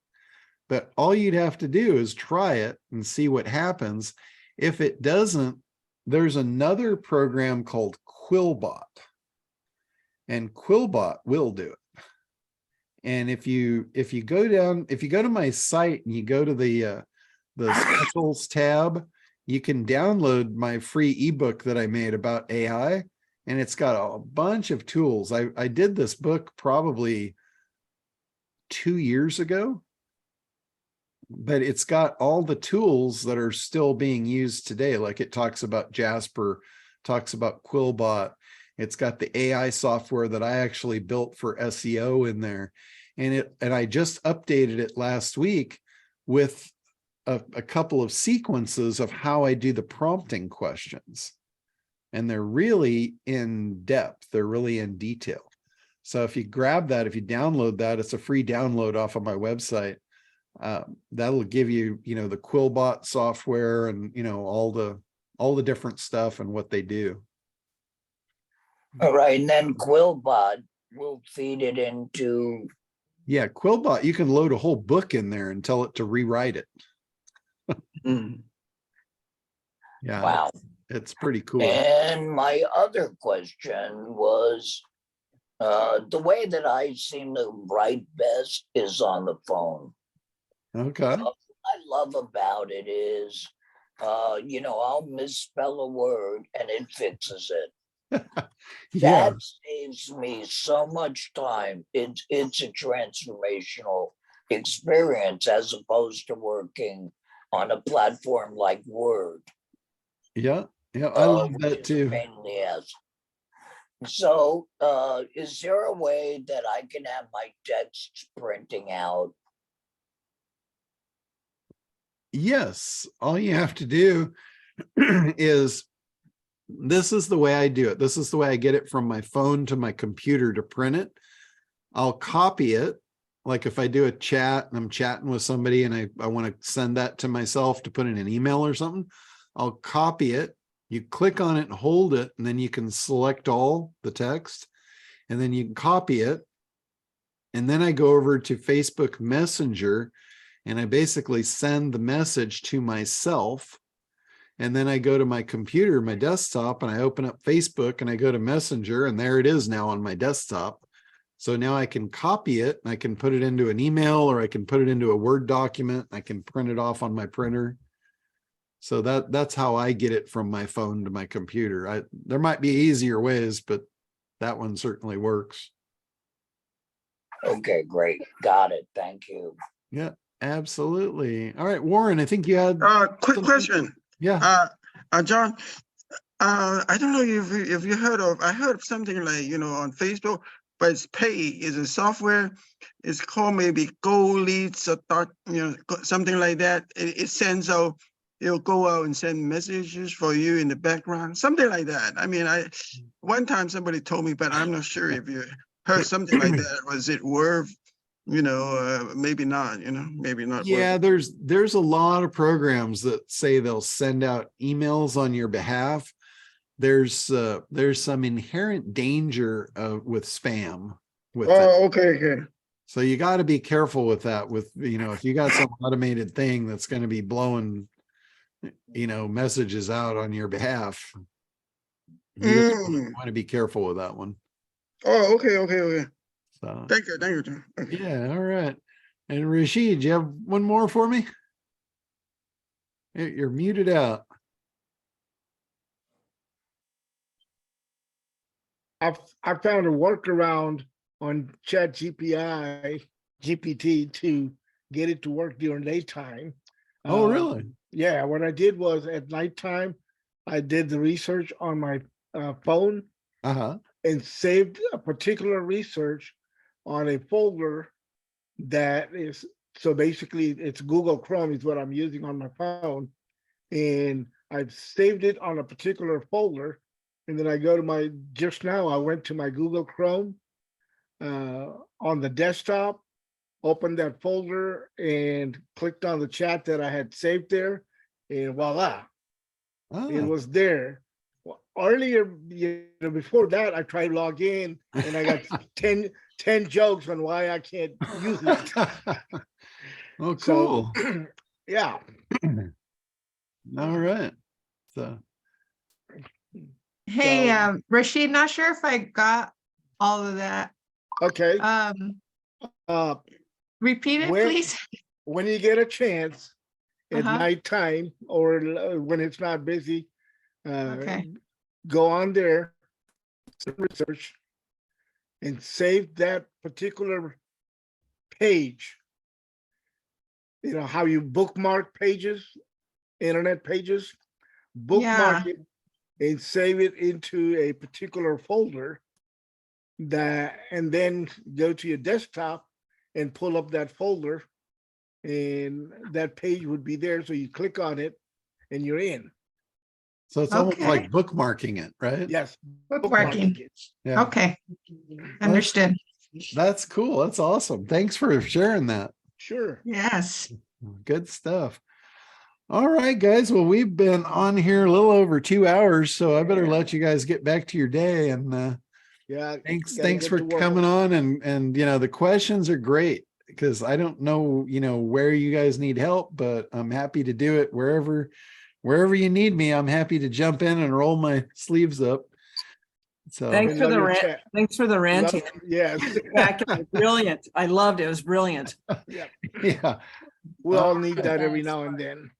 But all you'd have to do is try it and see what happens. If it doesn't, there's another program called Quillbot, and Quillbot will do it. And if you go to my site and you go to the specials tab, you can download my free ebook that I made about AI, and it's got a bunch of tools. I did this book probably 2 years ago, but it's got all the tools that are still being used today. Like it talks about Jasper, talks about Quillbot. It's got the AI software that I actually built for SEO in there. And I just updated it last week with a couple of sequences of how I do the prompting questions. And they're really in depth. They're really in detail. So if you grab that, if you download that, it's a free download off of my website. That'll give you, the Quillbot software and, all the different stuff and what they do. All right. And then Quillbot will feed it into. Yeah, Quillbot, you can load a whole book in there and tell it to rewrite it. Yeah. Wow. It's pretty cool. And my other question was, the way that I seem to write best is on the phone. Okay. What I love about it is, I'll misspell a word and it fixes it. Yeah. That saves me so much time. It's a transformational experience as opposed to working on a platform like Word. Yeah. Yeah. I love that too. Pain in the ass. So, is there a way that I can have my text printing out Yes, all you have to do is, this is the way I do it. This is the way I get it from my phone to my computer to print it. I'll copy it. Like if I do a chat and I'm chatting with somebody and I want to send that to myself to put in an email or something, I'll copy it. You click on it and hold it, and then you can select all the text, and then you can copy it. And then I go over to Facebook Messenger and I basically send the message to myself. And then I go to my computer, my desktop, and I open up Facebook and I go to Messenger, and there it is now on my desktop. So now I can copy it and I can put it into an email, or I can put it into a Word document. I can print it off on my printer. So that's how I get it from my phone to my computer. There might be easier ways, but that one certainly works. Okay, great. Got it. Thank you. Yeah, absolutely. All right, Warren, I think you had quick question. Yeah. John, I don't know if you heard of, I heard of something like, on Facebook, but it's paid, is a software. It's called maybe Go Leads or something like that. It sends out, it'll go out and send messages for you in the background, something like that. I mean, one time somebody told me, but I'm not sure if you heard something like that. Was it worth, maybe not, maybe not. Yeah, there's a lot of programs that say they'll send out emails on your behalf. There's some inherent danger with spam with it. Okay. So you got to be careful with that. With if you got some automated thing that's going to be blowing messages out on your behalf, you want to be careful with that one. Oh, okay. So thank you, John. Okay. Yeah, all right. And Rashid, do you have one more for me? You're muted out. I found a workaround on ChatGPT to get it to work during daytime. Oh, really? Yeah, what I did was at nighttime, I did the research on my phone and saved a particular research on a folder that is, so basically it's Google Chrome is what I'm using on my phone. And I've saved it on a particular folder. And then I go to just now I went to my Google Chrome on the desktop, opened that folder and clicked on the chat that I had saved there, and voila, it was there. Well, earlier, before that, I tried to log in and I got 10 jokes on why I can't use it. Oh, cool. So, yeah. All right. So. Hey, Rashid, not sure if I got all of that. Okay. Repeat it, please. When you get a chance at nighttime or when it's not busy, go on there, research, and save that particular page. You know how you bookmark pages, internet pages, bookmark it and save it into a particular folder and then go to your desktop and pull up that folder, and that page would be there. So you click on it and you're in. So it's almost like bookmarking it, right? Yes. Bookmarking. Yeah. Okay. Understood. That's cool. That's awesome. Thanks for sharing that. Sure. Yes. Good stuff. All right, guys. Well, we've been on here a little over 2 hours, so I better let you guys get back to your day. And thanks for coming on. And the questions are great because I don't know, where you guys need help, but I'm happy to do it wherever you need me. I'm happy to jump in and roll my sleeves up. So thanks for the ranting. Yes. Brilliant. I loved it. It was brilliant. Yeah. We all need that every now and then.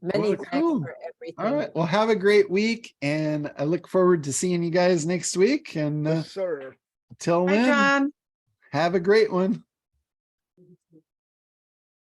Many thanks for everything. All right. Well, have a great week, and I look forward to seeing you guys next week. And yes, sir. Till Bye, then, John. have a great one.